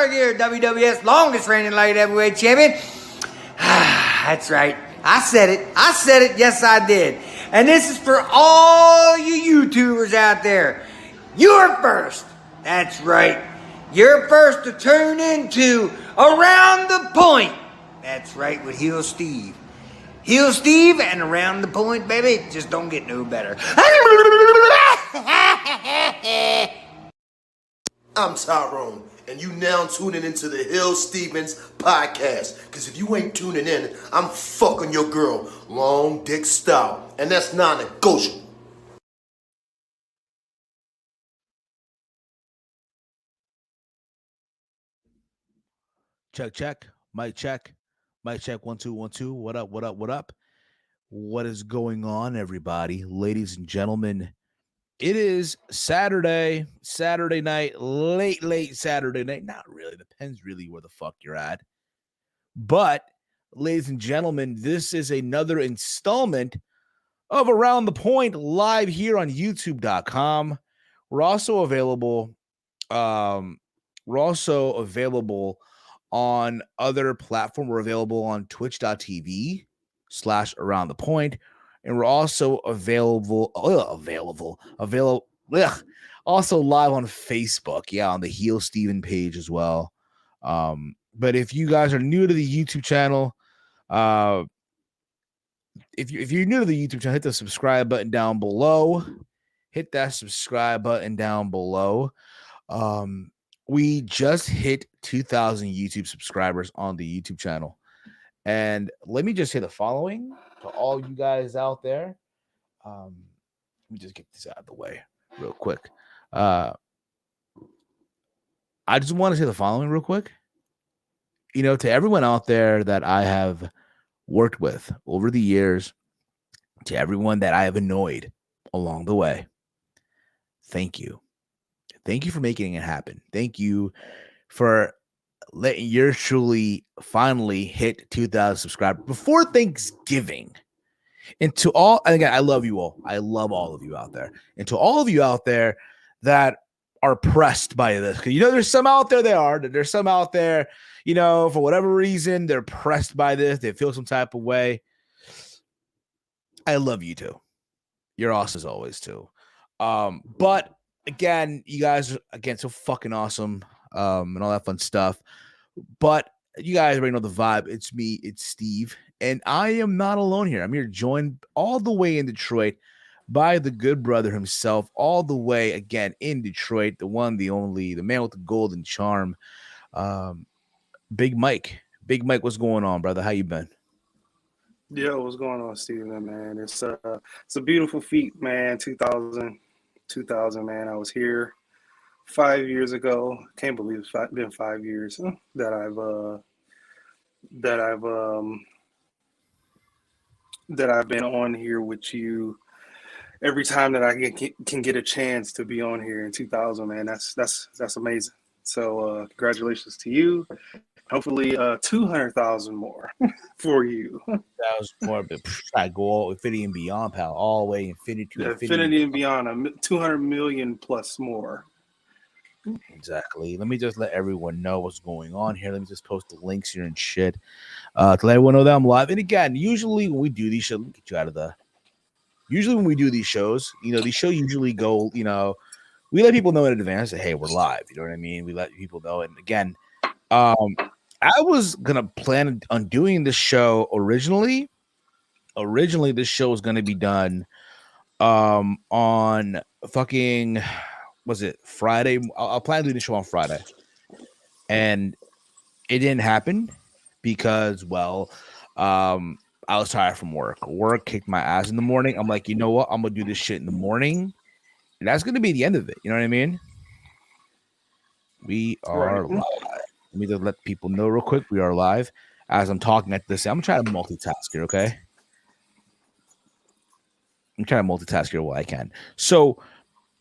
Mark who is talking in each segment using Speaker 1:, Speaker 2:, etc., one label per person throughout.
Speaker 1: proud year WWF's longest reigning light heavyweight champion. That's right. I said it. Yes, I did. And this is for all you YouTubers out there. You're first. That's right. You're first to turn into Around the Point. That's right, with Heel Steve. Heel Steve and Around the Point, baby. Just don't get no better.
Speaker 2: I'm Tyrone, and you now tuning into the Hill Stevens podcast. Because if you ain't tuning in, I'm fucking your girl, long dick style. And that's non-negotiable.
Speaker 3: Check. Mic check. 1 2 1 2. What up? What is going on, everybody? Ladies and gentlemen, it is Saturday night, late Saturday night. Not really. Depends really where the fuck you're at. But, ladies and gentlemen, this is another installment of Around the Point live here on YouTube.com. We're also available on other platforms. We're available on twitch.tv/Around the Point. And we're also available also live on Facebook, on the Heel Steven page as well. But if you guys are new to the YouTube channel, if you're new to the YouTube channel, hit the subscribe button down below. Hit that subscribe button down below. We just hit 2,000 YouTube subscribers on the YouTube channel. And let me just say the following to all you guys out there. Let me just get this out of the way real quick. I just want to say the following real quick. To everyone out there that I have worked with over the years, to everyone that I have annoyed along the way, thank you. Thank you for making it happen. Thank you for letting yours truly finally hit 2,000 subscribers before Thanksgiving. And to all, and again, I love you all. I love all of you out there. And to all of you out there that are pressed by this, because there's some out there there's some out there, for whatever reason, they're pressed by this. They feel some type of way. I love you too. You're awesome as always too. But again, you guys are so fucking awesome, and all that fun stuff. But you guys already know the vibe. It's me, it's Steve, and I am not alone here. I'm here joined all the way in Detroit by the good brother himself, all the way again in Detroit, the one, the only, the man with the golden charm, Big Mike. Big Mike, what's going on, brother? How you been?
Speaker 4: Yo, what's going on, Steven, man? It's a beautiful feat, man. 2000, man. I was here 5 years ago. Can't believe it's been 5 years that I've been on here with you. Every time that I can get a chance to be on here in 2000, man, that's amazing. So congratulations to you. Hopefully 200,000 more for you.
Speaker 3: That was more, but I go all infinity and beyond, pal. All the way infinity to
Speaker 4: infinity and beyond. 200 million plus more.
Speaker 3: Exactly. Let me just let everyone know what's going on here. Let me just post the links here and shit to let everyone know that I'm live. And again, usually when we do these shows, let me get you out of the. Usually when we do these shows, these shows usually go, we let people know in advance that, hey, we're live. You know what I mean? We let people know. And again, I was gonna plan on doing this show originally. Originally, this show was gonna be done on fucking, was it Friday? I'll plan to do the show on Friday, and it didn't happen because, I was tired from work. Work kicked my ass in the morning. I'm like, you know what? I'm gonna do this shit in the morning, and that's gonna be the end of it. You know what I mean? We are live. Let me just let people know real quick. We are live. As I'm talking at this, I'm trying to multitask here, okay? I'm trying to multitask here while I can. So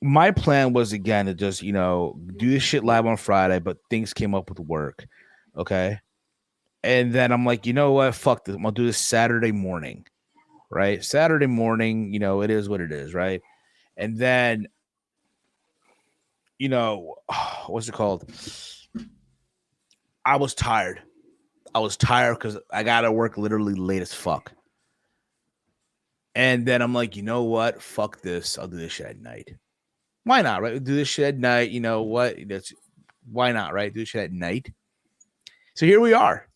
Speaker 3: my plan was, again, to just, do this shit live on Friday, but things came up with work, okay? And then I'm like, you know what? Fuck this. I'm going to do this Saturday morning, right? Saturday morning, it is what it is, right? And then, what's it called? I was tired. I was tired because I got to work literally late as fuck. And then I'm like, you know what? Fuck this. I'll do this shit at night. Why not, right? Do this shit at night. You know what? Why not, right? Do this shit at night. So here we are,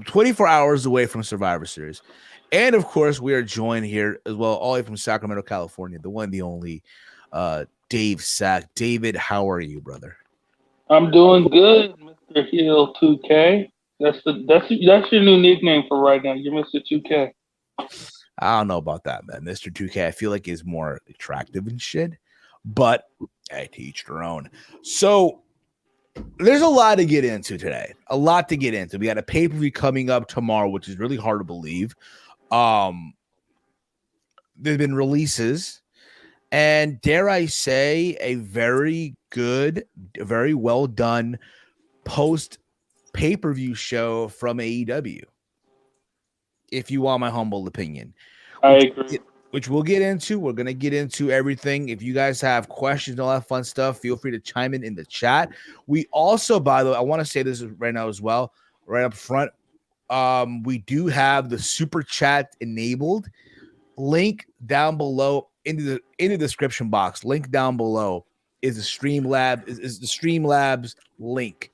Speaker 3: 24 hours away from Survivor Series. And of course, we are joined here as well, all the way from Sacramento, California, the one, the only Dave Sack. David, how are you, brother?
Speaker 5: I'm doing good, Mr. Heel 2K. That's your new nickname for right now. You're Mr. 2K.
Speaker 3: I don't know about that, man. Mr. 2K, I feel like is more attractive and shit, but I teach their own. So there's a lot to get into today. A lot to get into. We got a pay-per-view coming up tomorrow, which is really hard to believe. There've been releases, and dare I say, a very good, very well done post pay-per-view show from AEW. If you want my humble opinion,
Speaker 5: I agree.
Speaker 3: Which we'll get into. We're gonna get into everything. If you guys have questions, all that fun stuff, feel free to chime in the chat. We also, by the way, I want to say this right now as well, right up front. We do have the super chat enabled. Link down below in the description box. Link down below is the Streamlabs link.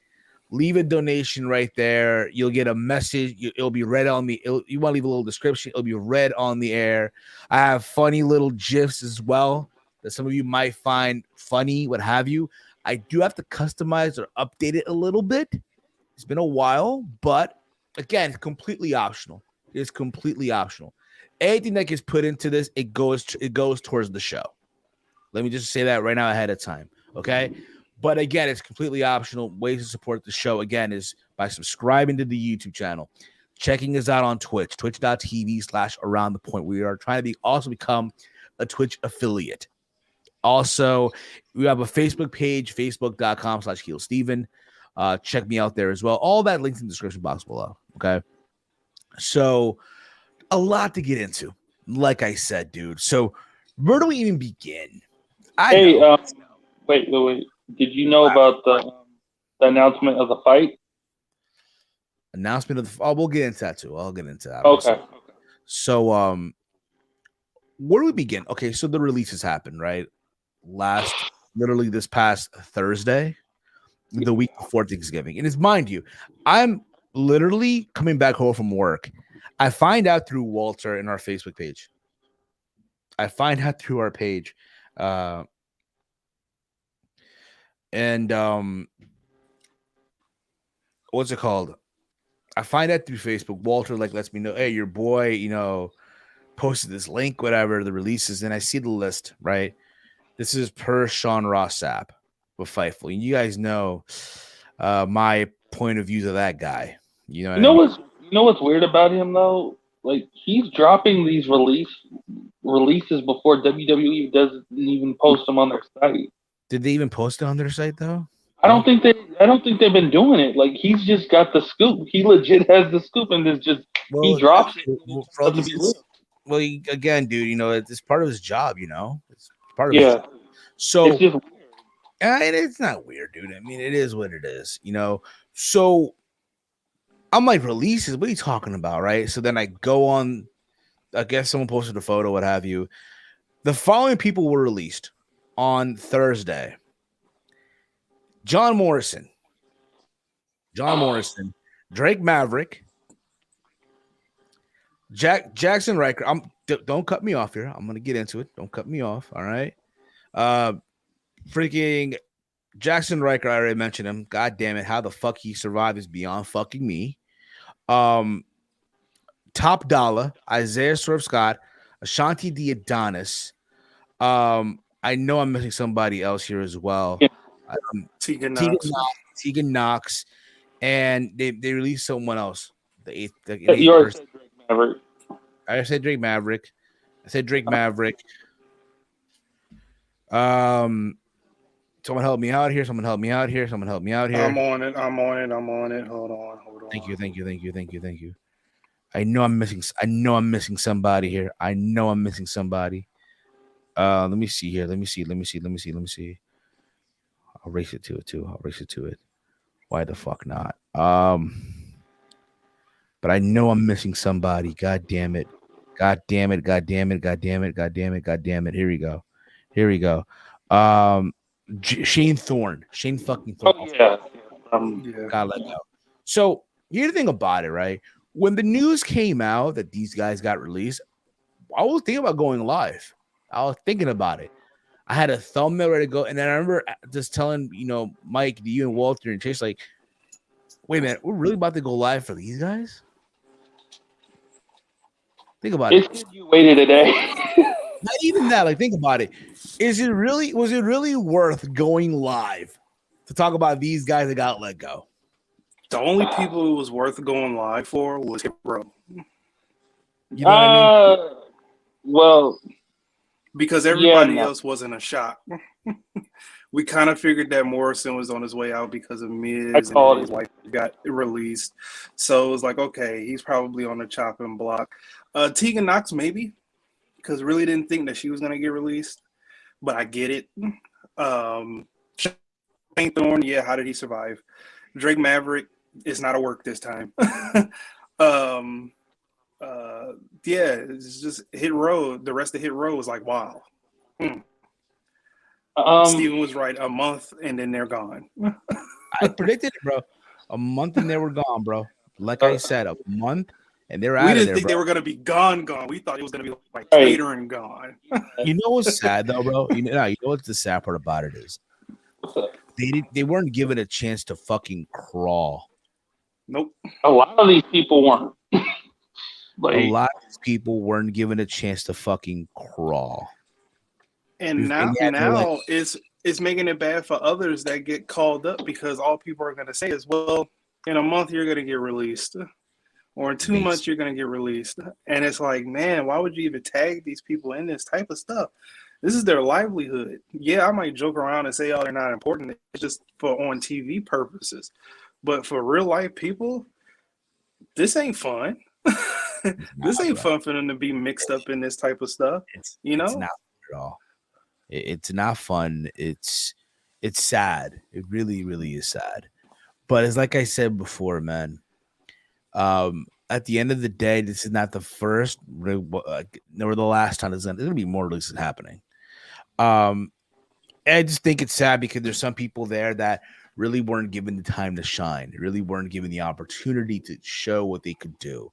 Speaker 3: Leave a donation right there. You'll get a message. It'll be read on the. You want to leave a little description. It'll be read on the air. I have funny little gifs as well that some of you might find funny, what have you. I do have to customize or update it a little bit. It's been a while, but again, it's completely optional. It's completely optional. Anything that gets put into this, it goes towards the show. Let me just say that right now ahead of time, okay? But again, it's completely optional. Ways to support the show, again, is by subscribing to the YouTube channel, checking us out on Twitch, twitch.tv/aroundthepoint. We are trying to also become a Twitch affiliate. Also, we have a Facebook page, facebook.com/HeelSteven. Check me out there as well. All that links in the description box below, okay? So, a lot to get into, like I said, dude. So, where do we even begin?
Speaker 5: Wait. Did you know about the announcement of the fight?
Speaker 3: Announcement of the we'll get into that too. I'll get into that.
Speaker 5: Okay.
Speaker 3: So, where do we begin? Okay, so the releases happened, right? Literally this past Thursday, the week before Thanksgiving. And it's, mind you, I'm literally coming back home from work. I find out through Walter in our Facebook page. I find out through our page. What's it called? I find out through Facebook. Walter lets me know, hey, your boy, posted this link, whatever, the releases, and I see the list, right? This is per Sean Ross Sapp with Fightful. You guys know my point of view of that guy. You know
Speaker 5: what's weird about him though? Like, he's dropping these releases before WWE doesn't even post them on their site.
Speaker 3: Did they even post it on their site though?
Speaker 5: I don't think they've been doing it. Like, he's just got the scoop. He legit has the scoop, and he drops it.
Speaker 3: Well, again, dude, it's part of his job. It's part of his job. So
Speaker 5: it's just weird.
Speaker 3: It's not weird, dude. I mean, it is what it is. So I'm like, releases? What are you talking about, right? So then I go on. I guess someone posted a photo, what have you. The following people were released on Thursday: John Morrison, Drake Maverick, Jackson Riker. Don't cut me off here. I'm gonna get into it. Don't cut me off. All right. Freaking Jackson Riker. I already mentioned him. God damn it! How the fuck he survived is beyond fucking me. Top Dollar, Isaiah Swerve Scott, Ashanti the Adonis. I know I'm missing somebody else here as well.
Speaker 5: Yeah.
Speaker 3: Tegan Knox, and they released someone else. The eighth person. I said Drake Maverick. Someone help me out here. Someone help me out here. I'm on it.
Speaker 4: Hold on.
Speaker 3: Thank you. I know I'm missing somebody here. Let me see here. Let me see. I'll race it to it too. Why the fuck not? But I know I'm missing somebody. God damn it. God damn it. God damn it. God damn it. God damn it. God damn it. Here we go. Here we go. Shane Thorne. Shane fucking Thorne.
Speaker 5: Oh yeah.
Speaker 4: Yeah.
Speaker 3: Gotta let go. So here's the thing about it, right? When the news came out that these guys got released, I was thinking about going live. I was thinking about it. I had a thumbnail ready to go, and then I remember just telling Mike, you and Walter and Chase, like, wait a minute, we're really about to go live for these guys? Think about it.
Speaker 5: It's you waited a day.
Speaker 3: Not even that. Like, think about it. Was it really worth going live to talk about these guys that got let go?
Speaker 4: The only people it was worth going live for was Hit Row.
Speaker 3: You know what I mean?
Speaker 5: Well,
Speaker 4: because everybody else wasn't a shot. We kind of figured that Morrison was on his way out because of Miz and his wife got released. So it was like, okay, he's probably on the chopping block. Tegan Knox, maybe, because really didn't think that she was going to get released. But I get it. Shane Thorne, yeah, how did he survive? Drake Maverick is not a work this time. Yeah, it's just Hit Row. The rest of Hit Row was like, wow. Steven was right. A month and then they're gone.
Speaker 3: I predicted it, bro. A month and they were gone, bro. Like I said, a month and they're out of there.
Speaker 4: We didn't think they were going to be gone. We thought it was going to be like catering gone.
Speaker 3: You know what's sad though, bro? You know what the sad part about it is? They weren't given a chance to fucking crawl.
Speaker 4: Nope.
Speaker 5: A lot of these people weren't.
Speaker 3: A lot of these people weren't given a chance to fucking crawl.
Speaker 4: And now it's making it bad for others that get called up because all people are going to say is, well, in a month you're going to get released. Or in 2 months you're going to get released. And it's like, man, why would you even tag these people in this type of stuff? This is their livelihood. Yeah, I might joke around and say, oh, they're not important. It's just for on TV purposes. But for real life people, this ain't fun. This ain't fun for them to be mixed up in this type of stuff.
Speaker 3: It's not fun at all. It's not fun. It's sad. It really, really is sad. But it's like I said before, man. At the end of the day, this is not the first nor the last time. There's going to be more releases happening. I just think it's sad because there's some people there that really weren't given the time to shine. Really weren't given the opportunity to show what they could do.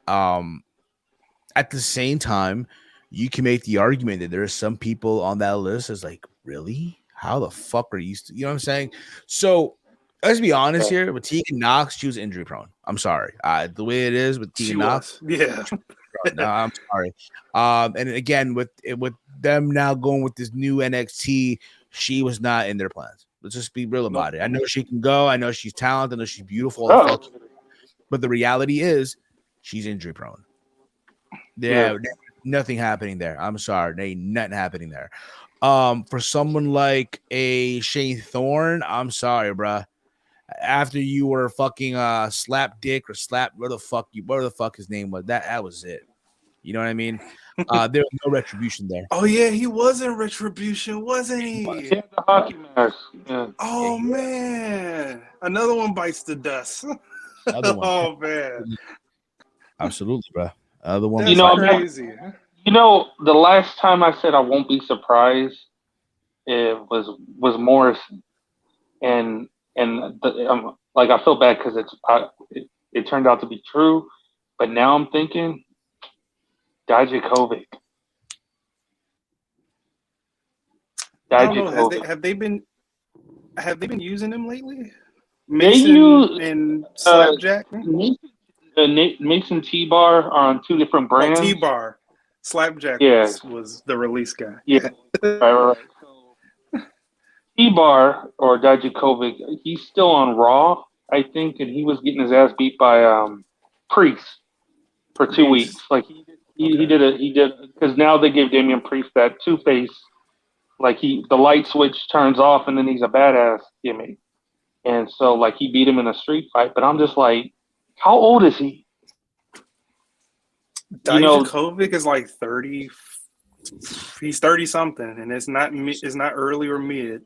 Speaker 3: At the same time, you can make the argument that there are some people on that list that's like, really? How the fuck are you? You know what I'm saying? So let's be honest here. With Tegan Knox, she was injury prone. I'm sorry. The way it is with Tegan Knox,
Speaker 4: yeah.
Speaker 3: No, I'm sorry. And again, with them now going with this new NXT, she was not in their plans. Let's just be real about it. I know she can go. I know she's talented. I know she's beautiful. But the reality is, she's injury prone. There's nothing happening there. I'm sorry. There ain't nothing happening there. For someone like a Shane Thorne, I'm sorry, bruh. After you were fucking slap dick or slap whatever the fuck his name was, that was it. You know what I mean? There was no retribution there.
Speaker 4: Oh yeah, he was in Retribution, wasn't he?
Speaker 5: He had the hockey mask. Yeah.
Speaker 4: Oh man, another one bites the dust. Oh man,
Speaker 3: absolutely, bro. Other one,
Speaker 4: crazy.
Speaker 5: The last time I said I won't be surprised, it was Morrison, and I feel bad because it turned out to be true, but now I'm thinking Dijakovic.
Speaker 4: Have they been using him lately? Mason and Slapjack.
Speaker 5: Mason T-Bar are on two different brands.
Speaker 4: T-Bar. Slapjack was the release guy.
Speaker 5: Yeah. right. So, T-Bar or Dijakovic, he's still on Raw, I think, and he was getting his ass beat by Priest for 2 weeks. Like he did because now they gave Damian Priest that Two-Face, like the light switch turns off and then he's a badass gimmick. And so like he beat him in a street fight, but I'm just like, how old is he?
Speaker 4: Dijakovic is like 34 He's 30 something, and it's not early or mid.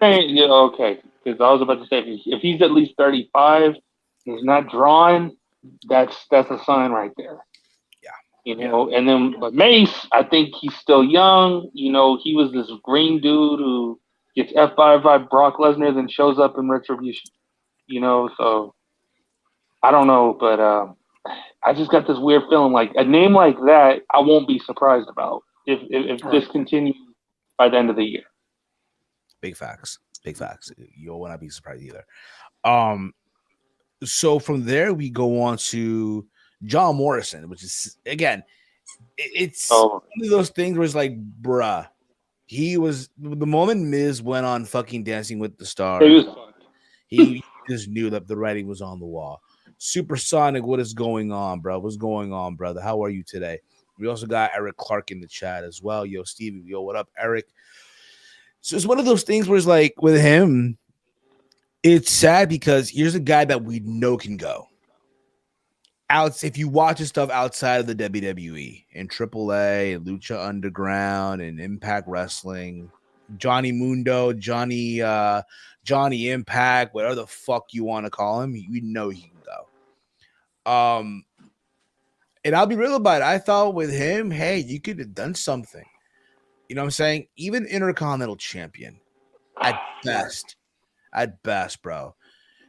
Speaker 5: Yeah, okay. Because I was about to say, if he's at least 35, he's not drawing. That's a sign right there. And then but Mace, I think he's still young. He was this green dude who gets F5 by Brock Lesnar, then shows up in Retribution. So I don't know, but I just got this weird feeling like a name like that I won't be surprised about if this continues by the end of the year.
Speaker 3: Big facts. You will not be surprised either. So from there we go on to John Morrison, which is again, it's one of those things where it's like, bruh, he was the moment Miz went on fucking Dancing with the Stars. He just knew that the writing was on the wall. Supersonic, what is going on, bro? What's going on, brother? How are you today? We also got Eric Clark in the chat as well. Yo, Stevie, yo, what up, Eric? So it's one of those things where it's like with him, it's sad because here's a guy that we know can go. If you watch his stuff outside of the WWE and AAA and Lucha Underground and Impact Wrestling, Johnny Mundo, Johnny Impact, whatever the fuck you want to call him, you know he can go. And I'll be real about it. I thought with him, hey, you could have done something. You know what I'm saying? Even Intercontinental Champion at best, bro.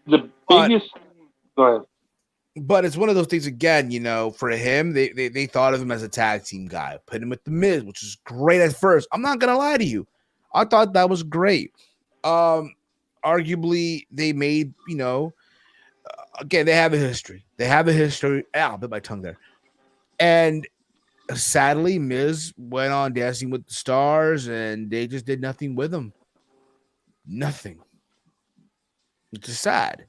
Speaker 5: The biggest. Go ahead.
Speaker 3: But it's one of those things again, for him, they thought of him as a tag team guy, put him with the Miz, which is great at first. I'm not gonna lie to you. I thought that was great. Arguably, they made, again, they have a history. I'll bit my tongue there. And sadly, Miz went on Dancing with the Stars, and they just did nothing with him. Nothing. It's just sad.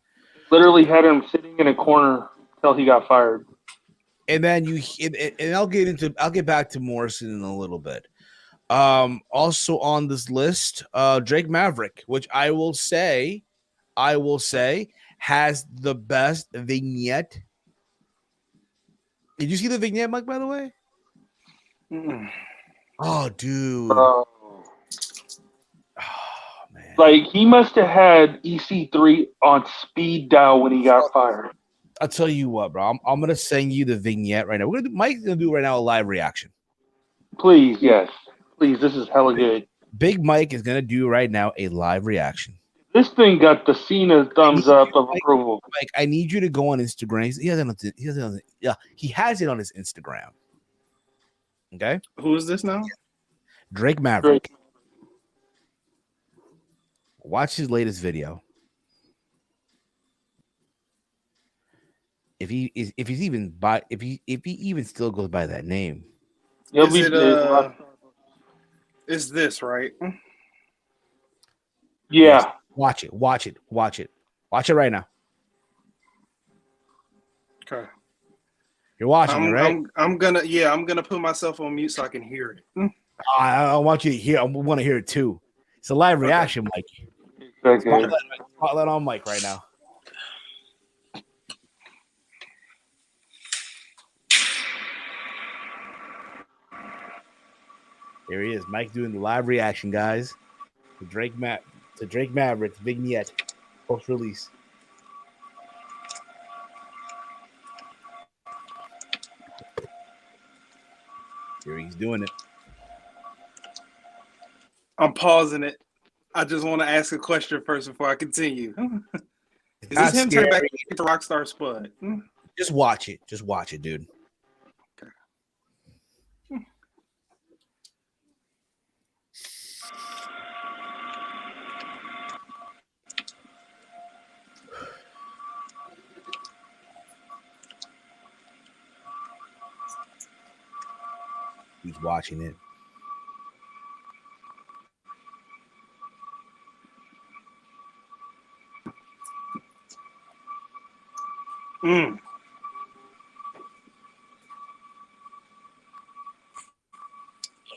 Speaker 5: Literally had him sitting in a corner till he got fired.
Speaker 3: And then I'll get back to Morrison in a little bit. Also on this list, Drake Maverick, which I will say has the best vignette. Did you see the vignette, Mike, by the way? Oh, dude.
Speaker 5: Oh, man. Like, he must have had EC3 on speed dial when he got fired.
Speaker 3: I'll tell you what, bro. I'm gonna send you the vignette right now. Mike's gonna do right now a live reaction.
Speaker 5: Please, yes. Please, this is hella good.
Speaker 3: Big Mike is gonna do right now a live reaction.
Speaker 5: This thing got the Cena thumbs up of approval.
Speaker 3: Mike, I need you to go on Instagram. He has it on his Instagram. Okay.
Speaker 4: Who is this now?
Speaker 3: Drake Maverick. Watch his latest video. If he even still goes by that name.
Speaker 4: Is this right?
Speaker 5: Yeah.
Speaker 3: Watch it right now.
Speaker 4: Okay.
Speaker 3: You're watching it, right?
Speaker 4: I'm gonna put myself on mute so I can hear it.
Speaker 3: I want you to hear. I want to hear it too. It's a live reaction, Mike.
Speaker 5: Okay.
Speaker 3: Spotlight on Mike right now. There he is, Mike doing the live reaction, guys. To Drake Maverick's vignette post release. Here he's doing it.
Speaker 4: I'm pausing it. I just want to ask a question first before I continue. Is this him turning back into Rockstar Spud?
Speaker 3: Just watch it. Just watch it, dude.
Speaker 4: Okay.
Speaker 3: He's watching it.
Speaker 4: Mm.
Speaker 6: Look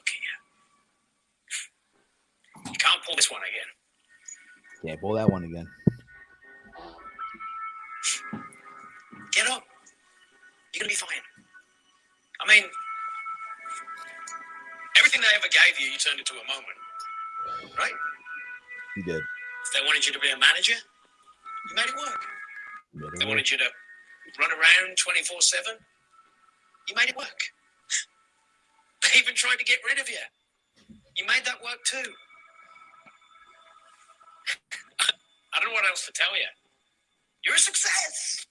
Speaker 6: here. You can't pull this one again.
Speaker 3: Yeah, pull that one again.
Speaker 6: Get up. You're going to be fine. I mean, everything Everything they ever gave you, you turned into a moment. Right?
Speaker 3: He did.
Speaker 6: If they wanted you to be a manager, you made it work. If they wanted you to run around 24/7, you made it work. They even tried to get rid of you. You made that work too. I don't know what else to tell you. You're a success.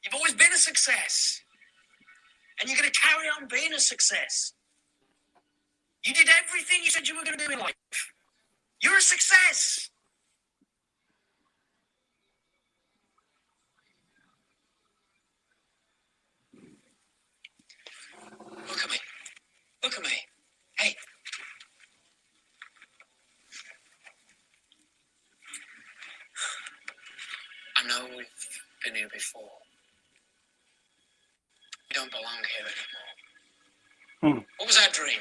Speaker 6: You've always been a success. And you're going to carry on being a success. You did everything you said you were going to do in life. You're a success. Look at me. Look at me. Hey. I know we've been here before. We don't belong here anymore. What was our dream?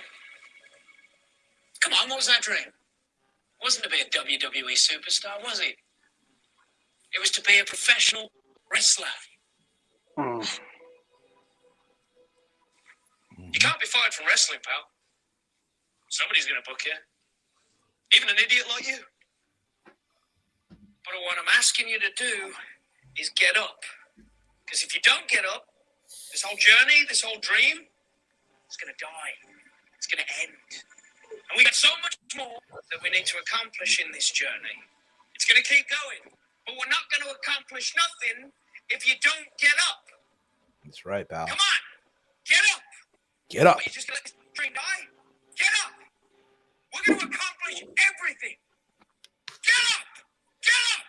Speaker 6: Come on, what was our dream? It wasn't to be a WWE superstar, was it? It was to be a professional wrestler. You can't be fired from wrestling, pal. Somebody's going to book you. Even an idiot like you. But what I'm asking you to do is get up. Because if you don't get up, this whole journey, this whole dream, it's going to die. It's going to end. And we got so much more that we need to accomplish in this journey. It's going to keep going. But we're not going to accomplish nothing if you don't get up.
Speaker 3: That's right, pal.
Speaker 6: Come on. Get up.
Speaker 3: Get up.
Speaker 6: Are you just going to let this dream die? Get up. We're going to accomplish everything. Get up. Get up.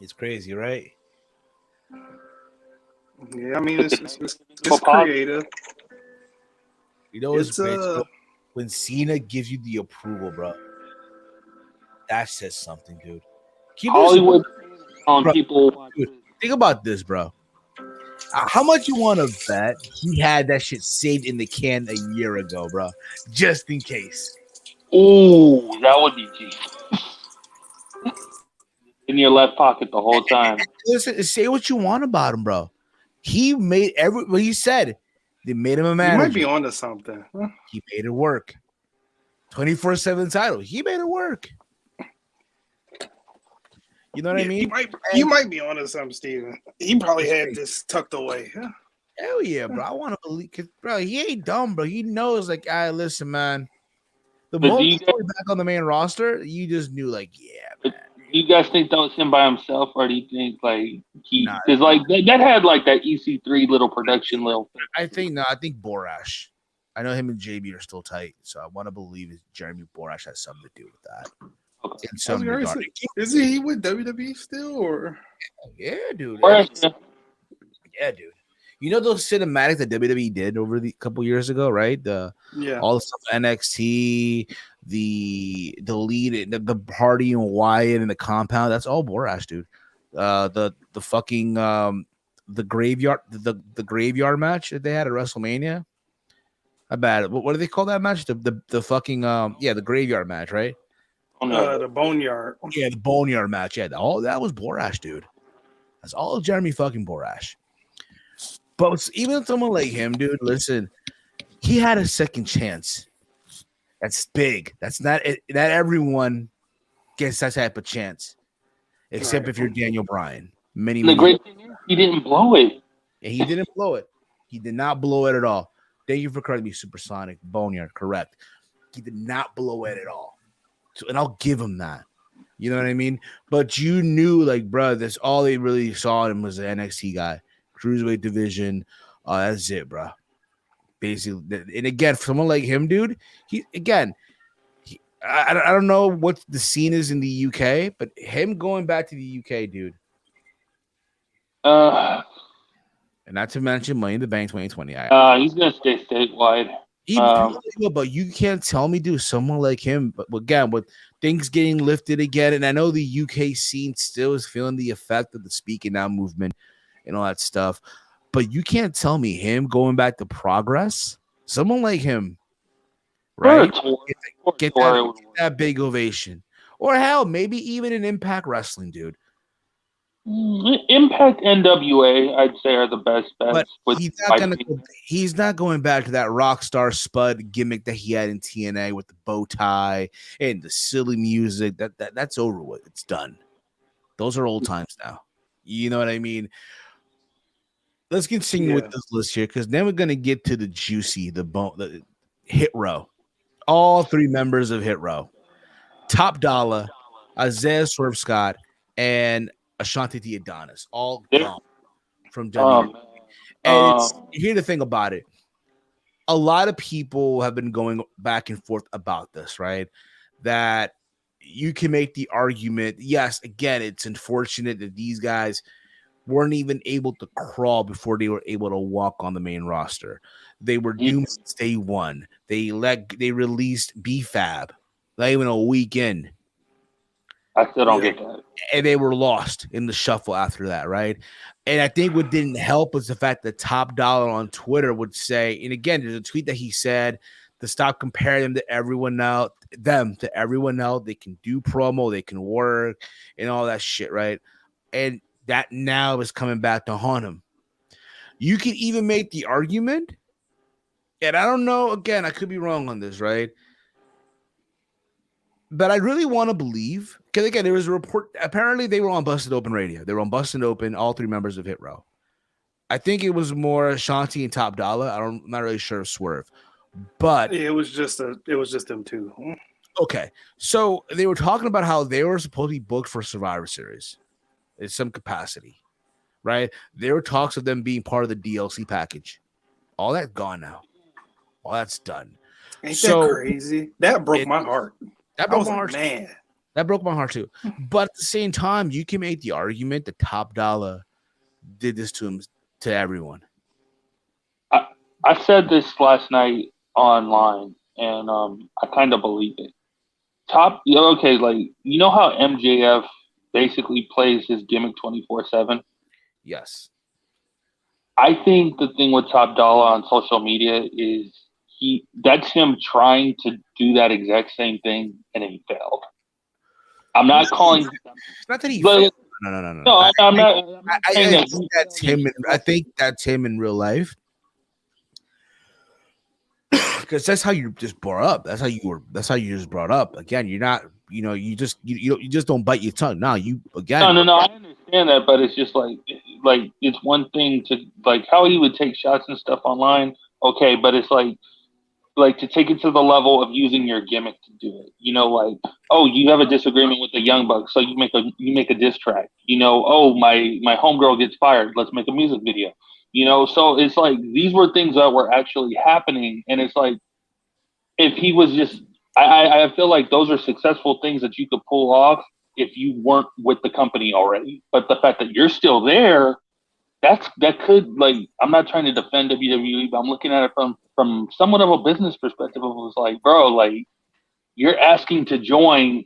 Speaker 3: It's crazy, right?
Speaker 4: Yeah, I mean, it's creative.
Speaker 3: You know what's great? When Cena gives you the approval, bro, that says something, dude.
Speaker 5: Hollywood on
Speaker 3: bro,
Speaker 5: people.
Speaker 3: Dude, think about this, bro. How much you want to bet he had that shit saved in the can a year ago, bro? Just in case.
Speaker 5: Ooh, that would be cheap. In your left pocket the whole time.
Speaker 3: Listen, say what you want about him, bro. He made what he said. They made him a manager.
Speaker 4: You might be onto something. Huh?
Speaker 3: He made it work. 24/7 title. He made it work. You know what I mean?
Speaker 4: You might be onto something, Steven. He probably had this tucked away. Huh?
Speaker 3: Hell yeah, bro. I want to believe, cause, bro, he ain't dumb, bro. He knows, like, listen, man. The moment he's back on the main roster, you just knew, like, yeah, man.
Speaker 5: Do you guys think that was him by himself, or do you think like he is like that had like that EC3 little production little thing?
Speaker 3: I think Borash. I know him and JB are still tight, so I want to believe Jeremy Borash has something to do with that.
Speaker 5: Okay.
Speaker 3: In some regard.
Speaker 4: Is he with WWE still, or?
Speaker 3: Yeah, dude.
Speaker 5: Yeah,
Speaker 3: dude. You know those cinematics that WWE did over the couple years ago, right? All the stuff NXT, the lead, the party and Wyatt and the compound. That's all Borash, dude. The fucking the graveyard graveyard match that they had at WrestleMania. I bet. What do they call that match? The fucking the graveyard match, right?
Speaker 4: The boneyard.
Speaker 3: Yeah, the boneyard match. Yeah, all that was Borash, dude. That's all Jeremy fucking Borash. But even someone like him, dude, listen, he had a second chance. That's big. That's not everyone gets that type of chance, except if you're Daniel Bryan.
Speaker 5: The great thing is, he didn't blow it.
Speaker 3: Yeah, he didn't blow it. He did not blow it at all. Thank you for correcting me, Supersonic Boneyard. Correct. He did not blow it at all. So, and I'll give him that. You know what I mean? But you knew, like, bro, that's all they really saw in him was the NXT guy. Cruiserweight division, that's it, bro. Basically, and again, for someone like him, dude, I don't know what the scene is in the UK, but him going back to the UK, dude. And not to mention Money in the Bank 2020.
Speaker 5: He's gonna stay statewide.
Speaker 3: But you can't tell me, dude, someone like him. But again, with things getting lifted again. And I know the UK scene still is feeling the effect of the speaking now movement and all that stuff. But you can't tell me him going back to Progress, someone like him, right? Get that big ovation. Or hell, maybe even an Impact Wrestling, dude.
Speaker 5: Impact NWA, I'd say, are the best bets.
Speaker 3: But he's not going back to that Rockstar Spud gimmick that he had in TNA with the bow tie and the silly music. That's over with. It's done. Those are old times now. You know what I mean? Let's continue with this list here, because then we're gonna get to the juicy, the Hit Row. All three members of Hit Row: Top Dollar, Isaiah Swerve Scott, and Ashanti the Adonis, all gone from WWE. And here's the thing about it. A lot of people have been going back and forth about this, right? That you can make the argument, yes, again, it's unfortunate that these guys weren't even able to crawl before they were able to walk on the main roster. They were doomed since day one. They released BFAB not even a week in.
Speaker 5: I still don't get that.
Speaker 3: And they were lost in the shuffle after that, right? And I think what didn't help was the fact that Top Dollar on Twitter would say, and again, there's a tweet that he said to stop comparing them to everyone else. They can do promo, they can work, and all that shit, right? And that now is coming back to haunt him. You can even make the argument, and I don't know, again, I could be wrong on this, right? But I really want to believe, because again, there was a report. Apparently, they were on Busted Open Radio. They were on Busted Open, all three members of Hit Row. I think it was more Shanti and Top Dollar. I'm not really sure of Swerve, but
Speaker 4: it was just them two.
Speaker 3: Okay, so they were talking about how they were supposed to be booked for Survivor Series in some capacity, right? There were talks of them being part of the DLC package. All that's gone now. All that's done.
Speaker 4: Ain't that crazy? That broke my heart.
Speaker 3: That broke my heart, man. That broke my heart too. But at the same time, you can make the argument that Top Dollar did this to everyone.
Speaker 5: I said this last night online, and I kind of believe it. Like you know how MJF basically plays his gimmick 24/7?
Speaker 3: Yes.
Speaker 5: I think the thing with Top Dollar on social media is that's him trying to do that exact same thing, and he failed. I'm not calling.
Speaker 3: It's not that he failed. No.
Speaker 5: I'm not.
Speaker 3: I think that's him. I think that's him in real life, because that's how you just brought up. That's how you just brought up. Again, you're not. You just don't bite your tongue. No, you again.
Speaker 5: No. I understand that, but it's just like it's one thing to like how he would take shots and stuff online. Okay, but it's like to take it to the level of using your gimmick to do it. You have a disagreement with the Young Bucks, so you make a diss track. My homegirl gets fired. Let's make a music video. So it's like these were things that were actually happening, and it's like if he was just, I feel like those are successful things that you could pull off if you weren't with the company already. But the fact that you're still there, that could, like, I'm not trying to defend WWE, but I'm looking at it from somewhat of a business perspective. It was like, bro, like, you're asking to join,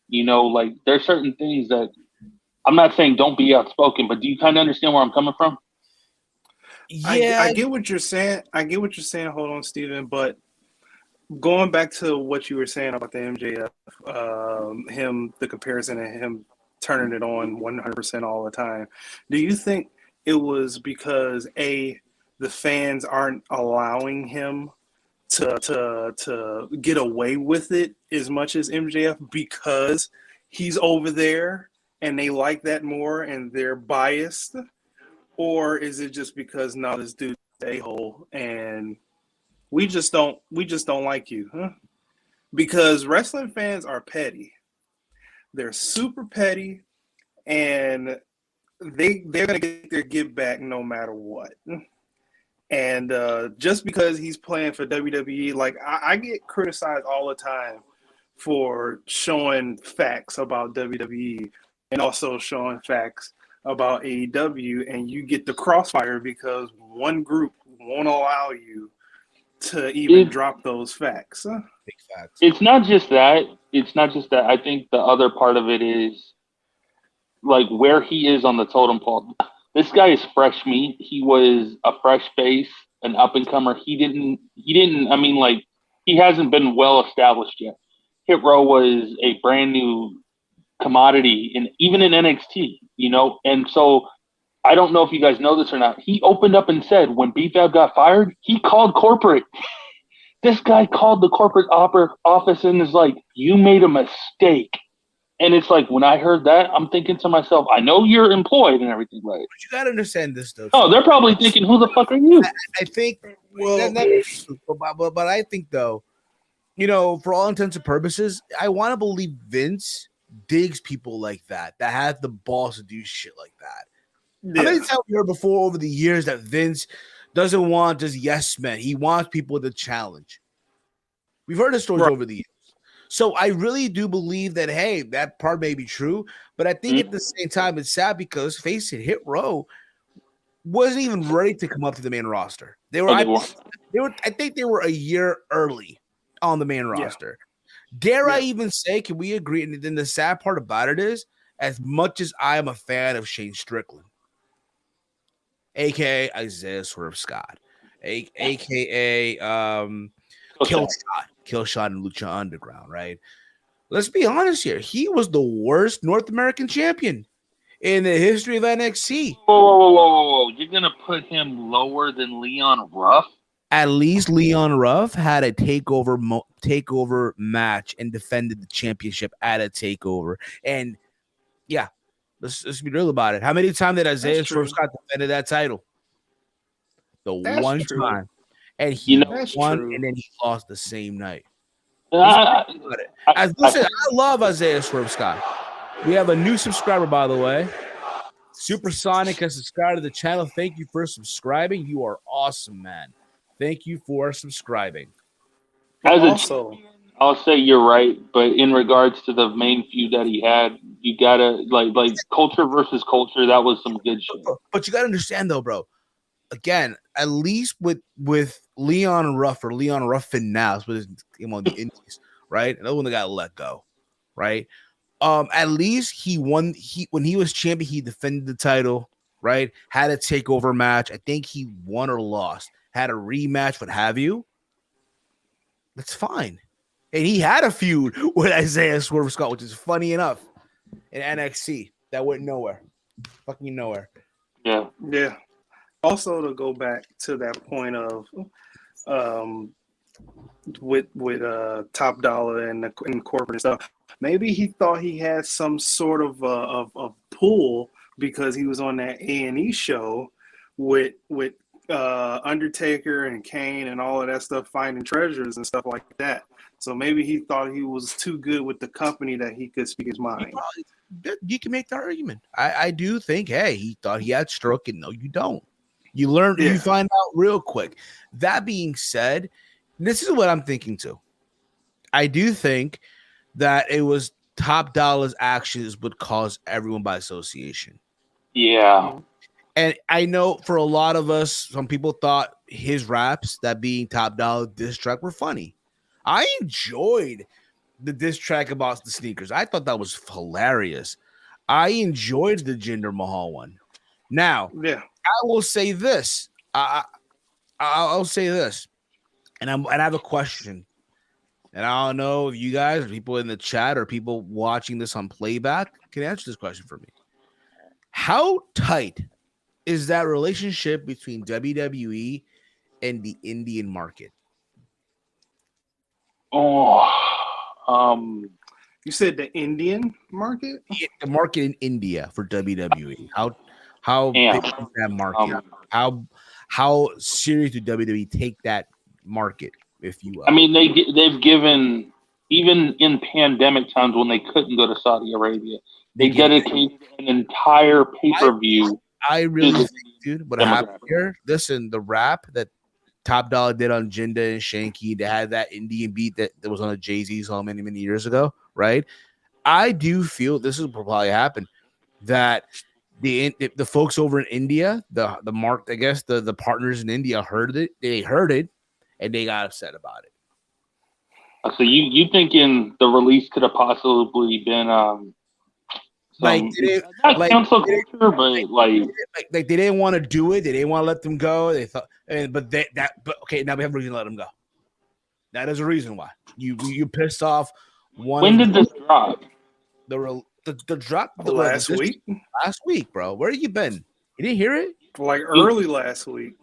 Speaker 5: like, there's certain things that I'm not saying don't be outspoken, but do you kind of understand where I'm coming from?
Speaker 4: Yeah, I get what you're saying. Hold on, Steven, but going back to what you were saying about the MJF, the comparison of him turning it on 100% all the time. Do you think it was because the fans aren't allowing him to get away with it as much as MJF because he's over there and they like that more and they're biased? Or is it just because now this dude's a hole and we just don't like you, huh? Because wrestling fans are petty. They're super petty, and they're gonna get their give back no matter what. And just because he's playing for WWE, like I get criticized all the time for showing facts about WWE and also showing facts about AEW, and you get the crossfire because one group won't allow you to even drop those facts.
Speaker 3: Big facts.
Speaker 5: It's not just that. it's not just that. I think the other part of it is like where he is on the totem pole. This guy is fresh meat. He was a fresh face, an up and comer. He didn't. I mean, like he hasn't been well established yet. Hit Row was a brand new commodity, and even in NXT, and so I don't know if you guys know this or not. He opened up and said when B-Fab got fired, he called corporate. This guy called the corporate office and is like, "You made a mistake." And it's like, when I heard that, I'm thinking to myself, I know you're employed and everything, right?
Speaker 3: But you got to understand this, though.
Speaker 5: Oh, they're probably thinking, who the fuck are you?
Speaker 3: I think, but I think, though, for all intents and purposes, I want to believe Vince digs people like that have the balls to do shit like that.
Speaker 4: Yeah.
Speaker 3: How many times we heard before over the years that Vince doesn't want just yes men? He wants people to challenge. We've heard the stories over the years. So I really do believe that, hey, that part may be true, but I think at the same time it's sad because, face it, Hit Row wasn't even ready to come up to the main roster. I think they were a year early on the main roster. Dare I even say, can we agree? And then the sad part about it is, as much as I am a fan of Shane Strickland, aka Isaiah Swerve Scott, aka Killshot and Lucha Underground, right? Let's be honest here. He was the worst North American champion in the history of NXT.
Speaker 5: Whoa. You're going to put him lower than Leon Ruff?
Speaker 3: At least Leon Ruff had a takeover match and defended the championship at a takeover. And yeah, let's be real about it. How many times did Isaiah Swerve Scott defended that title?
Speaker 4: That's
Speaker 3: one
Speaker 4: true.
Speaker 3: time. And he won, and then he lost the same night. I love Isaiah Swerve Scott. We have a new subscriber, by the way. Supersonic has subscribed to the channel. Thank you for subscribing. You are awesome, man. Thank you for subscribing.
Speaker 5: I'll say you're right, but in regards to the main feud that he had, you gotta like culture versus culture. That was some good shit.
Speaker 3: But you gotta understand, though, bro. Again, at least with Leon Ruffin now, with his team on the Indies, right? Another one that got let go, right? At least he won. When he was champion, he defended the title, right? Had a takeover match. I think he won or lost. Had a rematch, what have you. That's fine. And he had a feud with Isaiah Swerve Scott, which is funny enough, in NXT that went nowhere, fucking nowhere.
Speaker 5: Yeah.
Speaker 4: Also, to go back to that point of with Top Dollar and corporate and stuff, maybe he thought he had some sort of pull because he was on that A&E show with Undertaker and Kane and all of that stuff, finding treasures and stuff like that. So maybe he thought he was too good with the company that he could speak his mind.
Speaker 3: You can make that argument. I do think, hey, he thought he had stroke, and no, you don't. You learn, you find out real quick. That being said, this is what I'm thinking too. I do think that it was Top Dollar's actions would cause everyone by association.
Speaker 5: Yeah.
Speaker 3: And I know for a lot of us, some people thought his raps, that being Top Dollar diss track, were funny. I enjoyed the diss track about the sneakers. I thought that was hilarious. I enjoyed the Jinder Mahal one. Now, I will say this. I'll say this, and I have a question, and I don't know if you guys, or people in the chat, or people watching this on playback, can answer this question for me. How tight is that relationship between WWE and the Indian market?
Speaker 4: You said the Indian market?
Speaker 3: The market in India for WWE. How big is that market? How serious do WWE take that market, if you will?
Speaker 5: I mean, they've given, even in pandemic times when they couldn't go to Saudi Arabia, they dedicated an entire pay-per-view.
Speaker 3: I really think, dude, what happened here, listen, the rap that Top Dollar did on Jinder and Shanky, they had that Indian beat that was on a Jay-Z song many, many years ago, right? I do feel this is what probably happened, that the folks over in India, the partners in India heard it, and they got upset about it.
Speaker 5: So you thinking the release could have possibly been
Speaker 3: Like,
Speaker 5: some
Speaker 3: did it,
Speaker 5: not
Speaker 3: like,
Speaker 5: cancel culture, but like
Speaker 3: like they didn't want to do it. They didn't want to let them go. They thought, but okay, now we have a reason to let them go. That is a reason why you pissed off one.
Speaker 5: When did this drop?
Speaker 3: The drop
Speaker 4: Last week,
Speaker 3: bro. Where you been? You didn't hear it?
Speaker 4: like early last week.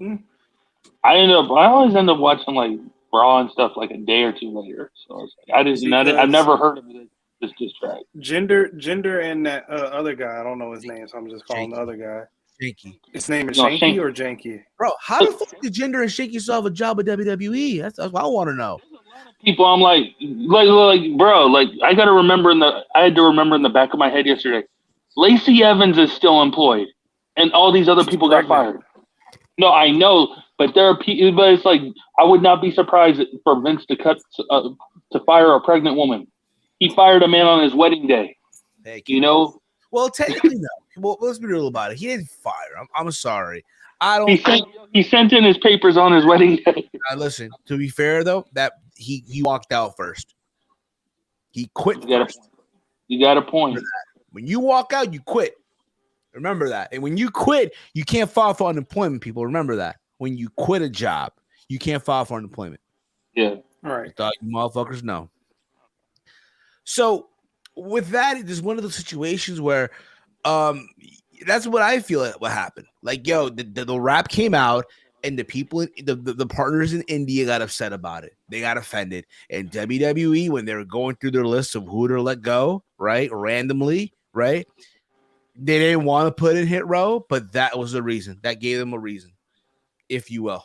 Speaker 5: I always end up watching like Raw and stuff like a day or two later. So it's like, I've never heard of this track.
Speaker 4: Gender, and that other guy. I don't know his name, so I'm just calling the other guy.
Speaker 3: Janky.
Speaker 4: His name is
Speaker 5: No,
Speaker 4: Shanky or Janky?
Speaker 3: Bro, how the fuck did Gender and Shaky still have a job with WWE? That's what I want to know.
Speaker 5: People, I'm like, bro, like I had to remember in the back of my head yesterday. Lacey Evans is still employed, and all these other people got fired. No, I know, but there are people. But it's like I would not be surprised for Vince to fire a pregnant woman. He fired a man on his wedding day. You know.
Speaker 3: Well, technically, no. Well, let's be real about it. He didn't fire him. I'm sorry. I don't.
Speaker 5: He sent in his papers on his wedding day.
Speaker 3: Listen, to be fair though, that he walked out first. He quit.
Speaker 5: You got a point.
Speaker 3: When you walk out, you quit. Remember that. And when you quit, you can't file for unemployment. People remember that. When you quit a job, you can't file for unemployment.
Speaker 5: Yeah.
Speaker 4: All right.
Speaker 3: I thought you motherfuckers know. So with that, it is one of those situations where that's what I feel like what happened. Like, yo, the rap came out and the people, the partners in India got upset about it. They got offended. And WWE, when they were going through their list of who to let go, right, randomly, right, they didn't want to put in Hit Row, but that was the reason. That gave them a reason, if you will.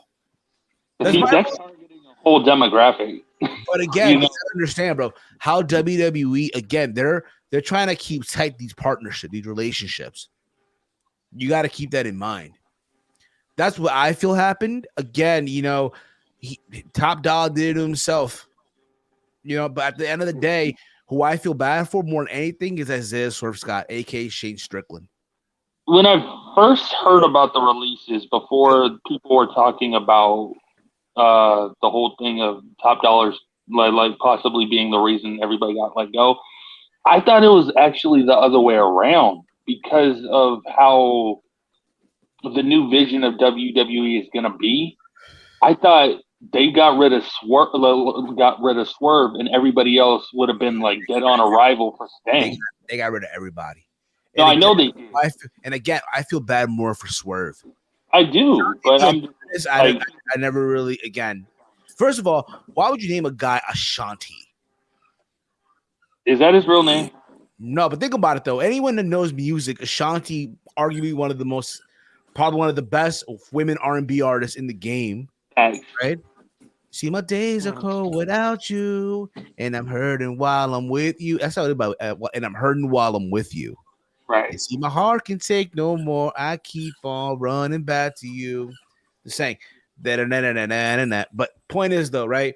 Speaker 5: That's targeting a whole demographic.
Speaker 3: But again, you gotta understand, bro, how WWE, again, they're trying to keep tight these partnerships, these relationships. You got to keep that in mind. That's what I feel happened. Again, Top Dog did it himself. But at the end of the day, who I feel bad for more than anything is Isaiah Swerve Scott, a.k.a. Shane Strickland.
Speaker 5: When I first heard about the releases, before people were talking about the whole thing of Top Dollars like possibly being the reason everybody got let go, I thought it was actually the other way around because of how the new vision of WWE is going to be. I thought they got rid of Swerve, and everybody else would have been like dead on arrival for staying.
Speaker 3: They got rid of everybody.
Speaker 5: No, I know they did.
Speaker 3: I feel bad more for Swerve.
Speaker 5: I do, but
Speaker 3: I never really. Again, first of all, why would you name a guy Ashanti?
Speaker 5: Is that his real name?
Speaker 3: No, but think about it though. Anyone that knows music, Ashanti, arguably probably one of the best women R&B artists in the game.
Speaker 5: Thanks.
Speaker 3: Right? See, my days are cold without you, and I'm hurting while I'm with you. That's how it's about. And I'm hurting while I'm with you.
Speaker 5: Right.
Speaker 3: And see, my heart can take no more. I keep on running back to you. The saying that. But point is though, right?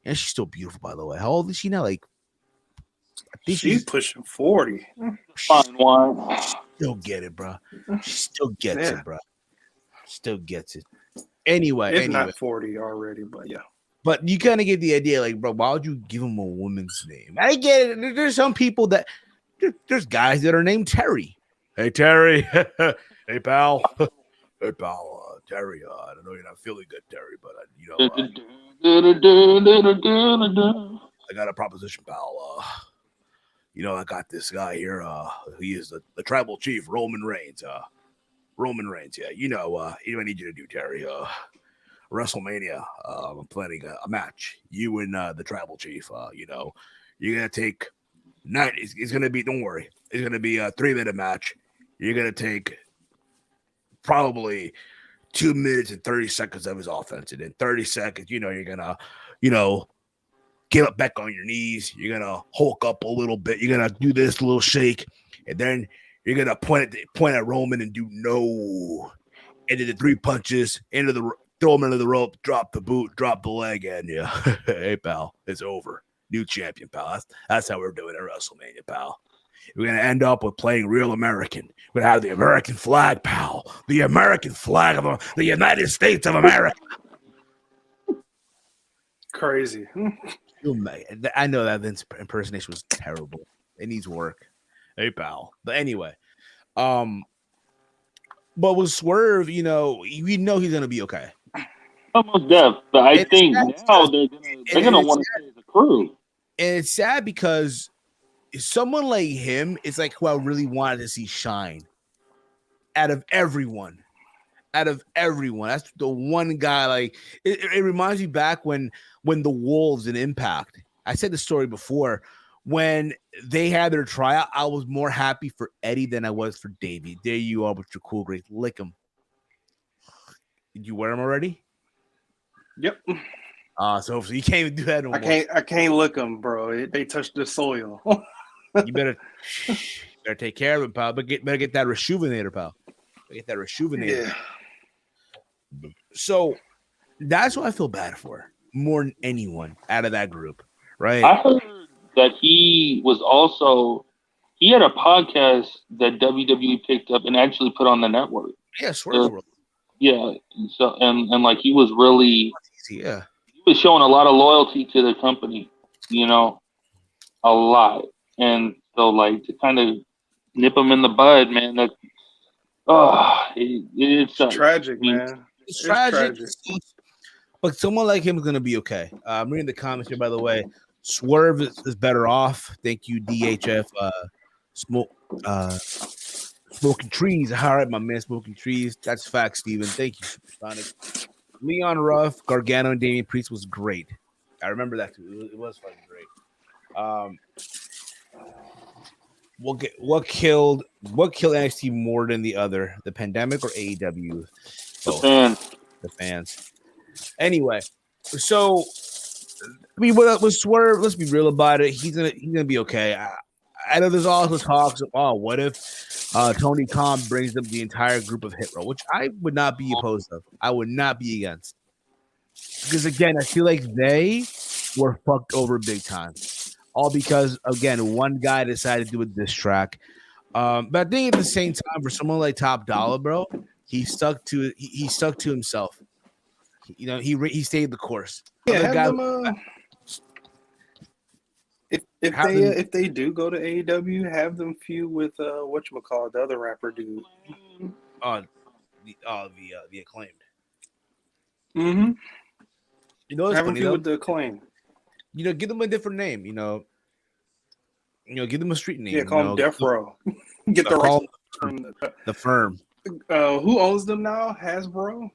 Speaker 3: And she's still beautiful, by the way. How old is she now? Like, I think
Speaker 4: she's pushing 40.
Speaker 5: Fine one.
Speaker 3: Still get it, bro. She still gets it, bro. Still gets it. Anyway,
Speaker 4: not 40 already, but yeah.
Speaker 3: But you kind of get the idea, like, bro, why would you give him a woman's name? I get it. There's some people that there's guys that are named Terry. Hey, Terry. Hey, pal. Hey, pal. Terry. I don't know you're not feeling good, Terry, but I got a proposition, pal. I got this guy here. He is the tribal chief, Roman Reigns. Roman Reigns, yeah. You know what I need you to do, Terry. WrestleMania. I'm planning a match. You and the tribal chief. You're gonna take 9. It's gonna be. Don't worry. It's gonna be a 3-minute match. You're gonna take probably 2 minutes and 30 seconds of his offense, and in 30 seconds, you're gonna, get up back on your knees. You're gonna hulk up a little bit. You're gonna do this little shake, and then you're gonna point at Roman and do no, and then the 3 punches throw him into the rope, drop the boot, drop the leg, and yeah, hey pal, it's over. New champion, pal. That's how we're doing at WrestleMania, pal. We're gonna end up with playing real American. We're gonna have the American flag, pal. The American flag of the United States of America.
Speaker 4: Crazy.
Speaker 3: I know that Vince impersonation was terrible. It needs work. Hey, pal. But anyway, but with Swerve, you know he's gonna be okay.
Speaker 5: Almost deaf, but I
Speaker 3: And
Speaker 5: think now they're gonna want to stay as a crew.
Speaker 3: And it's sad because someone like him is like who I really wanted to see shine out of everyone. That's the one guy. Like it reminds me back when the Wolves in Impact. I said the story before. When they had their tryout, I was more happy for Eddie than I was for Davey. There you are with your cool grades. Lick him. Did you wear them already?
Speaker 4: Yep.
Speaker 3: So you can't even do that no more.
Speaker 4: I can't lick them, bro. They touch the soil.
Speaker 3: You better take care of it, pal. But better get that rejuvenator, pal. Get that rejuvenator. Yeah. So that's what I feel bad for more than anyone out of that group, right?
Speaker 5: I heard that he had a podcast that WWE picked up and actually put on the network.
Speaker 3: Yeah, Swerve.
Speaker 5: Yeah. So and like he was really
Speaker 3: he
Speaker 5: was showing a lot of loyalty to the company, a lot. And so like to kind of nip him in the bud, man, it's
Speaker 4: tragic, man.
Speaker 3: It's tragic. But someone like him is gonna be okay. I'm reading the comments here, by the way. Swerve is better off. Thank you, DHF. Smoking trees. All right, my man, smoking trees. That's fact, Steven. Thank you, Supersonic. Leon Ruff, Gargano, and Damian Priest was great. I remember that too. It was fucking great. What killed NXT more than the other? The pandemic or AEW? The fans. Anyway, so I mean, with Swerve, let's be real about it. He's gonna be okay. I know there's also talks of what if Tony Khan brings up the entire group of Hit Row, which I would not be opposed of. I would not be against, because again, I feel like they were fucked over big time, all because again one guy decided to do a diss track. But I think at the same time, for someone like Top Dollar, bro, he stuck to himself. He stayed the course.
Speaker 4: Yeah, if they do go to AEW, have them feud with whatchamacallit, the other rapper dude.
Speaker 3: The Acclaimed.
Speaker 4: Mm-hmm.
Speaker 3: Have
Speaker 4: them feud with the Acclaimed.
Speaker 3: Give them a different name. Give them a street name.
Speaker 4: Yeah, call them Death Row. Get the right
Speaker 3: from the firm.
Speaker 4: Who owns them now? Hasbro.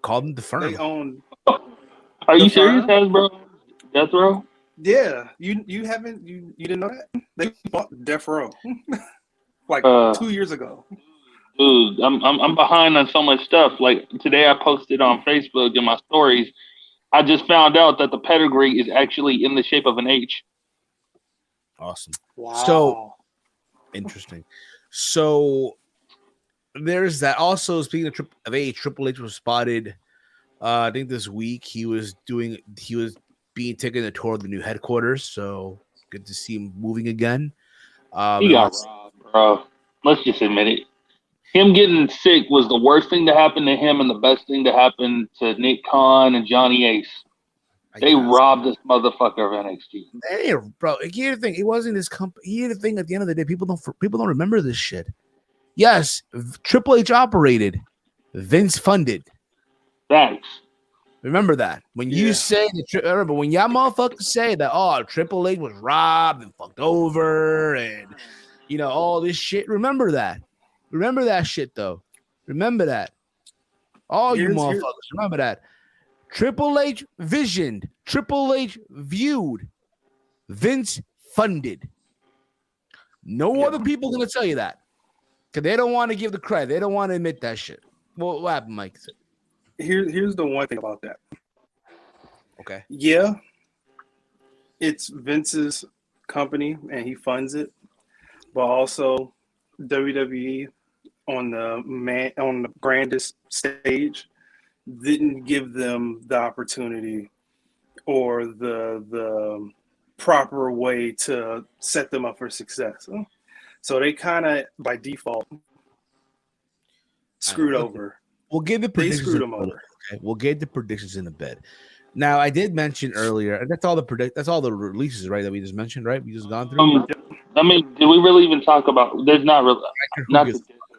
Speaker 3: Call them the firm.
Speaker 4: They own.
Speaker 5: Are you serious, Hasbro? Death Row?
Speaker 4: Yeah, you didn't know that? They bought Death Row like 2 years ago.
Speaker 5: Dude, I'm behind on so much stuff. Like today, I posted on Facebook in my stories. I just found out that the pedigree is actually in the shape of an H.
Speaker 3: Awesome.
Speaker 4: Wow.
Speaker 3: So interesting. So there's that. Also, speaking of H, Triple H was spotted. I think this week he was being taken a tour of the new headquarters. So good to see him moving again.
Speaker 5: He got robbed, bro. Let's just admit it. Him getting sick was the worst thing to happen to him and the best thing to happen to Nick Khan and Johnny Ace. They robbed this motherfucker of NXT.
Speaker 3: Hey, bro, here's the thing. It wasn't his company. Here's the thing. At the end of the day, people don't remember this shit. Yes, Triple H operated. Vince funded.
Speaker 5: Thanks.
Speaker 3: Remember that. When you say remember when y'all motherfuckers say that, Triple H was robbed and fucked over and all this shit. Remember that. Remember that shit though. Remember that. All you motherfuckers, remember that. Triple H visioned. Triple H viewed. Vince funded. No other people gonna tell you that. Because they don't want to give the credit. They don't want to admit that shit. What happened, Mike?
Speaker 4: Here's the one thing about that.
Speaker 3: Okay.
Speaker 4: Yeah, it's Vince's company and he funds it, but also WWE on the grandest stage didn't give them the opportunity or the proper way to set them up for success. So they kind of by default screwed over.
Speaker 3: We'll get the predictions.
Speaker 4: They screwed them over.
Speaker 3: Okay? We'll get the predictions in a bit. Now, I did mention earlier, and that's all the releases, right? That we just mentioned, right? We just gone through.
Speaker 5: I mean, did we really even talk about? There's not really.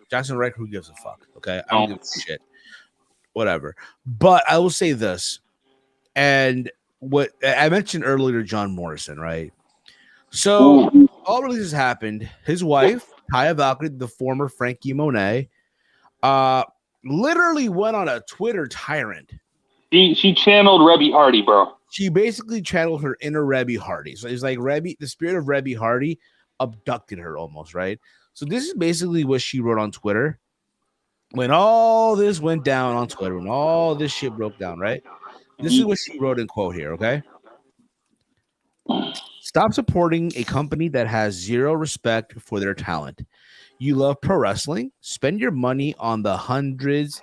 Speaker 3: Jackson Riker, who gives a fuck? Okay, I don't give a shit. Whatever. But I will say this, and what I mentioned earlier, John Morrison, right? So all releases happened. His wife, Taya Valkyrie, the former Frankie Monet, literally went on a Twitter tyrant.
Speaker 5: She channeled Rebby Hardy, bro.
Speaker 3: She basically channeled her inner Rebby Hardy. So it's like the spirit of Rebby Hardy abducted her almost, right? So this is basically what she wrote on Twitter. When all this went down on Twitter, when all this shit broke down, right? This is what she wrote in quote here, okay? Stop supporting a company that has zero respect for their talent. You love pro wrestling. Spend your money on the hundreds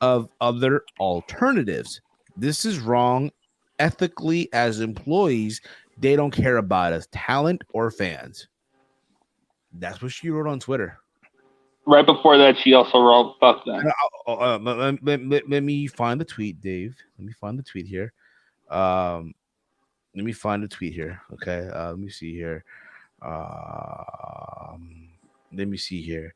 Speaker 3: of other alternatives. This is wrong ethically. As employees, they don't care about us, talent or fans. That's what she wrote on Twitter.
Speaker 5: Right before that, she also wrote "fuck that."
Speaker 3: Let me find the tweet, Dave. Let me find the tweet here. Okay. Let me see here. Let's see here.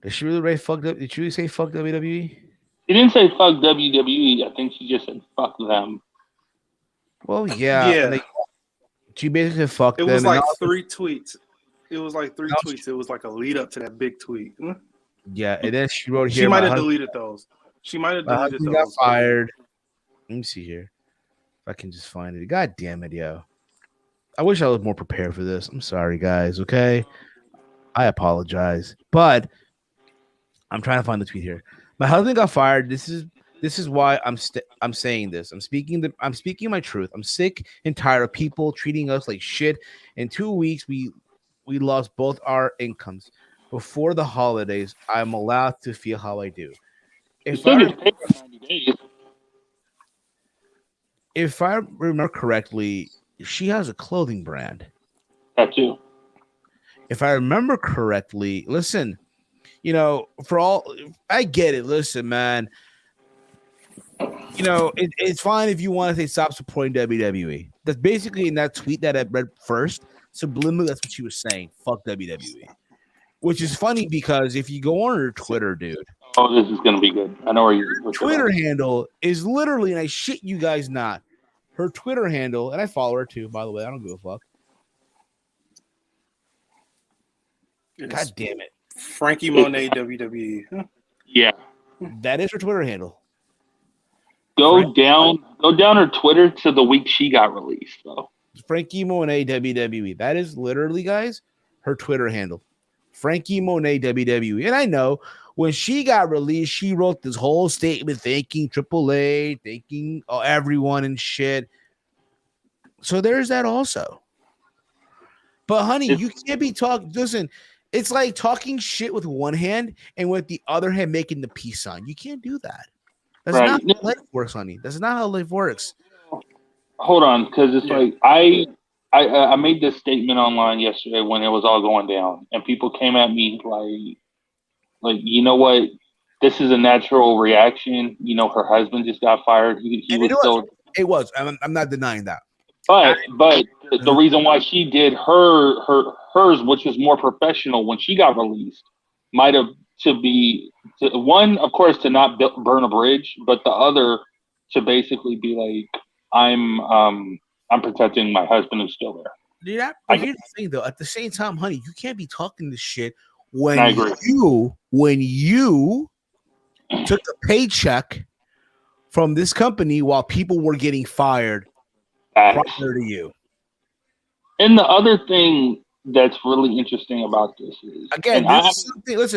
Speaker 3: Did she really write fuck up? Did she really say fuck WWE?
Speaker 5: She didn't say fuck WWE. I think she just said fuck them.
Speaker 3: Well, yeah. She basically fucked them.
Speaker 4: It was like 3 tweets. It was like 3 tweets. It was like a lead up to that big tweet.
Speaker 3: Yeah, and then she wrote here.
Speaker 4: She might have deleted those. She might have deleted those.
Speaker 3: Got fired. Let me see here. If I can just find it. God damn it, yo. I wish I was more prepared for this. I'm sorry, guys. Okay. I apologize. But I'm trying to find the tweet here. My husband got fired. This is why I'm saying this. I'm speaking my truth. I'm sick and tired of people treating us like shit. In 2 weeks, we lost both our incomes. Before the holidays, I'm allowed to feel how I do. If I remember correctly, she has a clothing brand.
Speaker 5: That too.
Speaker 3: If I remember correctly, listen, I get it. Listen, man, it's fine if you want to say stop supporting WWE. That's basically in that tweet that I read first. Subliminally, that's what she was saying. Fuck WWE. Which is funny because if you go on her Twitter, dude.
Speaker 5: Oh, this is going to be good. I know where you're.
Speaker 3: Twitter handle is literally, and I shit you guys not, her Twitter handle, and I follow her too, by the way. I don't give a fuck. God damn it.
Speaker 4: Frankie Monet WWE. Huh?
Speaker 5: Yeah.
Speaker 3: That is her Twitter handle.
Speaker 5: Go down her Twitter to the week she got released, though.
Speaker 3: Frankie Monet WWE. That is literally, guys, her Twitter handle. Frankie Monet WWE. And I know when she got released, she wrote this whole statement thanking AAA, thanking everyone and shit. So there's that also. But honey, you can't be talking. Listen, it's like talking shit with one hand and with the other hand making the peace sign. You can't do that. That's not how life works, honey. That's not how life works.
Speaker 5: Hold on, because it's like I made this statement online yesterday when it was all going down, and people came at me like you know what? This is a natural reaction. Her husband just got fired.
Speaker 3: It was. I'm not denying that.
Speaker 5: But the reason why she did hers, which was more professional when she got released, might have one, of course, to not burn a bridge, but the other to basically be like, I'm protecting my husband who's still there.
Speaker 3: Yeah, here's the thing, though. At the same time, honey, you can't be talking this shit when you took a paycheck from this company while people were getting fired prior to you.
Speaker 5: And the other thing that's really interesting about this is,
Speaker 3: again,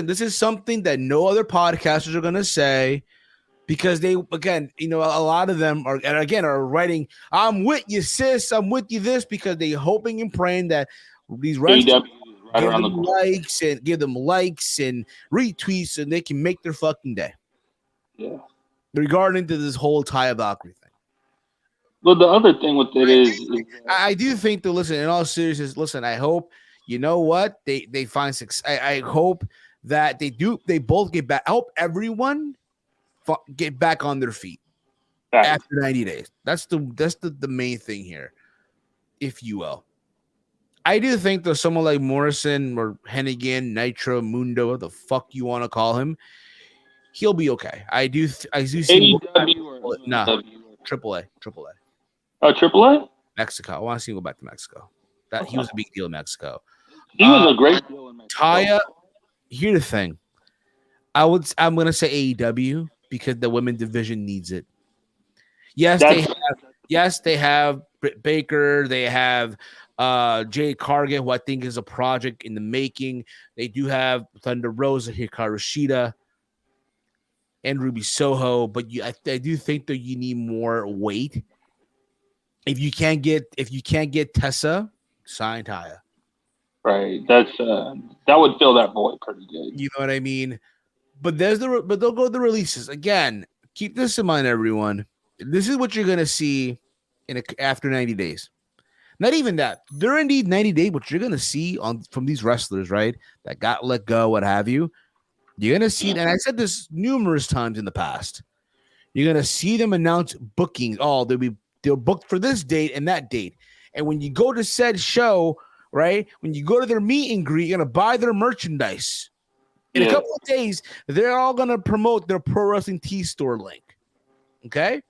Speaker 3: this is something that no other podcasters are going to say. Because they, again, a lot of them are writing, I'm with you, sis, I'm with you this, because they're hoping and praying that these wrestlers give them likes and retweets and they can make their fucking day.
Speaker 5: Yeah.
Speaker 3: Regarding to this whole Taya Valkyrie thing.
Speaker 5: Well, the other thing with it is
Speaker 3: I do think that, listen, in all seriousness, I hope you know what? They find success. I hope that they both get back. I hope everyone get back on their feet after 90 days. That's the main thing here, if you will. I do think that someone like Morrison or Hennigan, Nitro, Mundo, what the fuck you want to call him, he'll be okay. I do see
Speaker 5: AEW or
Speaker 3: Triple A.
Speaker 5: Oh, AAA?
Speaker 3: Mexico. I want to see him go back to Mexico. That he was a big deal in Mexico.
Speaker 5: He was a great deal in Mexico.
Speaker 3: Taya, here's the thing. I'm gonna say AEW because the women division needs it. Yes, they have Britt Baker, they have Jade Cargill, who I think is a project in the making. They do have Thunder Rosa, Hikaru Shida, and Ruby Soho, but I do think that you need more weight. If you can't get Tessa, sign Taya.
Speaker 5: Right. That would fill that void pretty good.
Speaker 3: You know what I mean? But they'll go to the releases. Again, keep this in mind, everyone. This is what you're gonna see after 90 days. Not even that. During these 90 days, what you're gonna see from these wrestlers, right? That got let go, what have you. You're gonna see, and I said this numerous times in the past. You're gonna see them announce bookings. Oh, they're booked for this date and that date. And when you go to said show, right? When you go to their meet and greet, you're gonna buy their merchandise. In a couple of days, they're all gonna promote their Pro Wrestling T store link. Okay,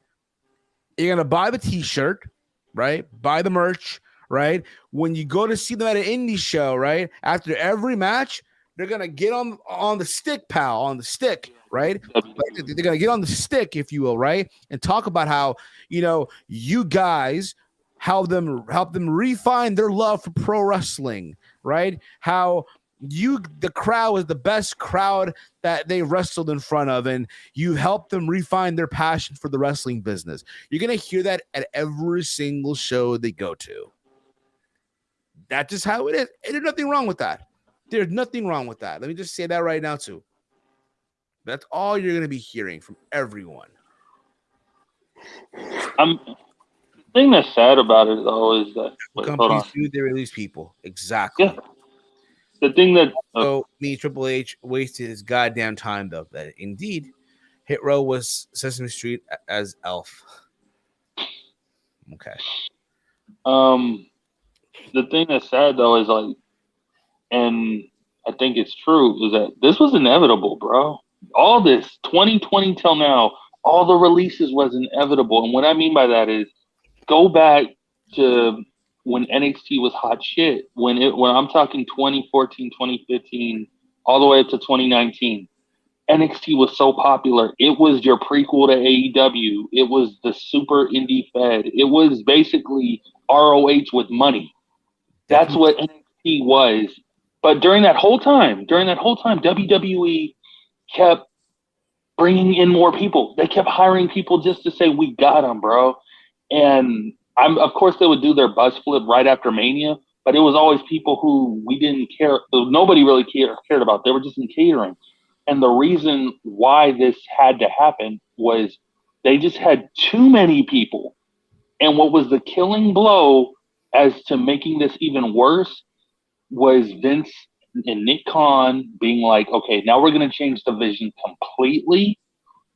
Speaker 3: you're gonna buy the T-shirt, right? Buy the merch, right? When you go to see them at an indie show, right? After every match, they're gonna get on the stick, pal, on the stick, right? They're gonna get on the stick, if you will, right? And talk about how you guys help them refine their love for pro wrestling, right? How the crowd is the best crowd that they wrestled in front of, and you help them refine their passion for the wrestling business. You're gonna hear that at every single show they go to. That's just how it is. And there's nothing wrong with that. There's nothing wrong with that. Let me just say that right now, too. That's all you're going to be hearing from everyone.
Speaker 5: The thing that's sad about it, though, is that
Speaker 3: companies do, they release people. Exactly.
Speaker 5: Yeah. The thing that
Speaker 3: Triple H wasted his goddamn time, though. That indeed, Hit Row was Sesame Street as Elf. Okay.
Speaker 5: The thing that's sad, though, is like, and I think it's true, is that this was inevitable, bro. All this 2020 till now, all the releases was inevitable. And what I mean by that is, go back to when NXT was hot shit. When I'm talking 2014, 2015, all the way up to 2019, NXT was so popular. It was your prequel to AEW. It was the super indie fed. It was basically ROH with money. That's what NXT was. But during that whole time, WWE kept bringing in more people. They kept hiring people just to say, we got them, bro. And of course, they would do their buzz flip right after Mania, but it was always people who we didn't care. Nobody really cared about. They were just in catering. And the reason why this had to happen was they just had too many people. And what was the killing blow as to making this even worse was Vince and Nick Khan being like, okay, now we're going to change the vision completely.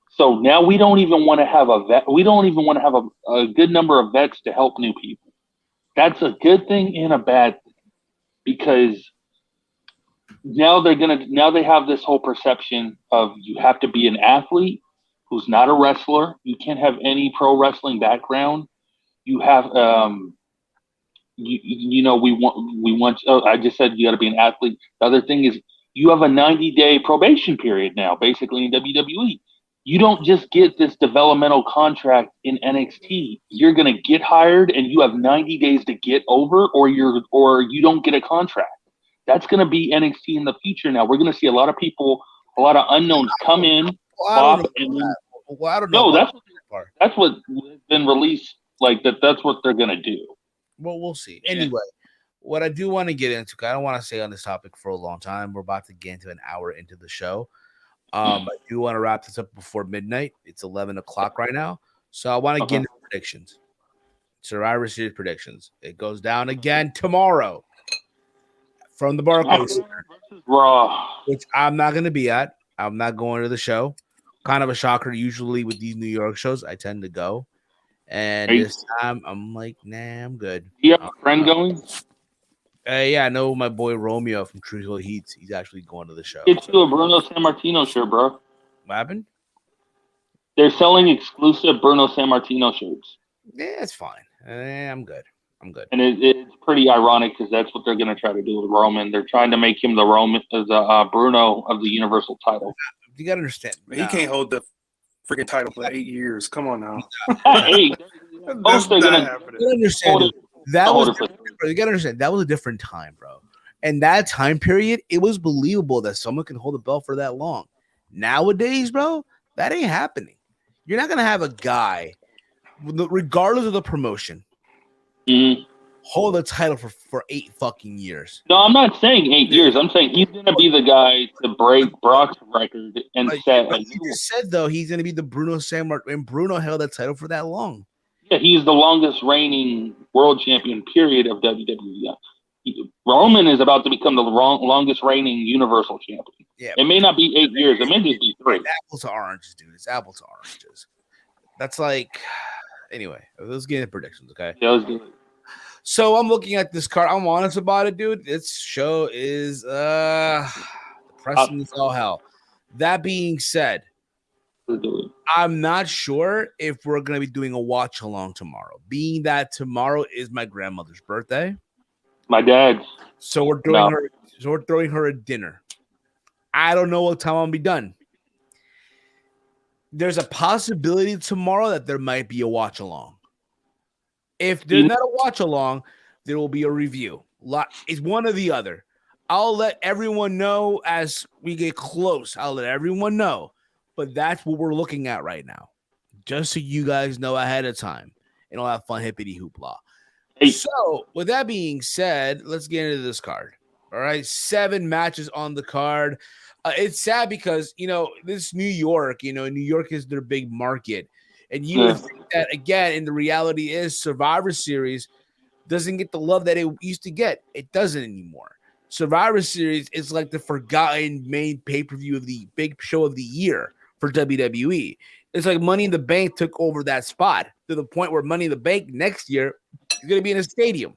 Speaker 5: So now we don't even want to have a vet. We don't even want to have a good number of vets to help new people. That's a good thing and a bad thing, because now they have this whole perception of you have to be an athlete who's not a wrestler. You can't have any pro wrestling background. You have, we want. Oh, I just said you got to be an athlete. The other thing is you have a 90-day probation period now, basically in WWE. You don't just get this developmental contract in NXT. You're going to get hired, and you have 90 days to get over, or you don't get a contract. That's going to be NXT in the future. Now we're going to see a lot of people, a lot of unknowns come in.
Speaker 3: I don't know.
Speaker 5: That's what's been released. Like that's what they're going to do.
Speaker 3: Well, we'll see. Anyway, what I do want to get into, I don't want to stay on this topic for a long time. We're about to get into an hour into the show. I do want to wrap this up before midnight. It's 11 o'clock right now. So I want to get into predictions. Survivor Series predictions. It goes down again tomorrow. from the Barclays Center,
Speaker 5: Raw,
Speaker 3: which I'm not going to be at. I'm not going to the show. Kind of a shocker. Usually with these New York shows, I tend to go. And this time, I'm like, nah, I'm good.
Speaker 5: You have a friend going?
Speaker 3: Yeah, I know my boy Romeo from True Hill Heats. He's actually going to the show.
Speaker 5: Get you a Bruno Sammartino shirt, bro.
Speaker 3: What happened?
Speaker 5: They're selling exclusive Bruno Sammartino shirts.
Speaker 3: Yeah, it's fine. I'm good. I'm good.
Speaker 5: And it's pretty ironic because that's what they're going to try to do with Roman. They're trying to make him the Bruno of the Universal title.
Speaker 3: You got to understand.
Speaker 4: He can't hold the freaking title for 8 years. Come on now.
Speaker 5: Hey,
Speaker 4: That's
Speaker 5: they're
Speaker 4: not
Speaker 5: gonna
Speaker 4: happening.
Speaker 3: You understand that was you got to understand that was a different time, bro. And that time period, it was believable that someone can hold a belt for that long. Nowadays, bro, that ain't happening. You're not gonna have a guy, regardless of the promotion, hold a title for 8 fucking years.
Speaker 5: No, I'm not saying 8 years. I'm saying he's gonna be the guy to break Brock's record and set a new.
Speaker 3: He just said though he's gonna be the Bruno Sammartino, and Bruno held that title for that long.
Speaker 5: Yeah, he's the longest reigning world champion, period, of WWE. Roman is about to become the longest reigning Universal champion.
Speaker 3: Yeah,
Speaker 5: it may not be 8 years. It may just be 3.
Speaker 3: Apples to oranges, dude. It's apples to oranges. That's like, anyway, let's get into predictions, okay?
Speaker 5: Yeah, let's do it.
Speaker 3: So I'm looking at this card. I'm honest about it, dude. This show is depressing as all hell. That being said, I'm not sure if we're going to be doing a watch along tomorrow, being that tomorrow is my grandmother's birthday.
Speaker 5: My dad's.
Speaker 3: So we're throwing her a dinner. I don't know what time I'll be done. There's a possibility tomorrow that there might be a watch along. If there's not a watch along, there will be a review. It's one or the other. I'll let everyone know as we get close. I'll let everyone know. But that's what we're looking at right now. Just so you guys know ahead of time. And all that fun hippity hoopla. Hey. So, with that being said, let's get into this card. All right, 7 matches on the card. It's sad because, this New York, New York is their big market. And you would think that, again, and the reality is Survivor Series doesn't get the love that it used to get. It doesn't anymore. Survivor Series is like the forgotten main pay-per-view of the big show of the year for WWE. It's like Money in the Bank took over that spot to the point where Money in the Bank next year is going to be in a stadium.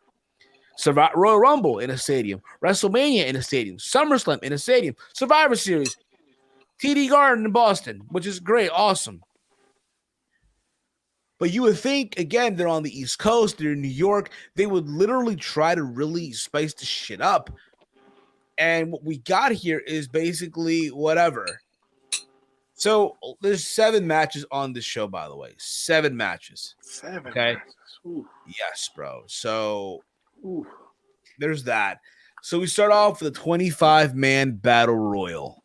Speaker 3: Royal Rumble in a stadium. WrestleMania in a stadium. SummerSlam in a stadium. Survivor Series. TD Garden in Boston, which is great. Awesome. But you would think, again, they're on the East Coast. They're in New York. They would literally try to really spice the shit up. And what we got here is basically whatever. So there's 7 matches on this show, by the way. 7 matches.
Speaker 4: 7
Speaker 3: okay?
Speaker 4: matches. Ooh.
Speaker 3: Yes, bro. So there's that. So we start off with a 25-man battle royal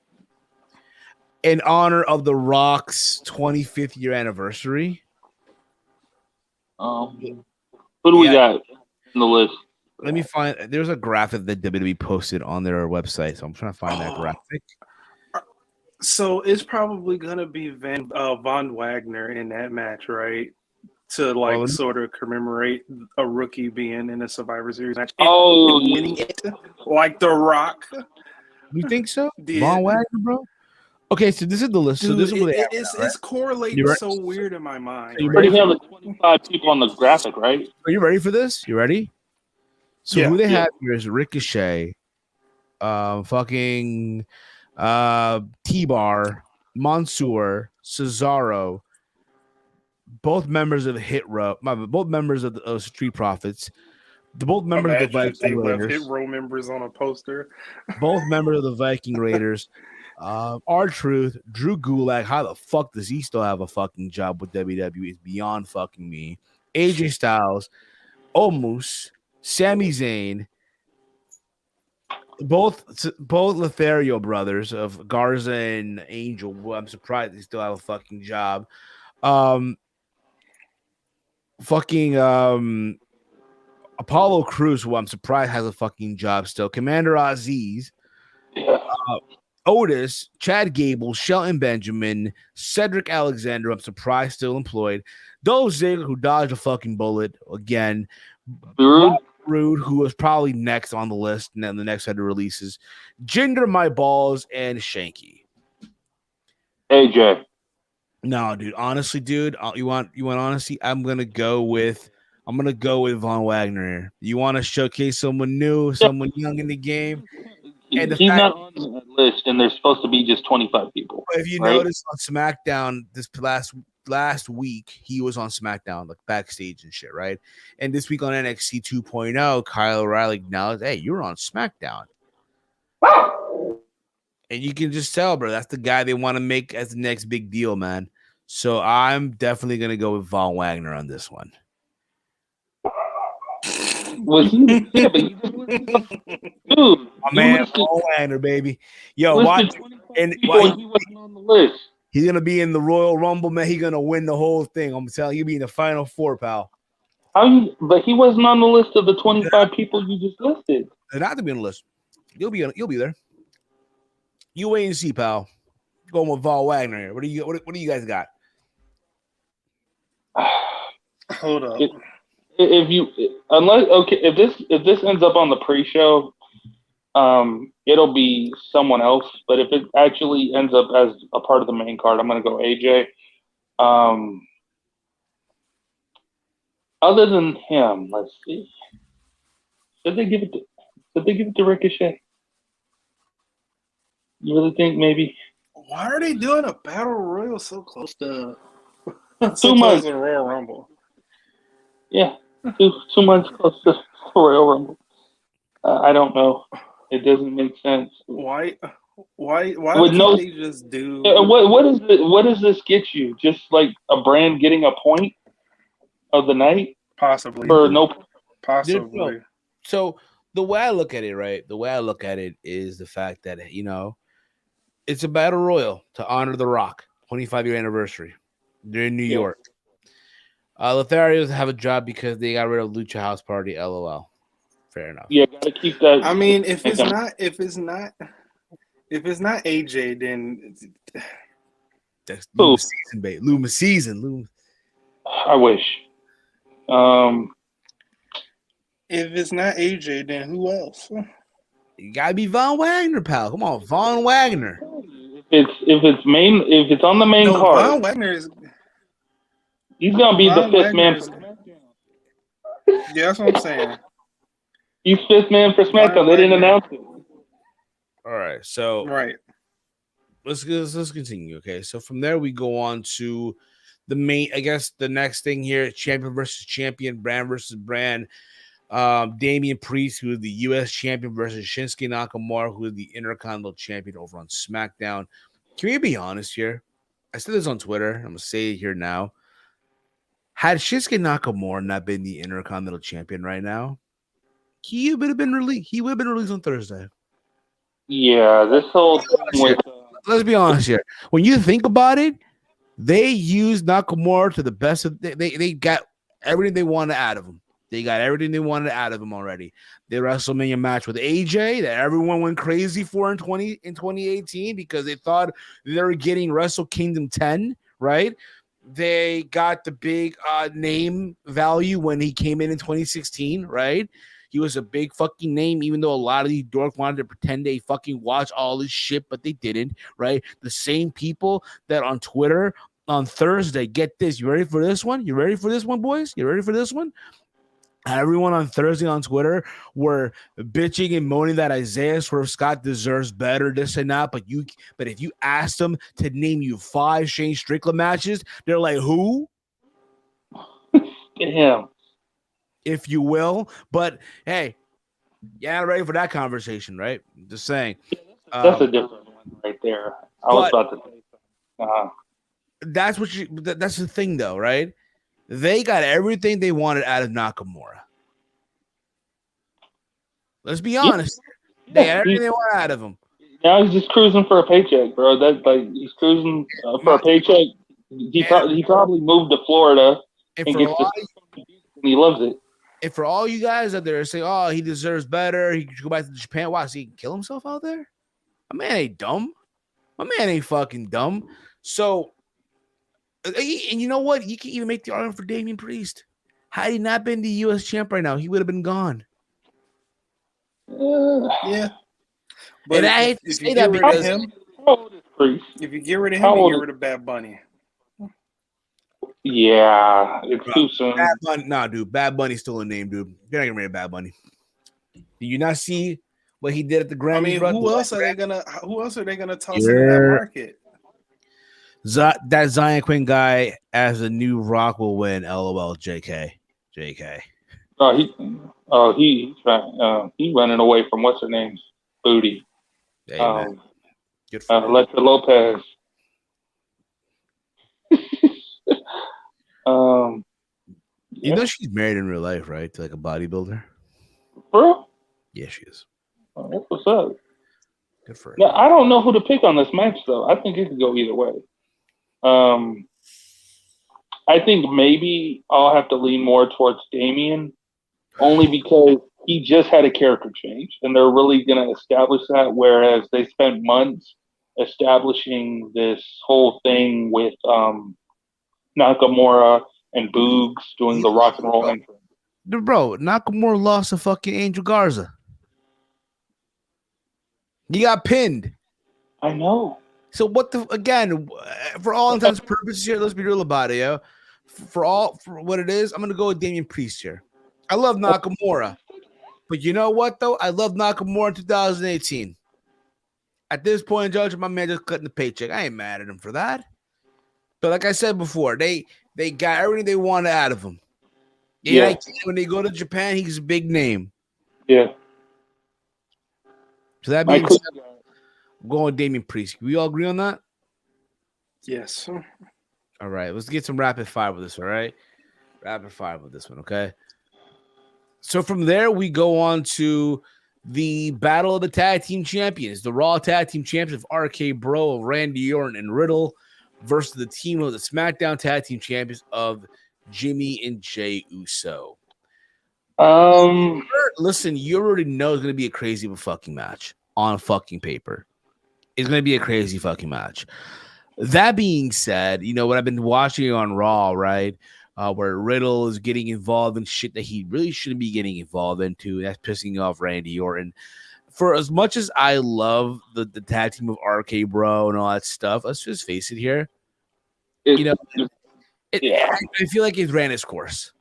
Speaker 3: in honor of The Rock's 25th year anniversary.
Speaker 5: Who do we got in the list?
Speaker 3: Let me find. There's a graphic that WWE posted on their website, so I'm trying to find that graphic.
Speaker 4: So it's probably gonna be Von Wagner in that match, right? To sort of commemorate a rookie being in a Survivor Series match. And winning it like The Rock.
Speaker 3: You think so?
Speaker 4: Yeah.
Speaker 3: Von Wagner, bro? Okay, so this is the list.
Speaker 4: Dude,
Speaker 3: so this is what
Speaker 4: it's correlating so weird in my mind.
Speaker 5: You already have the 25 people on the graphic, right?
Speaker 3: Are you ready for this? You ready? So who they have here is Ricochet, fucking T-Bar, Mansoor, Cesaro, both members of Hit Row, both members of the Street Profits, both members of the Viking Raiders.
Speaker 4: Hit Row members on a poster.
Speaker 3: Both members of the Viking Raiders. R-Truth, Drew Gulak. How the fuck does he still have a fucking job with WWE? It's beyond fucking me. AJ Styles, Omos, Sami Zayn, both Lothario brothers of Garza and Angel. Well, I'm surprised they still have a fucking job. Apollo Crews, who I'm surprised has a fucking job still. Commander Aziz, Otis, Chad Gable, Shelton Benjamin, Cedric Alexander, I'm surprised still employed. Dolph Ziggler, who dodged a fucking bullet again. Rude, who was probably next on the list, and then the next set of releases, Jinder My Balls, and Shanky.
Speaker 5: AJ.
Speaker 3: No, dude. Honestly, dude, you want honesty? I'm gonna go with Von Wagner here. You want to showcase someone new, someone young in the game, and
Speaker 5: He's not on that list, and there's supposed to be just 25 people.
Speaker 3: If you notice on SmackDown this last week, he was on SmackDown, like backstage and shit, right? And this week on NXT 2.0, Kyle O'Reilly acknowledged, hey, you were on SmackDown. And you can just tell, bro, that's the guy they want to make as the next big deal, man. So I'm definitely going to go with Von Wagner on this one.
Speaker 5: Was he? Yeah, but you just dude,
Speaker 3: my man, Von Wagner, baby. Yo, watch. And
Speaker 5: he wasn't on the list.
Speaker 3: He's going to be in the Royal Rumble, man. He's going to win the whole thing. I'm telling you, he'll be in the Final Four, pal.
Speaker 5: But he wasn't on the list of the 25 people you just listed.
Speaker 3: They're not to be on the list. You'll be there. You wait and see, pal. Going with Von Wagner here. What do you guys got?
Speaker 4: Hold up.
Speaker 5: If this ends up on the pre-show, it'll be someone else. But if it actually ends up as a part of the main card, I'm gonna go AJ. Other than him, let's see. Did they give it to Ricochet? You really think maybe?
Speaker 4: Why are they doing a battle royal so close to
Speaker 5: 2 months
Speaker 4: to the Royal Rumble?
Speaker 5: Yeah, 2 months close to Royal Rumble. I don't know. It doesn't make sense.
Speaker 4: Why don't they just do?
Speaker 5: What does this get you? Just like a brand getting a point of the night,
Speaker 4: possibly,
Speaker 5: or no?
Speaker 4: Possibly.
Speaker 3: So the way I look at it, right? The way I look at it is the fact that it's a battle royal to honor The Rock 25-year anniversary. They're in New York. Lotharios have a job because they got rid of Lucha House Party. LOL. Fair enough.
Speaker 5: Yeah, gotta keep that.
Speaker 4: I mean, if it's not AJ, then
Speaker 3: that's Luma season, babe. Luma season.
Speaker 5: I wish.
Speaker 4: If it's not AJ, then who else?
Speaker 3: You gotta be Von Wagner, pal. Come on, Von Wagner.
Speaker 5: If it's on the main card,
Speaker 4: Von Wagner is.
Speaker 5: He's gonna be the fifth man.
Speaker 4: Yeah, that's what I'm saying.
Speaker 5: He's fifth man for SmackDown. They didn't announce it.
Speaker 3: All right, so let's continue. Okay, so from there we go on to the main. I guess the next thing here: champion versus champion, brand versus brand. Damian Priest, who is the U.S. champion, versus Shinsuke Nakamura, who is the Intercontinental champion over on SmackDown. Can we be honest here? I said this on Twitter. I'm gonna say it here now. Had Shinsuke Nakamura not been the Intercontinental champion right now, he would have been released. He would have been released on Thursday.
Speaker 5: Yeah, this whole thing with.
Speaker 3: Let's be honest here. When you think about it, they used Nakamura to the best of. They got everything they wanted out of him. They got everything they wanted out of him already. They WrestleMania match with AJ that everyone went crazy for in 2018 because they thought they were getting Wrestle Kingdom 10, right? They got the big name value when he came in 2016, right? He was a big fucking name, even though a lot of these dorks wanted to pretend they fucking watch all this shit, but they didn't, right? The same people that on Twitter on Thursday, get this, you ready for this one? You ready for this one, boys? You ready for this one? Everyone on Thursday on Twitter were bitching and moaning that Isaiah Swerve Scott deserves better, this and that. But if you asked them to name you 5 Shane Strickland matches, they're like, who?
Speaker 5: Yeah.
Speaker 3: If you will. But hey, you're not ready for that conversation, right? Just saying.
Speaker 5: That's a different one right there. I was about to say.
Speaker 3: That's the thing, though, right? They got everything they wanted out of Nakamura. Let's be honest. They got everything they wanted out of him.
Speaker 5: Now he's just cruising for a paycheck, bro. That's like he's cruising for a paycheck. He probably moved to Florida and he loves it.
Speaker 3: And for all you guys out there say, "Oh, he deserves better. He should go back to Japan." Why? So he can kill himself out there? My man ain't dumb. My man ain't fucking dumb. So. And you know what? You can even make the argument for Damian Priest. Had he not been the U.S. champ right now, he would have been gone.
Speaker 4: Yeah. But
Speaker 3: And I hate to
Speaker 4: if
Speaker 3: say
Speaker 4: you
Speaker 3: that
Speaker 4: get rid of
Speaker 3: because
Speaker 4: him,
Speaker 5: How old is Priest?
Speaker 4: if you get rid of him,
Speaker 5: How
Speaker 4: you
Speaker 5: old
Speaker 4: get
Speaker 5: is-
Speaker 4: rid of Bad Bunny.
Speaker 5: Yeah, it's
Speaker 3: Bro,
Speaker 5: too soon.
Speaker 3: Bad Bunny, nah, dude, Bad Bunny's still a name, dude. You're not gonna rid of Bad Bunny. Do you not see what he did at the Grammys,
Speaker 4: I mean,
Speaker 3: bro?
Speaker 4: who else are they gonna toss into that
Speaker 3: You're-
Speaker 4: market?
Speaker 3: That Zion Quinn guy as a new Rock will win. LOL. JK.
Speaker 5: He running away from what's her name's booty.
Speaker 3: Hey, man. Good for him.
Speaker 5: Alexa Lopez.
Speaker 3: You know she's married in real life, right? To like a bodybuilder.
Speaker 5: Bro,
Speaker 3: Yeah, she is.
Speaker 5: that's what's up.
Speaker 3: Good for her.
Speaker 5: Now, I don't know who to pick on this match, though. I think it could go either way. I think maybe I'll have to lean more towards Damian, only because he just had a character change, and they're really going to establish that, whereas they spent months establishing this whole thing with Nakamura and Boogs doing the rock and roll entrance.
Speaker 3: Bro, Nakamura lost to fucking Angel Garza. He got pinned.
Speaker 5: I know.
Speaker 3: So what the again? For all intents and purposes here, let's be real about it, yo. For what it is, I'm gonna go with Damian Priest here. I love Nakamura, but you know what though? I love Nakamura in 2018. At this point, Judge, my man just cutting the paycheck. I ain't mad at him for that. But like I said before, they got everything they wanted out of him. Yeah, like, when they go to Japan, he's a big name.
Speaker 5: Yeah.
Speaker 3: So that being said, I'm going with Damian Priest. We all agree on that?
Speaker 4: Yes.
Speaker 3: All right, let's get some rapid fire with this. All right, rapid fire with this one. Okay. So from there, we go on to the Battle of the Tag Team Champions, the Raw Tag Team Champions of RK Bro, Randy Orton, and Riddle versus the team of the SmackDown Tag Team Champions of Jimmy and Jey Uso. Listen, you already know it's going to be a crazy fucking match on fucking paper. It's going to be a crazy fucking match. That being said, you know what I've been watching on Raw, right? Where Riddle is getting involved in shit that he really shouldn't be getting involved into. That's pissing off Randy Orton. For as much as I love the tag team of RK Bro and all that stuff, let's just face it here. I feel like it ran its course.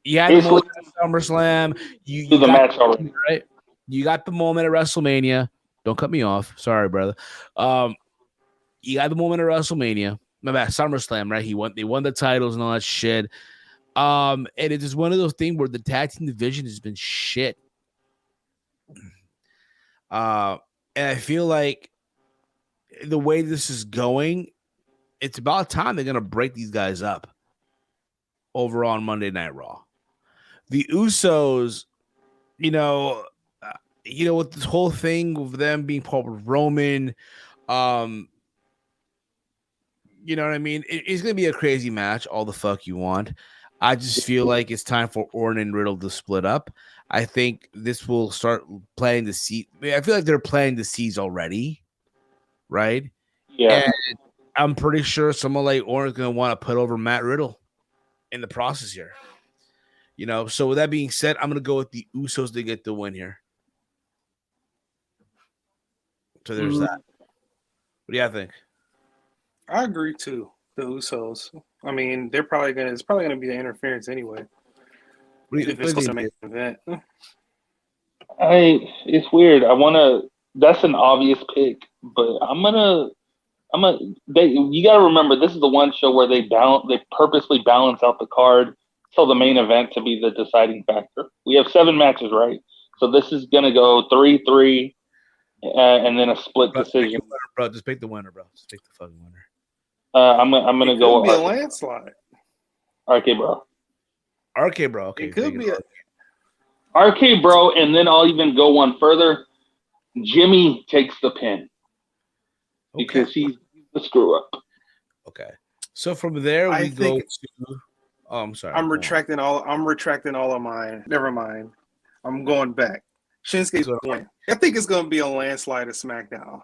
Speaker 3: You had the moment at SummerSlam. You
Speaker 5: the match already,
Speaker 3: right? You got the moment at WrestleMania. Don't cut me off. Sorry, brother. You got the moment at WrestleMania. My bad, SummerSlam, right? They won the titles and all that shit. And it is one of those things where the tag team division has been shit. And I feel like the way this is going, it's about time they're gonna break these guys up over on Monday Night Raw. The Usos, with this whole thing of them being part of Roman, you know what I mean? It's going to be a crazy match, all the fuck you want. I just feel like it's time for Orton and Riddle to split up. I think this will start planting the seed. I feel like they're planting the seeds already, right?
Speaker 5: Yeah.
Speaker 3: And I'm pretty sure someone like Orton is going to want to put over Matt Riddle in the process here. So with that being said, I'm going to go with the Usos to get the win here. So there's that. What do you think?
Speaker 4: I agree too. The Usos. I mean, it's probably gonna be an interference anyway. If it's supposed to make an event.
Speaker 5: It's weird. That's an obvious pick, but you gotta remember this is the one show where they purposely balance out the card till the main event to be the deciding factor. We have 7 matches, right? So this is gonna go 3-3, and then a split decision.
Speaker 3: Bro, just pick the winner, bro. Just pick the fucking winner.
Speaker 5: I'm gonna go.
Speaker 4: Could be a landslide.
Speaker 5: RK Bro.
Speaker 3: RK Bro. Okay.
Speaker 4: It could be
Speaker 5: RK Bro, and then I'll even go one further. Jimmy takes the pin because he's the screw up.
Speaker 3: Okay. So from there we go to. Oh, I'm sorry.
Speaker 4: I'm retracting all of mine. Never mind. I'm going back. Shinsuke's win. I think it's going to be a landslide at SmackDown.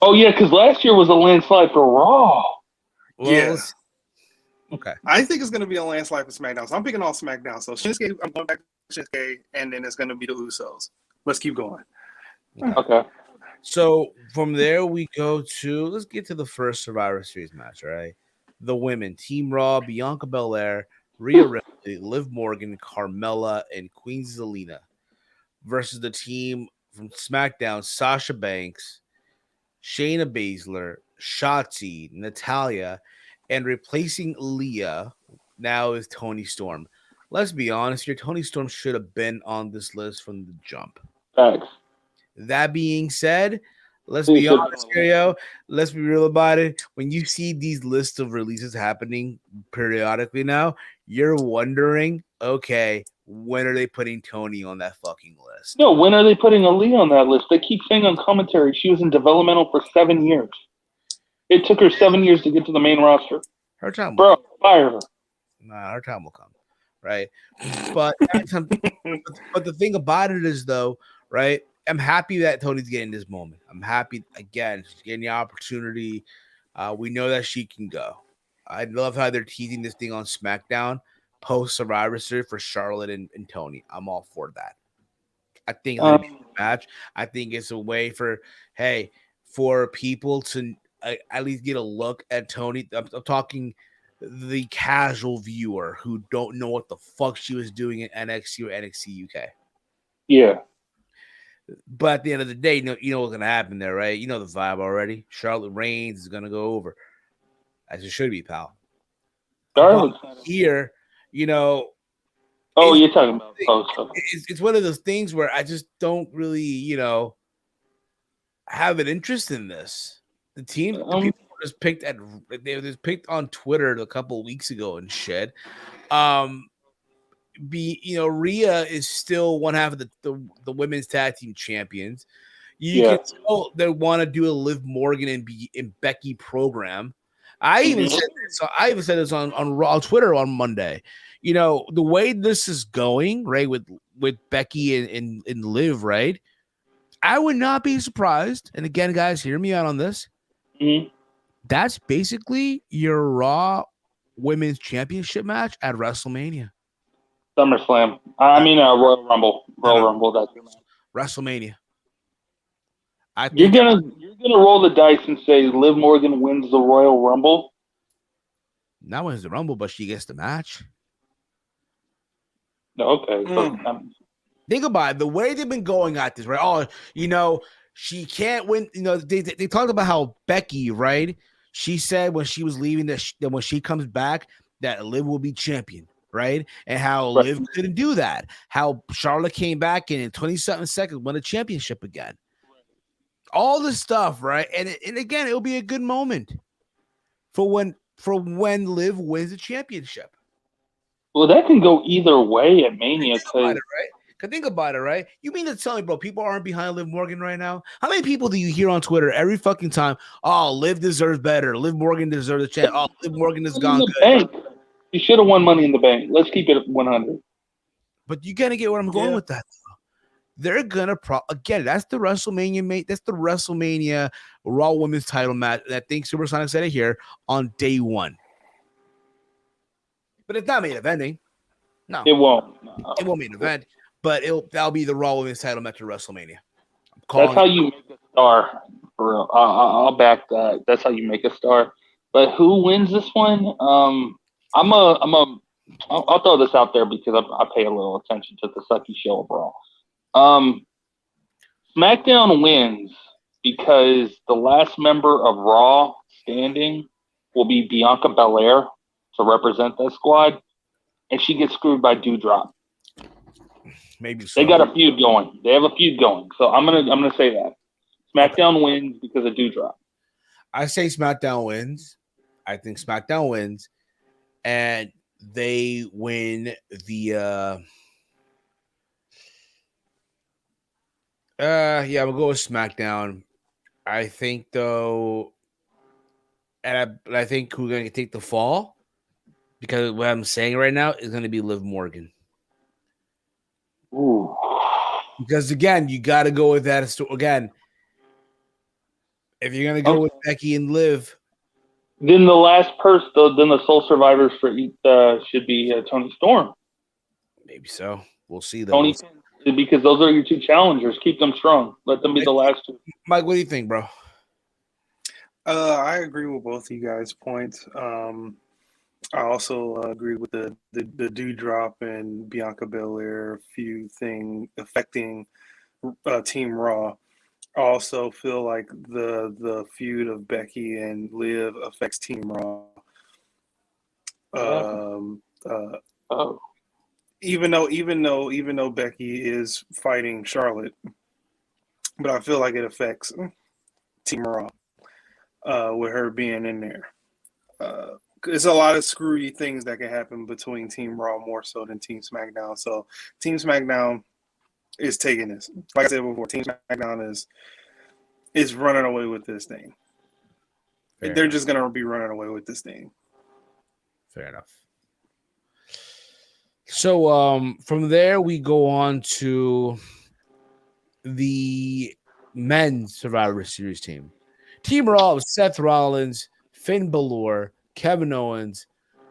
Speaker 5: Oh yeah, because last year was a landslide for Raw.
Speaker 3: Well,
Speaker 4: yes.
Speaker 3: Okay.
Speaker 4: I think it's going to be a landslide for SmackDown. So I'm picking all SmackDown. So Shinsuke, I'm going back to Shinsuke, and then it's going to be the Usos. let's keep going.
Speaker 5: Okay.
Speaker 3: So from there we go to let's get to the first Survivor Series match. All right, the women: Team Raw, Bianca Belair, Rhea Ripley, Liv Morgan, Carmella, and Queen Zelina versus the team from SmackDown: Sasha Banks, Shayna Baszler, Shotzi, Natalya, and replacing Leah now is Toni Storm. Let's be honest here, Toni Storm should have been on this list from the jump.
Speaker 5: Thanks.
Speaker 3: That being said, let's be honest here, yo. Let's be real about it. When you see these lists of releases happening periodically now, you're wondering, okay, when are they putting Tony on that fucking list?
Speaker 5: No, when are they putting Aaliyah on that list? They keep saying on commentary she was in developmental for 7 years. It took her 7 years to get to the main roster.
Speaker 3: Her time
Speaker 5: will come. Fire her.
Speaker 3: Nah, her time will come, right? But but the thing about it is, though, right? I'm happy that Tony's getting this moment. I'm happy again. She's getting the opportunity. We know that she can go. I love how they're teasing this thing on SmackDown post Survivor Series for Charlotte and Tony. I'm all for that. I think it's a match. I think it's a way for people to at least get a look at Tony. I'm talking the casual viewer who don't know what the fuck she was doing in NXT or NXT UK.
Speaker 5: Yeah.
Speaker 3: But at the end of the day, you know what's going to happen there, right? You know the vibe already. Charlotte Reigns is going to go over. As it should be, pal. Here, you're
Speaker 5: talking about post.
Speaker 3: It's one of those things where I just don't really, have an interest in this. The people just picked picked on Twitter a couple of weeks ago and shit. Rhea is still one half of the women's tag team champions. You can tell they want to do a Liv Morgan and Becky program. I even said this on Twitter on Monday. The way this is going, right, with Becky and Liv, right? I would not be surprised. And again, guys, hear me out on this.
Speaker 5: Mm-hmm.
Speaker 3: That's basically your Raw Women's Championship match at WrestleMania.
Speaker 5: SummerSlam. Royal Rumble. Rumble. That's
Speaker 3: WrestleMania.
Speaker 5: You're gonna roll the dice and say Liv Morgan wins the Royal Rumble.
Speaker 3: Not wins the Rumble, but she gets the match.
Speaker 5: Okay.
Speaker 3: Think about it. The way they've been going at this, right? Oh, she can't win. They talked about how Becky, right? She said when she was leaving that when she comes back, that Liv will be champion, right? And how Liv couldn't do that. How Charlotte came back and in 27 seconds won a championship again. All this stuff, right? And again, it'll be a good moment for when Liv wins the championship.
Speaker 5: Well, that can go either way at Mania.
Speaker 3: Think about it, right? You mean to tell me, bro, people aren't behind Liv Morgan right now? How many people do you hear on Twitter every fucking time? Oh, Liv deserves better. Liv Morgan deserves a chance. Oh, Liv Morgan has gone good.
Speaker 5: Bank. You should have won Money in the Bank. Let's keep it at 100.
Speaker 3: But you gotta get where I'm going with that. They're gonna again. That's the WrestleMania, mate. That's the WrestleMania Raw Women's Title match. And I think Supersonic said it here on day one. But it's not main eventing. No,
Speaker 5: it won't.
Speaker 3: No. It won't main event. But that'll be the Raw Women's Title match at WrestleMania.
Speaker 5: That's how you make a star. For real. I'll back that. That's how you make a star. But who wins this one? I'll throw this out there because I pay a little attention to the Sucky show overall. SmackDown wins because the last member of Raw standing will be Bianca Belair to represent that squad, and she gets screwed by Doudrop.
Speaker 3: Maybe so.
Speaker 5: They got a feud going. They have a feud going. So I'm gonna say that SmackDown wins because of Doudrop.
Speaker 3: I say SmackDown wins. I think SmackDown wins, and they win the. I'm gonna go with SmackDown. I think though, and I think who's gonna take the fall because what I'm saying right now is gonna be Liv Morgan.
Speaker 5: Ooh.
Speaker 3: Because again, you got to go with that. Again, if you're gonna go with Becky and Liv,
Speaker 5: then the last person, then the sole survivors for should be Toni Storm.
Speaker 3: Maybe so. We'll see. Though.
Speaker 5: Tony Because those are your two challengers. Keep them strong. Let them be the last two.
Speaker 3: Mike, what do you think, bro?
Speaker 4: I agree with both of you guys' points. I also agree with the Dewdrop and Bianca Belair feud thing affecting Team Raw. I also feel like the feud of Becky and Liv affects Team Raw. Even though Becky is fighting Charlotte, but I feel like it affects Team Raw with her being in there. There's a lot of screwy things that can happen between Team Raw more so than Team SmackDown. So Team SmackDown is taking this. Like I said before, Team SmackDown is running away with this thing. They're just gonna be running away with this thing.
Speaker 3: Fair enough. So from there we go on to the men's Survivor Series team. Team Raw of Seth Rollins, Finn Balor, Kevin Owens,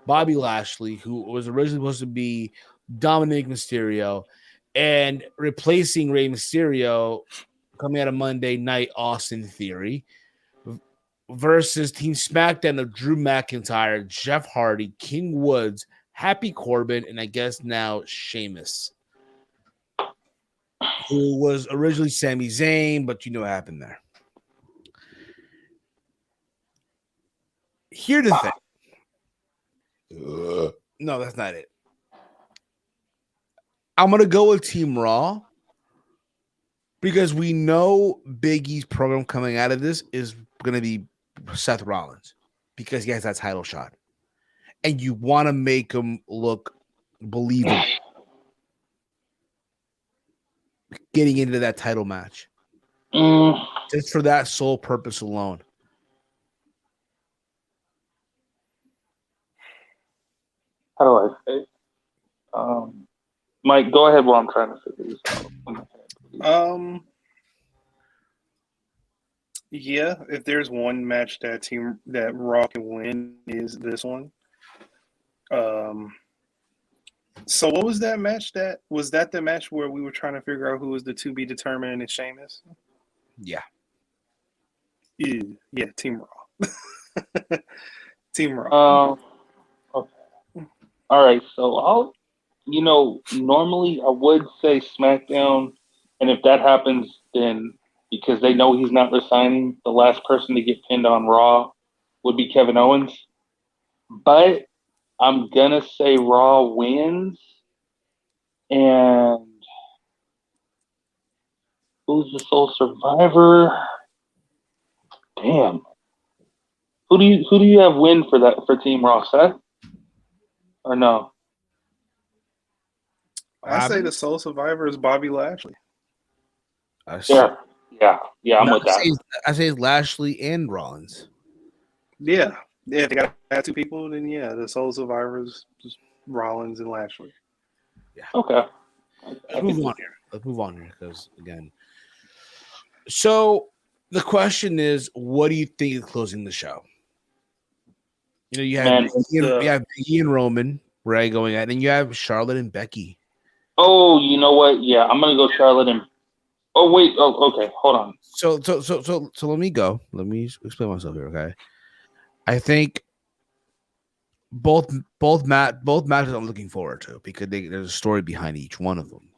Speaker 3: Bobby Lashley, who was originally supposed to be Dominic Mysterio, and replacing Rey Mysterio coming out of Monday Night Austin Theory, versus Team SmackDown of Drew McIntyre, Jeff Hardy, King Woods, Happy Corbin, and I guess now Sheamus, who was originally Sami Zayn, but you know what happened there. Here's the thing. No, that's not it. I'm going to go with Team Raw because we know Big E's program coming out of this is going to be Seth Rollins because he has that title shot. And you want to make him look believable getting into that title match. Just for that sole purpose alone.
Speaker 5: How do I say? Mike, go ahead while I'm trying to figure this out.
Speaker 4: Yeah, if there's one match that Raw can win is this one. So what was that match? Was that the match where we were trying to figure out who was the to be determined in Sheamus?
Speaker 3: Yeah.
Speaker 4: Yeah, Team Raw. Team Raw.
Speaker 5: Okay. All right, so normally I would say SmackDown, and if that happens, then because they know he's not resigning, the last person to get pinned on Raw would be Kevin Owens. But I'm going to say Raw wins. And who's the sole survivor? Damn. Who do you have win for Team Raw, Seth? Or no?
Speaker 4: I say the sole survivor is Bobby Lashley.
Speaker 5: Yeah, I'm with that.
Speaker 3: I say Lashley and Rollins.
Speaker 4: Yeah, if they got to add two people, then yeah, the sole survivors just Rollins and Lashley.
Speaker 3: Yeah.
Speaker 5: Okay.
Speaker 3: Let's move on here because again. So the question is, what do you think is closing the show? You have Biggie and Roman, right, going at, and then you have Charlotte and Becky.
Speaker 5: Oh, you know what? Yeah, I'm gonna go Charlotte and. Oh wait. Oh, okay. Hold on.
Speaker 3: So let me go. Let me explain myself here. Okay, I think both matches I'm looking forward to because there's a story behind each one of them.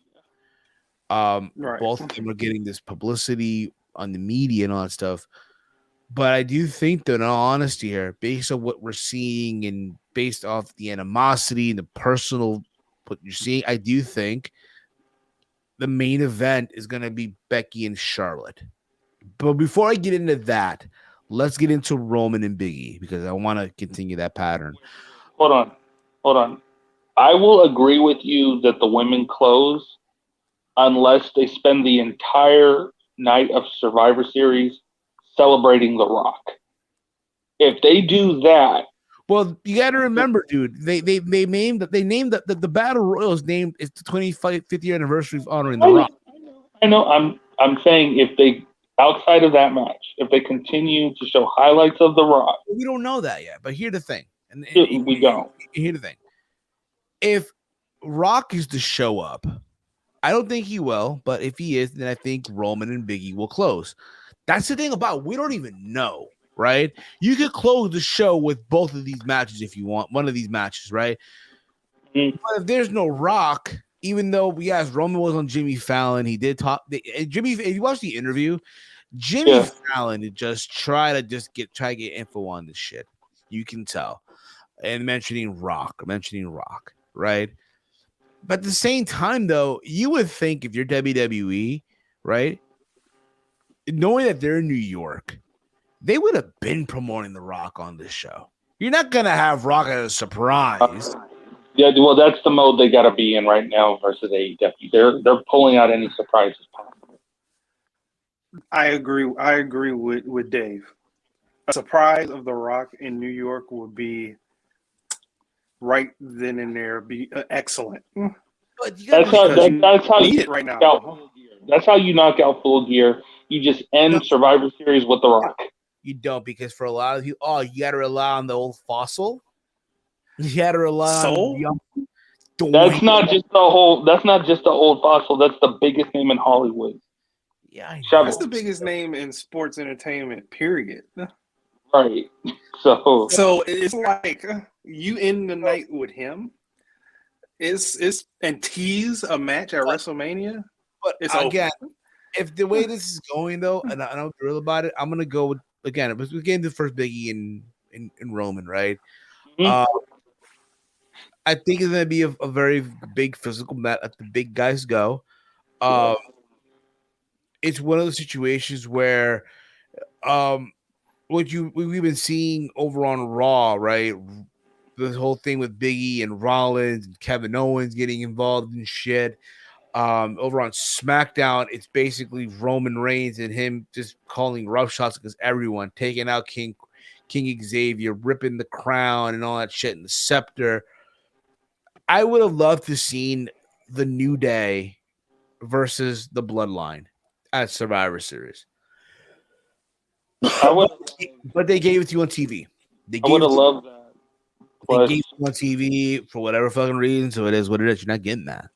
Speaker 4: Right.
Speaker 3: Both of them are getting this publicity on the media and all that stuff. But I do think that, in all honesty here, based on what we're seeing and based off the animosity and the personal what you're seeing, I do think the main event is going to be Becky and Charlotte. But before I get into that, let's get into Roman and Big E because I want to continue that pattern.
Speaker 5: Hold on. I will agree with you that the women close unless they spend the entire night of Survivor Series celebrating The Rock. If they do that,
Speaker 3: well, you got to remember, dude. They named the Battle Royals named it's the 25th year anniversary of honoring The Rock.
Speaker 5: I know. I'm saying if they outside of that match, if they continue to show highlights of The Rock,
Speaker 3: we don't know that yet. But here's the thing, and
Speaker 5: we don't.
Speaker 3: Here's the thing: if Rock is to show up I don't think he will, but if he is, then I think Roman and Biggie will close. That's the thing about we don't even know, right? You could close the show with both of these matches if you want, one of these matches, right?
Speaker 5: Mm.
Speaker 3: But if there's no Rock, even though yes, Roman was on Jimmy Fallon, he did talk. Jimmy, if you watch the interview, Jimmy Fallon just try to get info on this shit. You can tell, and mentioning Rock, right? But at the same time, though, you would think if you're WWE, right, knowing that they're in New York, they would have been promoting The Rock on this show. You're not gonna have Rock as a surprise.
Speaker 5: Yeah, well, that's the mode they got to be in right now versus AEW. They're pulling out any surprises possible.
Speaker 4: I agree with Dave. A surprise of The Rock in New York would be right then and there, be excellent.
Speaker 5: That's how
Speaker 4: need
Speaker 5: you
Speaker 4: it right now.
Speaker 5: That's how you knock out Full Gear. You just end Survivor Series with The Rock.
Speaker 3: You don't, because for a lot of you, you got to rely on the old Fossil. You got to rely on young.
Speaker 5: That's not just the old Fossil. That's the biggest name in Hollywood.
Speaker 3: Yeah,
Speaker 4: that's the biggest name in sports entertainment. Period.
Speaker 5: Right. So
Speaker 4: it's like you end the night with him. It's and tease a match at WrestleMania.
Speaker 3: But
Speaker 4: it's
Speaker 3: again, if the way this is going though, and I don't feel about it, I'm gonna go with again. We gave the first Biggie in Roman, right?
Speaker 5: Mm-hmm.
Speaker 3: I think it's gonna be a very big physical match. Let the big guys go. It's one of those situations where, we've been seeing over on Raw, right? This whole thing with Biggie and Rollins and Kevin Owens getting involved in shit. Over on SmackDown, it's basically Roman Reigns and him just calling rough shots against everyone, taking out King Xavier, ripping the crown and all that shit and the scepter. I would have loved to seen the New Day versus the Bloodline at Survivor Series. But they gave it to you on TV.
Speaker 5: I would have loved that.
Speaker 3: They gave it to you on TV for whatever fucking reason, so it is what it is. You're not getting that.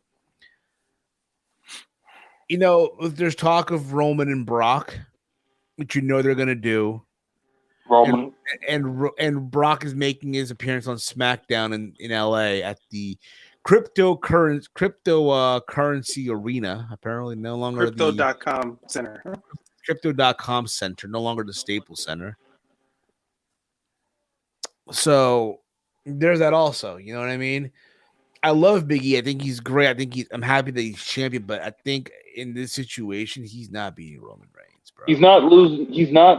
Speaker 3: You know, if there's talk of Roman and Brock, which you know they're gonna do.
Speaker 5: Roman
Speaker 3: and Brock is making his appearance on SmackDown in LA at the cryptocurrency arena. Apparently, no longer
Speaker 4: Crypto.com Center.
Speaker 3: Crypto.com Center, no longer the Staples Center. So there's that also. You know what I mean? I love Biggie. I think he's great. I'm happy that he's champion, but I think in this situation, he's not beating Roman Reigns, bro.
Speaker 5: He's not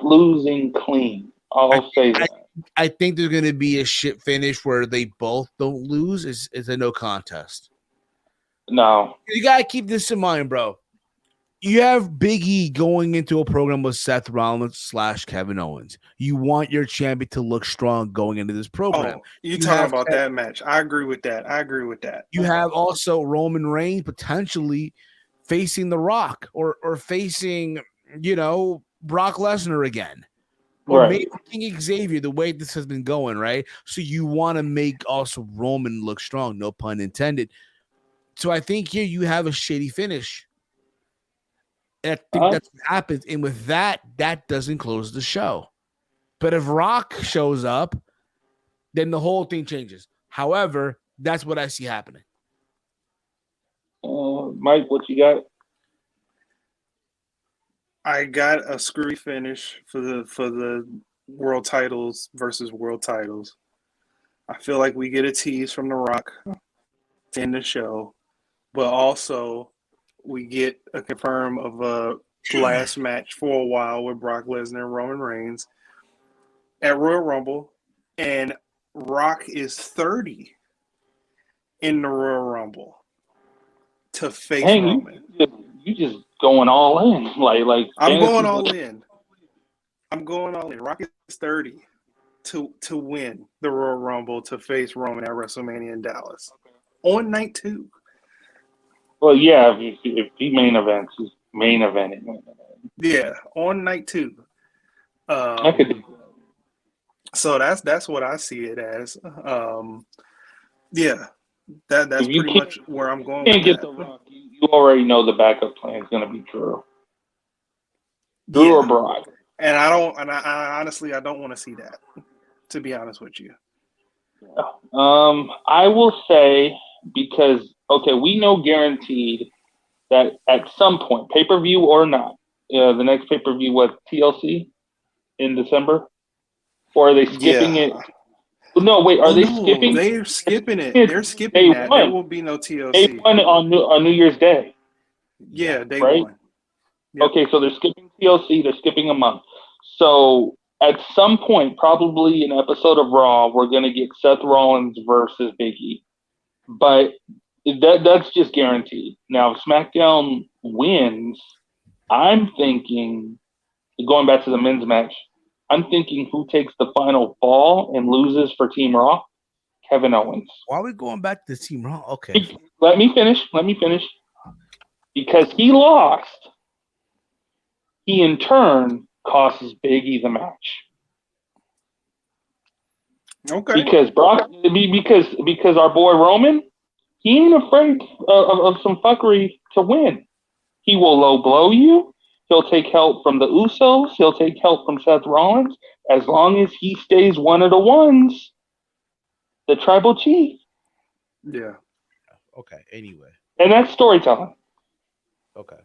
Speaker 5: losing clean. I'll say that.
Speaker 3: I think there's going to be a shit finish where they both don't lose. It's a no contest.
Speaker 5: No.
Speaker 3: You got to keep this in mind, bro. You have Big E going into a program with Seth Rollins / Kevin Owens. You want your champion to look strong going into this program.
Speaker 4: You talking about that match. I agree with that.
Speaker 3: You have also Roman Reigns potentially facing The Rock or facing, Brock Lesnar again. Or maybe King Xavier, the way this has been going, right? So you want to make also Roman look strong, no pun intended. So I think here you have a shitty finish. And I think that's what happens. And with that doesn't close the show. But if Rock shows up, then the whole thing changes. However, that's what I see happening.
Speaker 5: Mike, what you got?
Speaker 4: I got a screwy finish for the world titles versus world titles. I feel like we get a tease from The Rock to end the show, but also we get a confirm of a last match for a while with Brock Lesnar and Roman Reigns at Royal Rumble, and Rock is 30 in the Royal Rumble to face Roman.
Speaker 5: You just going all in, like
Speaker 4: I'm going all in. Rock is 30 to win the Royal Rumble to face Roman at WrestleMania in Dallas on night 2.
Speaker 5: Well, yeah, if he main events, he's main eventing.
Speaker 4: Yeah, on night 2.
Speaker 5: I could do that.
Speaker 4: So that's what I see it as. Yeah, that's pretty much where I'm going.
Speaker 5: You can't get The Rock. You you already know the backup plan is going to be Drew. Drew or Brock.
Speaker 4: And I honestly, I don't want to see that, to be honest with you.
Speaker 5: I will say, because, okay, we know guaranteed that at some point, pay-per-view or not, the next pay-per-view, what, TLC in December? Or are they skipping it? No, wait, are they skipping?
Speaker 4: They're skipping it. They're skipping that. There will be no TLC.
Speaker 5: Day one on New Year's Day.
Speaker 4: Yeah, day
Speaker 5: right?
Speaker 4: one. Yep.
Speaker 5: Okay, so they're skipping TLC. They're skipping a month. So at some point, probably an episode of Raw, we're going to get Seth Rollins versus Big E. But that's just guaranteed. Now, if SmackDown wins, I'm thinking, going back to the men's match, I'm thinking who takes the final fall and loses for Team Raw? Kevin Owens.
Speaker 3: Why are we going back to Team Raw? Okay.
Speaker 5: Let me finish. Because he lost, he in turn costs Big E the match.
Speaker 4: Okay.
Speaker 5: Because because our boy Roman, he ain't afraid of some fuckery to win. He will low blow you. He'll take help from the Usos. He'll take help from Seth Rollins. As long as he stays one of the ones, the tribal chief.
Speaker 4: Yeah.
Speaker 3: Okay. Anyway.
Speaker 5: And that's storytelling.
Speaker 3: Okay.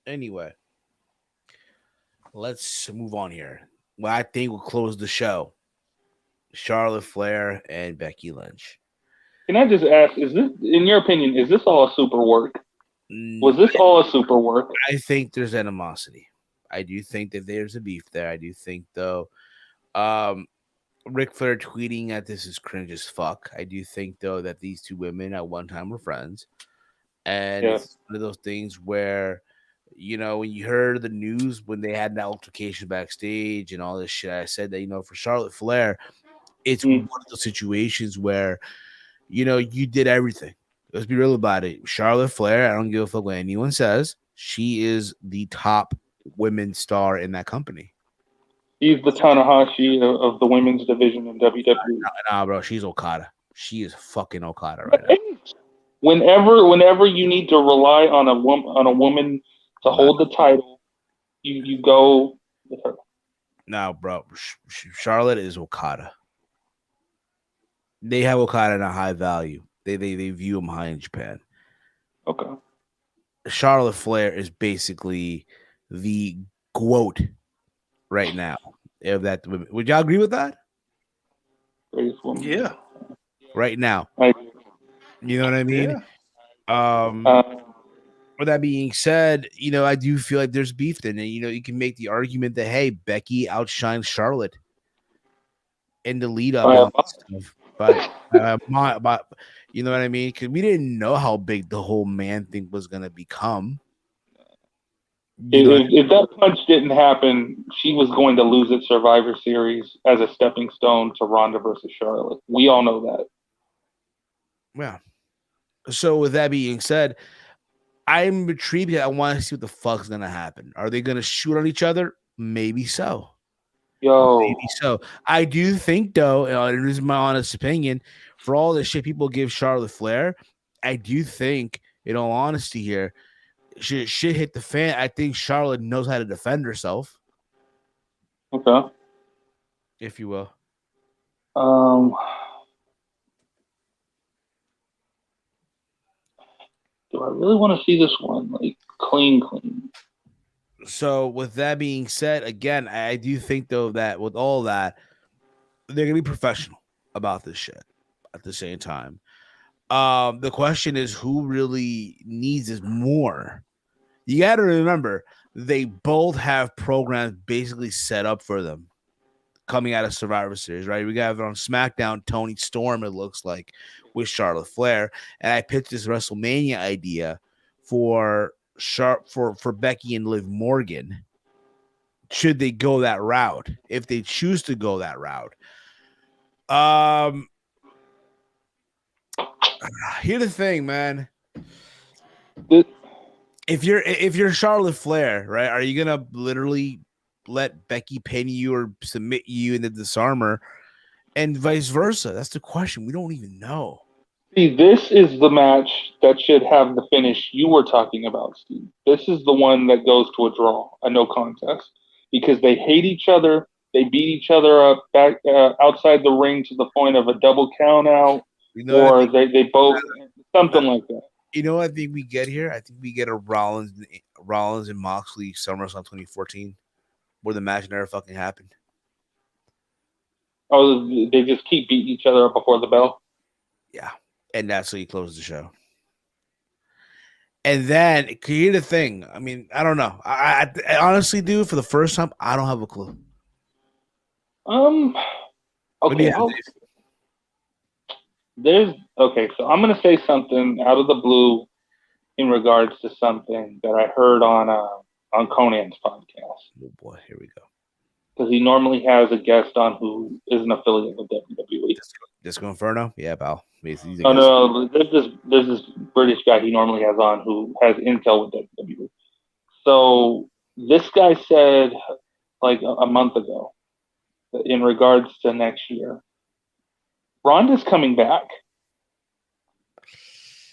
Speaker 3: Anyway. Let's move on here. Well, I think we'll close the show. Charlotte Flair and Becky Lynch.
Speaker 5: Can I just ask, is this, in your opinion, is this all a super work? Was this all a super work?
Speaker 3: I think there's animosity. I do think that there's a beef there. I do think, though, Ric Flair tweeting at this is cringe as fuck. I do think, though, that these two women at one time were friends. And it's one of those things where, you know, when you heard the news when they had that altercation backstage and all this shit, I said that, you know, for Charlotte Flair, it's one of those situations where, you know, you did everything. Let's be real about it. Charlotte Flair, I don't give a fuck what anyone says. She is the top women's star in that company.
Speaker 5: She's the Tanahashi of the women's division in WWE.
Speaker 3: Nah, bro, she's Okada. She is fucking Okada right now.
Speaker 5: Whenever you need to rely on a woman to hold the title, you go with her.
Speaker 3: Now, bro, Charlotte is Okada. They have Okada in a high value. They view him high in Japan.
Speaker 5: Okay.
Speaker 3: Charlotte Flair is basically the GOAT right now. Of that, would y'all agree with that?
Speaker 4: Yeah.
Speaker 3: Right now. You know what I mean?
Speaker 4: Yeah.
Speaker 3: With that being said, you know, I do feel like there's beef then. And, you know, you can make the argument that, hey, Becky outshines Charlotte in the lead up. But you know what I mean? Because we didn't know how big the whole man thing was going to become.
Speaker 5: If that punch didn't happen, she was going to lose at Survivor Series as a stepping stone to Ronda versus Charlotte. We all know that.
Speaker 3: Yeah. So with that being said, I'm intrigued. I want to see what the fuck's going to happen. Are they going to shoot on each other? Maybe so. Maybe so. I do think, though, and this is my honest opinion, for all the shit people give Charlotte Flair, I do think, in all honesty here, shit hit the fan. I think Charlotte knows how to defend herself.
Speaker 5: Okay.
Speaker 3: If you will.
Speaker 5: Do I really want to see this one like clean?
Speaker 3: So with that being said, again, I do think though that with all that, they're gonna be professional about this shit at the same time. The question is who really needs this more? You gotta remember they both have programs basically set up for them coming out of Survivor Series, right? We got it on SmackDown, Tony Storm, it looks like, with Charlotte Flair. And I pitched this WrestleMania idea for Becky and Liv Morgan. Should they go that route? If they choose to go that route. Here's the thing, man. If you're Charlotte Flair, right, are you gonna literally let Becky pin you or submit you in the disarmer, and vice versa? That's the question. We don't even know.
Speaker 5: See, this is the match that should have the finish you were talking about, Steve. This is the one that goes to a draw, a no contest, because they hate each other. They beat each other up back outside the ring to the point of a double count out, or they both something like that.
Speaker 3: You know what I think we get here? I think we get a Rollins and Moxley SummerSlam 2014, where the match never fucking happened.
Speaker 5: Oh, they just keep beating each other up before the bell?
Speaker 3: Yeah. And that's how you close the show. And then, here's the thing. I mean, I don't know. I honestly, dude, for the first time, I don't have a clue.
Speaker 5: Okay. So I'm gonna say something out of the blue in regards to something that I heard on Conan's podcast.
Speaker 3: Oh boy, here we go.
Speaker 5: Because he normally has a guest on who is an affiliate of WWE.
Speaker 3: Disco Inferno? Yeah, pal.
Speaker 5: No. There's this British guy he normally has on who has intel with WWE. So this guy said like a month ago, in regards to next year, Ronda's coming back.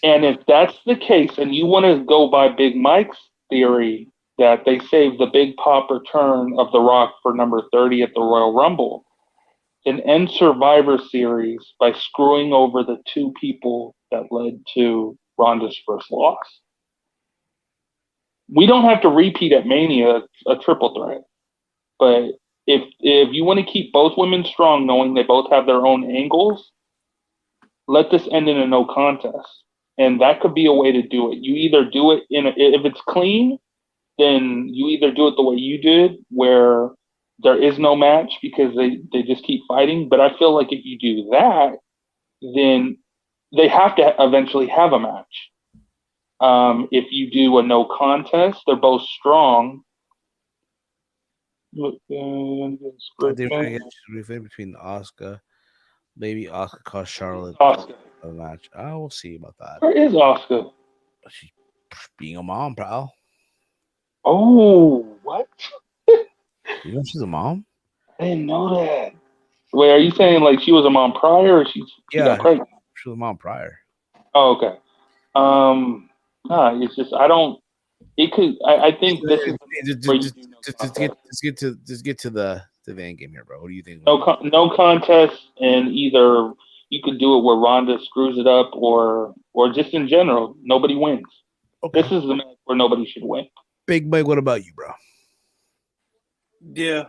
Speaker 5: And if that's the case, and you want to go by Big Mike's theory that they saved the Big Pop return of The Rock for number 30 at the Royal Rumble, then end Survivor Series by screwing over the two people that led to Ronda's first loss. We don't have to repeat at Mania a triple threat, but if you want to keep both women strong, knowing they both have their own angles, let this end in a no contest. And that could be a way to do it. You either do it if it's clean, then you either do it the way you did, where there is no match because they just keep fighting. But I feel like if you do that, then they have to eventually have a match. If you do a no contest, they're both strong.
Speaker 3: Between Asuka, maybe Asuka cost Charlotte a match. I will see about that.
Speaker 5: Where is Asuka?
Speaker 3: She's being a mom, pal.
Speaker 5: Oh, what?
Speaker 3: You know she's a mom?
Speaker 5: I didn't know that. Wait, are you saying like she was a mom prior, or she got pregnant?
Speaker 3: She was a mom prior.
Speaker 5: Oh, okay. It's just I don't. It could. I think this is
Speaker 3: just get to the end game here, bro. What do you think?
Speaker 5: No contest, and either you could do it where Ronda screws it up, or just in general, nobody wins. Okay. This is the match where nobody should win.
Speaker 3: Big Mike, what about you, bro?
Speaker 4: Yeah.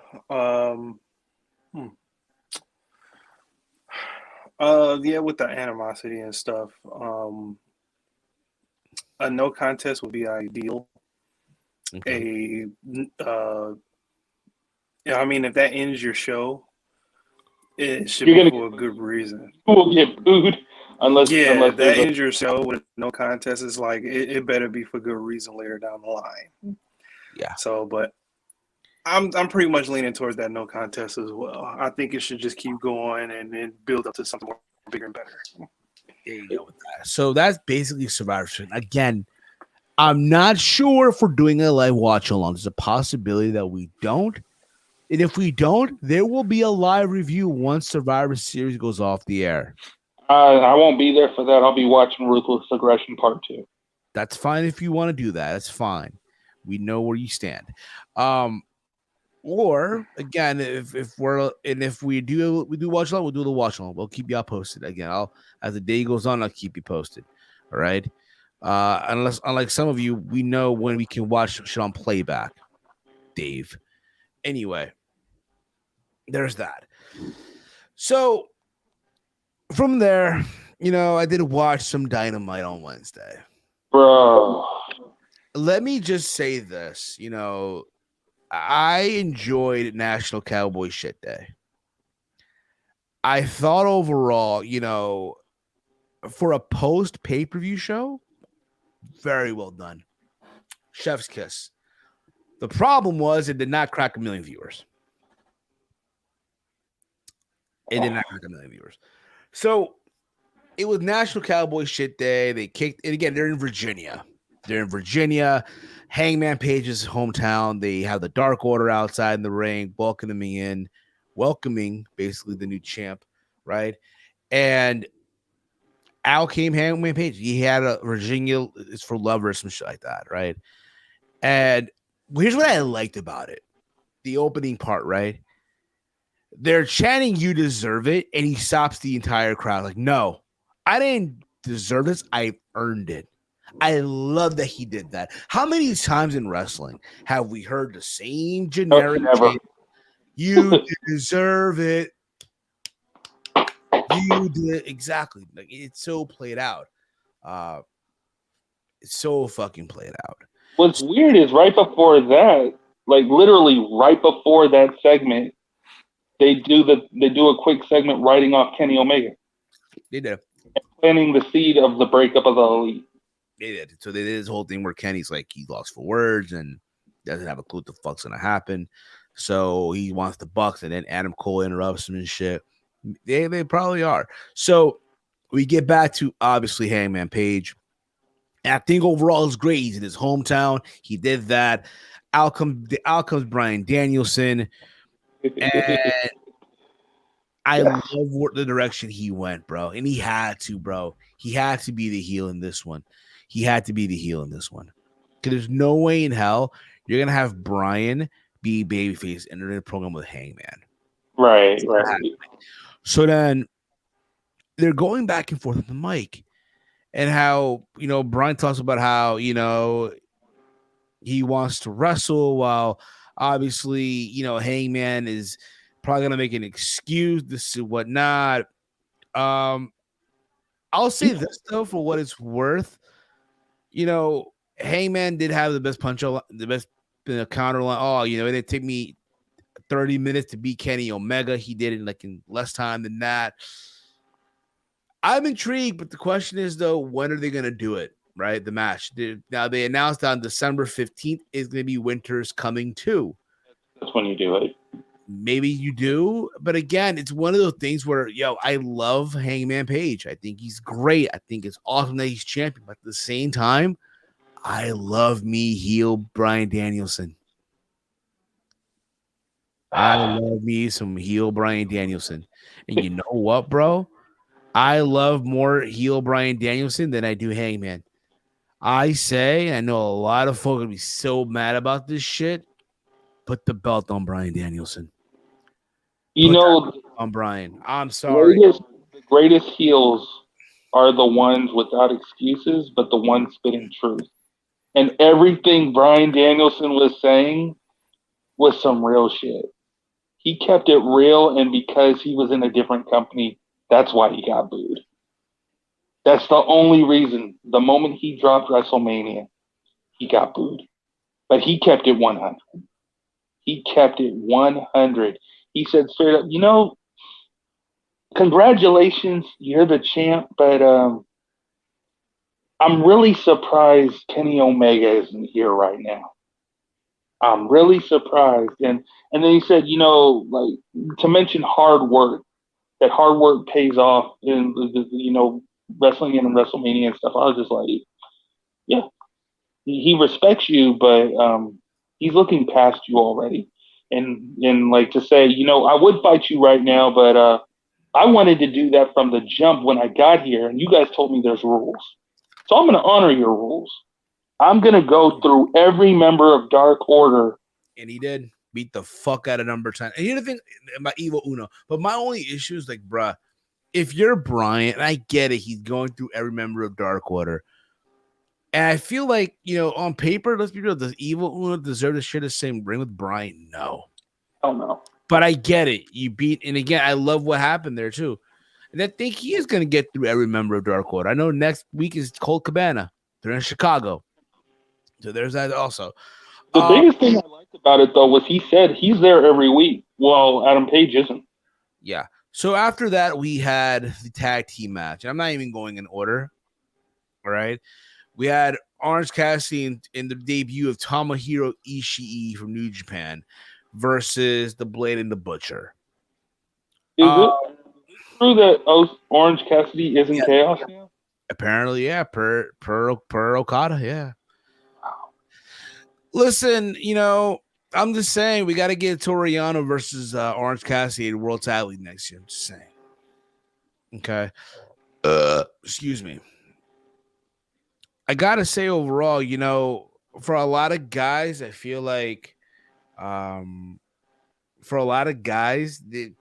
Speaker 4: Yeah, with the animosity and stuff, a no contest would be ideal. Okay. I mean, if that ends your show, it should be for a good reason.
Speaker 5: You will get booed unless
Speaker 4: that ends your show with no contest. It's like it better be for good reason later down the line.
Speaker 3: Yeah.
Speaker 4: So, but I'm pretty much leaning towards that no contest as well. I think it should just keep going and then build up to something more bigger and better.
Speaker 3: There you go with that. So that's basically Survivor Series. Again, I'm not sure if we're doing a live watch along. There's a possibility that we don't. And if we don't, there will be a live review once Survivor Series goes off the air.
Speaker 5: I won't be there for that. I'll be watching Ruthless Aggression Part 2.
Speaker 3: That's fine if you want to do that. That's fine. We know where you stand. Or again, if we do watch along, we'll do the watch along. We'll keep y'all posted. Again, as the day goes on, I'll keep you posted. All right. Unlike some of you, we know when we can watch shit on playback. Dave. Anyway, there's that. So from there, I did watch some Dynamite on Wednesday.
Speaker 5: Bro.
Speaker 3: Let me just say this, I enjoyed National Cowboy Shit Day. I thought overall, for a post pay-per-view show, very well done. Chef's kiss. The problem was it did not crack 1 million viewers. It did not crack 1 million viewers. So it was National Cowboy Shit Day. They kicked, and again, they're in Virginia. Hangman Page's hometown. They have the Dark Order outside in the ring, welcoming basically the new champ, right? And Al came Hangman Page. He had a Virginia is for love or some shit like that, right? And here's what I liked about it. The opening part, right? They're chanting, "You deserve it," and he stops the entire crowd. Like, no, I didn't deserve this. I earned it. I love that he did that. How many times in wrestling have we heard the same generic chant? You deserve it. You did exactly. Like, it's so played out. It's so fucking played out.
Speaker 5: What's weird is right before that, like literally right before that segment, they do a quick segment writing off Kenny Omega.
Speaker 3: They did.
Speaker 5: Planting the seed of the breakup of the Elite.
Speaker 3: They did. So they did this whole thing where Kenny's like, he lost for words and doesn't have a clue what the fuck's gonna happen. So he wants the Bucks, and then Adam Cole interrupts him and shit. They probably are. So we get back to obviously Hangman Page. And I think overall it's great. He's in his hometown. He did that. Out comes Bryan Danielson. And I love the direction he went, bro. And he had to, bro. He had to be the heel in this one. Because there's no way in hell you're going to have Bryan be babyface and enter the program with Hangman.
Speaker 5: Right.
Speaker 3: So then they're going back and forth with the mic. And how, Bryan talks about how, he wants to wrestle while obviously, Hangman is probably going to make an excuse, this and whatnot. I'll say this, though, for what it's worth. Hangman did have the best punch, the best counter line. Oh, it didn't take me 30 minutes to beat Kenny Omega. He did it in less time than that. I'm intrigued, but the question is, though, when are they going to do it, right? The match. Now, they announced on December 15th is going to be Winter's Coming 2.
Speaker 5: That's when you do it.
Speaker 3: Maybe you do, but again, it's one of those things where, I love Hangman Page. I think he's great. I think it's awesome that he's champion, but at the same time, I love me heel Bryan Danielson. I love me some heel Bryan Danielson. And you know what, bro? I love more heel Bryan Danielson than I do Hangman. I know a lot of folks will be so mad about this shit. Put the belt on Bryan Danielson. On Bryan. I'm sorry.
Speaker 5: The greatest heels are the ones without excuses, but the ones spitting truth. And everything Bryan Danielson was saying was some real shit. He kept it real, and because he was in a different company, that's why he got booed. That's the only reason. The moment he dropped WrestleMania, he got booed. But he kept it 100. He kept it 100. He said straight up, congratulations, you're the champ, but I'm really surprised Kenny Omega isn't here right now. I'm really surprised. And then he said, to mention hard work, that hard work pays off in, wrestling and WrestleMania and stuff. I was just like, yeah, he respects you, but he's looking past you already. And to say, I would fight you right now, but I wanted to do that from the jump when I got here, and you guys told me there's rules. So I'm going to honor your rules. I'm going to go through every member of Dark Order.
Speaker 3: And he did beat the fuck out of number 10. And here's the thing about Evil Uno. But my only issue is bruh, if you're Bryan, and I get it, he's going through every member of Dark Order. And I feel like, on paper, let's be real, does Evil Uno deserve to share the same ring with Bryan? No.
Speaker 5: Oh, no.
Speaker 3: But I get it. You beat, and again, I love what happened there, too. And I think he is going to get through every member of Dark Order. I know next week is Colt Cabana. They're in Chicago. So there's that also.
Speaker 5: The biggest thing I liked about it, though, was he said he's there every week. Well, Adam Page isn't.
Speaker 3: Yeah. So after that, we had the tag team match. I'm not even going in order. All right. We had Orange Cassidy in the debut of Tomohiro Ishii from New Japan versus the Blade and the Butcher.
Speaker 5: Is it true that Orange Cassidy is in Chaos now?
Speaker 3: Apparently, yeah. Per Okada, yeah. Wow. Listen, I'm just saying we got to get Toriano versus Orange Cassidy at World Tag League next year. I'm just saying. Okay. Excuse me. I gotta say, overall, for a lot of guys, I feel like, for a lot of guys, they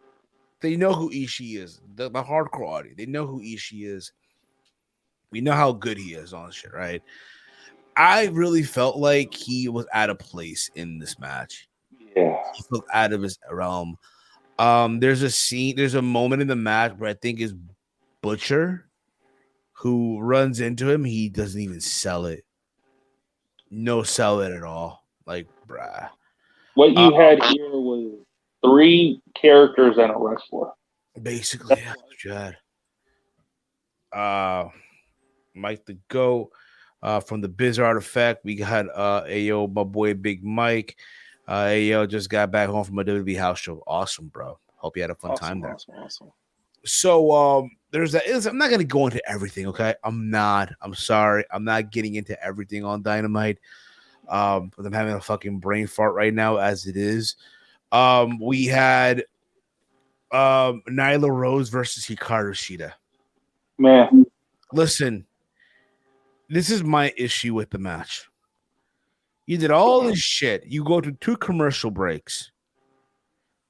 Speaker 3: know who Ishii is. The hardcore audience, they know who Ishii is. We know how good he is on shit, right? I really felt like he was out of place in this match.
Speaker 5: Yeah.
Speaker 3: He felt out of his realm. There's a moment in the match where I think is Butcher who runs into him. He doesn't even sell it. No sell it at all. Like, bruh.
Speaker 5: What you had here was 3 characters and a wrestler.
Speaker 3: Basically, yeah, that's what you had. Mike the Goat from the Biz Artifact. We got Ayo, my boy Big Mike. Ayo just got back home from a WWE house show. Awesome, bro. Hope you had a fun time there.
Speaker 5: Awesome.
Speaker 3: So there's that. I'm not gonna go into everything, okay? I'm sorry. I'm not getting into everything on Dynamite. But I'm having a fucking brain fart right now as it is. We had Nyla Rose versus Hikaru Shida.
Speaker 5: Man.
Speaker 3: Listen, this is my issue with the match. You did all this shit. You go to 2 commercial breaks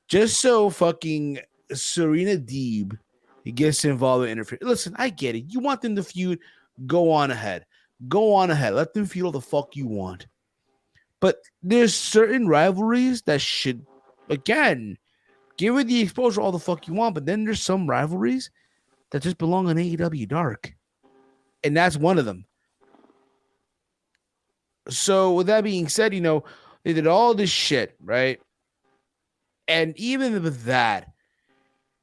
Speaker 3: just so fucking Serena Deeb gets involved in interference. Listen, I get it. You want them to feud? Go on ahead. Let them feud all the fuck you want. But there's certain rivalries that should, again, give it the exposure all the fuck you want. But then there's some rivalries that just belong on AEW Dark. And that's one of them. So with that being said, they did all this shit, right? And even with that,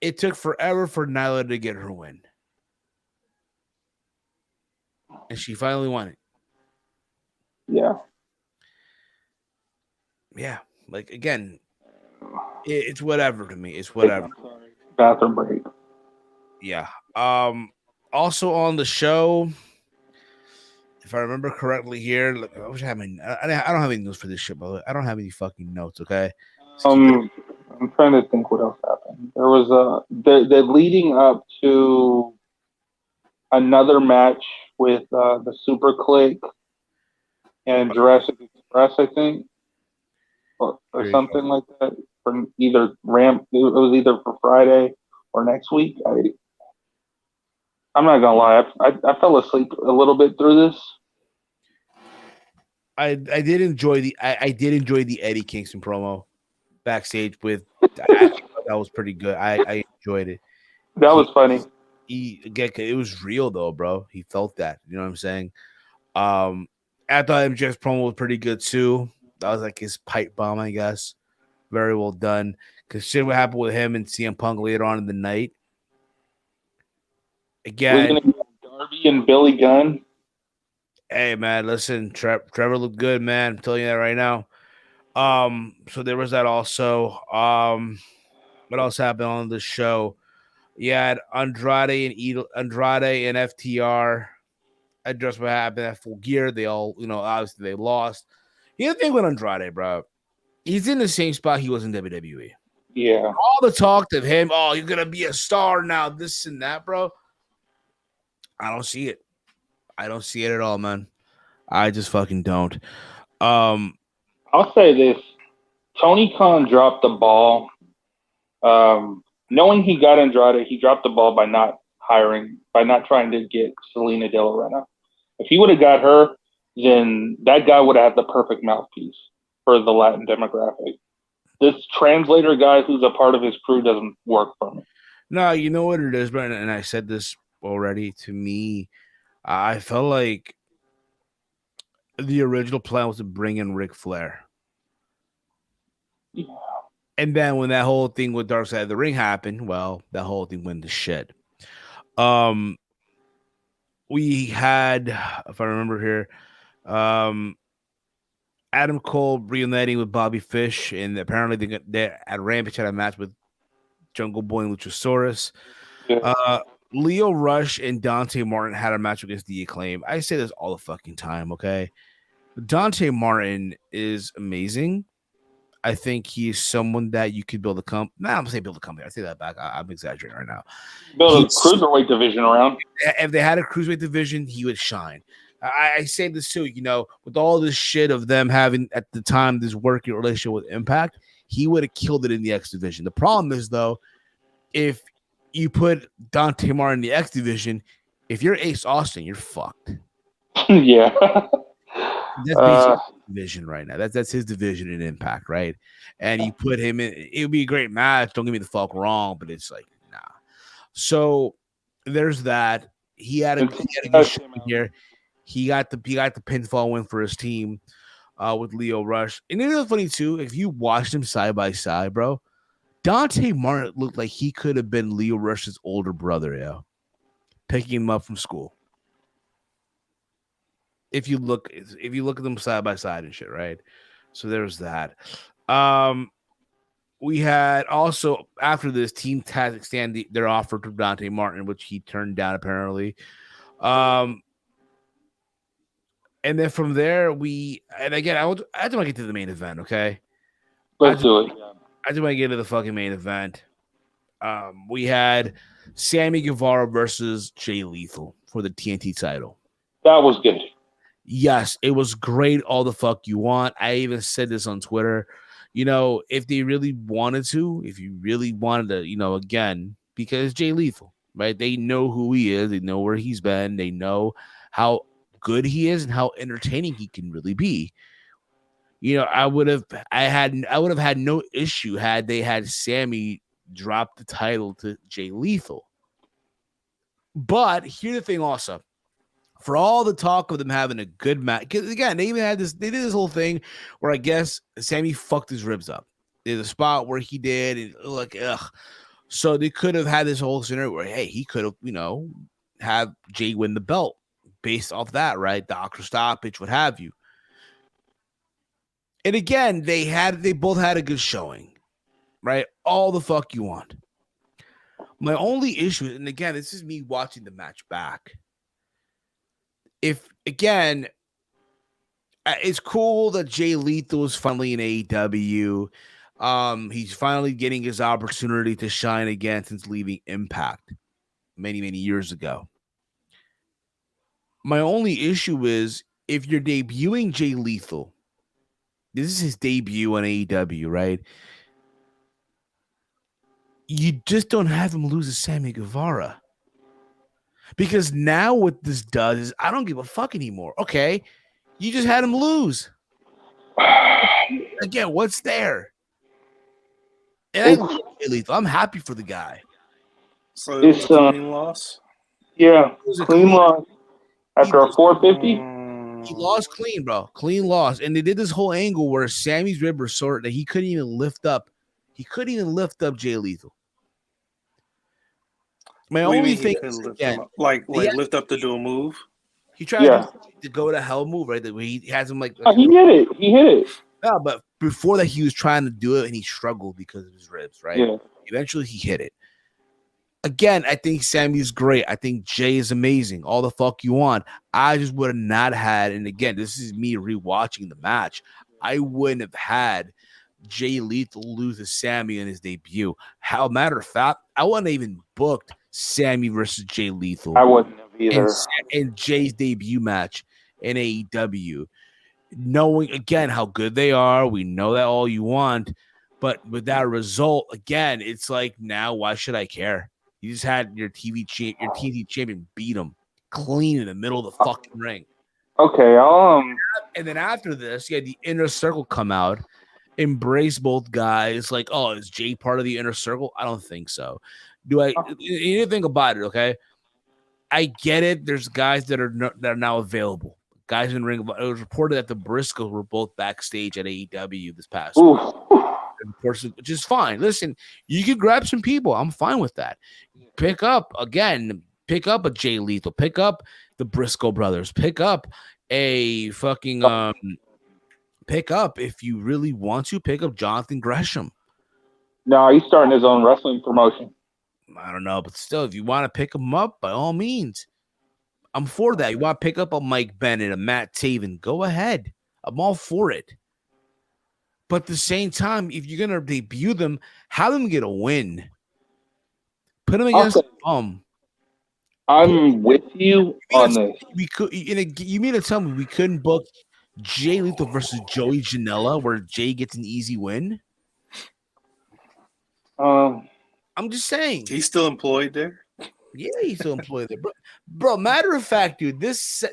Speaker 3: it took forever for Nyla to get her win. And she finally won it.
Speaker 5: Yeah.
Speaker 3: Yeah. Like, again, it's whatever to me. It's whatever.
Speaker 5: Bathroom break.
Speaker 3: Yeah. Also on the show, if I remember correctly here, look, I don't have any notes for this shit, but I don't have any fucking notes, okay?
Speaker 5: I'm trying to think what else happened. There was the leading up to another match with the SuperKick and Jurassic Express, I think, or something like that. For either it was either for Friday or next week. I'm not gonna lie, I fell asleep a little bit through this.
Speaker 3: I did enjoy the Eddie Kingston promo backstage with. I thought that was pretty good. I enjoyed it.
Speaker 5: That was funny.
Speaker 3: It was real though, bro. He felt that. You know what I'm saying? I thought MJF's promo was pretty good too. That was like his pipe bomb, I guess. Very well done. Because shit what happened with him and CM Punk later on in the night. Again,
Speaker 5: Darby and Billy Gunn.
Speaker 3: Hey man, listen, Trevor looked good, man. I'm telling you that right now. So there was that also. What else happened on the show? You had Andrade and FTR address what happened at Full Gear. They all, obviously they lost. Here's the thing with Andrade, bro. He's in the same spot he was in WWE.
Speaker 5: Yeah.
Speaker 3: All the talk of him, you're gonna be a star now, this and that, bro. I don't see it. I don't see it at all, man. I just fucking don't.
Speaker 5: I'll say this. Tony Khan dropped the ball. Knowing he got Andrade, he dropped the ball by not trying to get Selena De La Renta. If he would have got her, then that guy would have had the perfect mouthpiece for the Latin demographic. This translator guy who's a part of his crew doesn't work for me.
Speaker 3: No, you know what it is, Brandon, and I said this already. To me, I felt like the original plan was to bring in Ric Flair.
Speaker 5: Yeah.
Speaker 3: And then when that whole thing with Dark Side of the Ring happened, well, that whole thing went to shit. We had, if I remember here, Adam Cole reuniting with Bobby Fish, and apparently they at Rampage had a match with Jungle Boy and Luchasaurus.
Speaker 5: Yeah.
Speaker 3: Leo Rush and Dante Martin had a match against The Acclaim. I say this all the fucking time, okay? Dante Martin is amazing. I think he's someone that you could build a company. Nah, I'm saying build a company. I say that back. I'm exaggerating right now.
Speaker 5: Build a cruiserweight division around.
Speaker 3: If they had a cruiserweight division, he would shine. I say this too, with all this shit of them having at the time this working relationship with Impact, he would have killed it in the X division. The problem is though, if you put Dante Martin in the X division, if you're Ace Austin, you're fucked.
Speaker 5: Yeah.
Speaker 3: That's basically his division right now. That's his division in Impact, right? And you put him in, it would be a great match. Don't get me the fuck wrong, but it's like, nah. So there's that. He had a good shot here. He got the pinfall win for his team with Lio Rush. And it's funny too, if you watched him side by side, bro, Dante Martin looked like he could have been Lio Rush's older brother, picking him up from school. If you look at them side by side and shit, right? So there's that. We had also after this, Team Taz extended their offer to Dante Martin, which he turned down apparently. And then from there, I just want to get to the main event, okay?
Speaker 5: Let's do it.
Speaker 3: I just want to get to the fucking main event. We had Sammy Guevara versus Jay Lethal for the TNT title.
Speaker 5: That was good.
Speaker 3: Yes, it was great. All the fuck you want. I even said this on Twitter. If they really wanted to, if you really wanted to, again, because Jay Lethal, right? They know who he is. They know where he's been. They know how good he is and how entertaining he can really be. I would have had no issue had they had Sammy drop the title to Jay Lethal. But here's the thing also. For all the talk of them having a good match, because again, they did this whole thing where I guess Sammy fucked his ribs up. There's a spot where he did, and ugh. So they could have had this whole scenario where, hey, he could have, have Jay win the belt based off that, right? Doctor stoppage, what have you. And again, they both had a good showing, right? All the fuck you want. My only issue, and again, this is me watching the match back. If again, it's cool that Jay Lethal is finally in AEW. He's finally getting his opportunity to shine again since leaving Impact many, many years ago. My only issue is if you're debuting Jay Lethal, this is his debut on AEW, right? You just don't have him lose to Sammy Guevara. Because now what this does is I don't give a fuck anymore. Okay, you just had him lose. Again, what's there? And I'm happy for the guy.
Speaker 4: So it's a clean loss?
Speaker 5: Yeah, clean loss. After a 450?
Speaker 3: He lost clean, bro. Clean loss. And they did this whole angle where Sammy's rib was sore that he couldn't even lift up. He couldn't even lift up Jay Lethal. My only thing is, again,
Speaker 4: lift up to do a move.
Speaker 3: He tried to go to hell move, right? That he has him like
Speaker 5: he hit it. He hit it.
Speaker 3: Yeah, but before that, he was trying to do it and he struggled because of his ribs, right?
Speaker 5: Yeah.
Speaker 3: Eventually, he hit it. Again, I think Sammy's great. I think Jay is amazing. All the fuck you want. I just would have not had, and again, this is me rewatching the match. I wouldn't have had Jay Lethal lose to Sami in his debut. How matter of fact, I wouldn't have even booked Sami versus Jay Lethal.
Speaker 5: I wouldn't have either.
Speaker 3: And Jay's debut match in AEW. Knowing again how good they are, we know that all you want, but with that result, again, it's like now why should I care? You just had your TV champion beat him clean in the middle of the fucking ring.
Speaker 5: Okay,
Speaker 3: and then after this, you had the Inner Circle come out, embrace both guys. Like, oh, is Jay part of the Inner Circle? I don't think so. You need to think about it, okay? I get it. There's guys that are now available. Guys in the ring. It was reported that the Briscoes were both backstage at AEW this past week. Which is fine. Listen, you can grab some people. I'm fine with that. Pick up a Jay Lethal. Pick up the Briscoe brothers. Pick up a fucking pick up if you really want to. Pick up Jonathan Gresham.
Speaker 5: No, he's starting his own wrestling promotion.
Speaker 3: I don't know, but still, if you want to pick him up, by all means, I'm for that. You want to pick up a Mike Bennett, a Matt Taven, go ahead. I'm all for it. But at the same time, if you're gonna debut them, have them get a win. Put them against
Speaker 5: I'm with you on this.
Speaker 3: We could. You mean to tell me we couldn't book Jay Lethal versus Joey Janela, where Jay gets an easy win? I'm just saying.
Speaker 4: He's still employed there.
Speaker 3: Yeah, he's still employed there, bro. Matter of fact, dude, this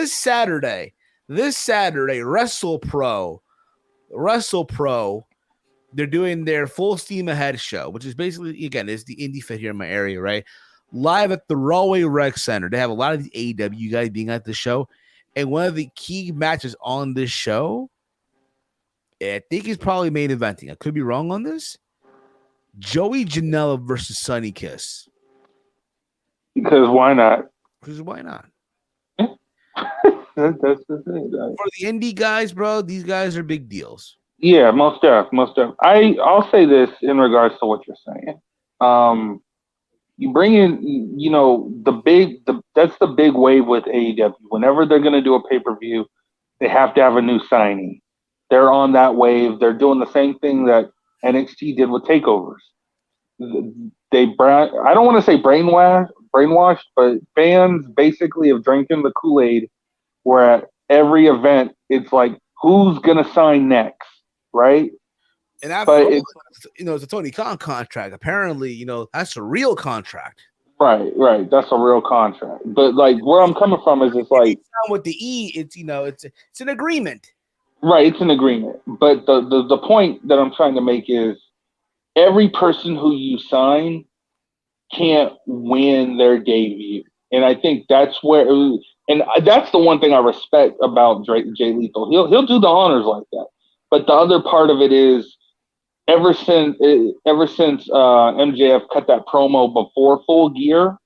Speaker 3: Saturday, Wrestle Pro, they're doing their full steam ahead show, which is basically, again, is the indie fit here in my area, right? Live at the Rawway Rec Center. They have a lot of the AEW guys being at the show, and one of the key matches on this show, I think is probably main eventing. I could be wrong on this. Joey Janela versus Sonny Kiss.
Speaker 5: Because why not?
Speaker 3: Because why not?
Speaker 5: That's the thing.
Speaker 3: For the indie guys, bro, these guys are big deals.
Speaker 5: Yeah, most def. I'll say this in regards to what you're saying. You bring in, that's the big wave with AEW. Whenever they're going to do a pay-per-view, they have to have a new signing. They're on that wave. They're doing the same thing that NXT did with takeovers. I don't want to say brainwashed, but fans basically have drinking the Kool-Aid where at every event, it's like, who's going to sign next, right?
Speaker 3: And after it's a Tony Khan contract. Apparently, that's a real contract.
Speaker 5: Right. That's a real contract. But like where I'm coming from is it's like
Speaker 3: with the E, it's an agreement.
Speaker 5: Right, it's an agreement. But the point that I'm trying to make is every person who you sign can't win their debut. And I think that's that's the one thing I respect about Jay Lethal. He'll do the honors like that. But the other part of it is ever since MJF cut that promo before Full Gear,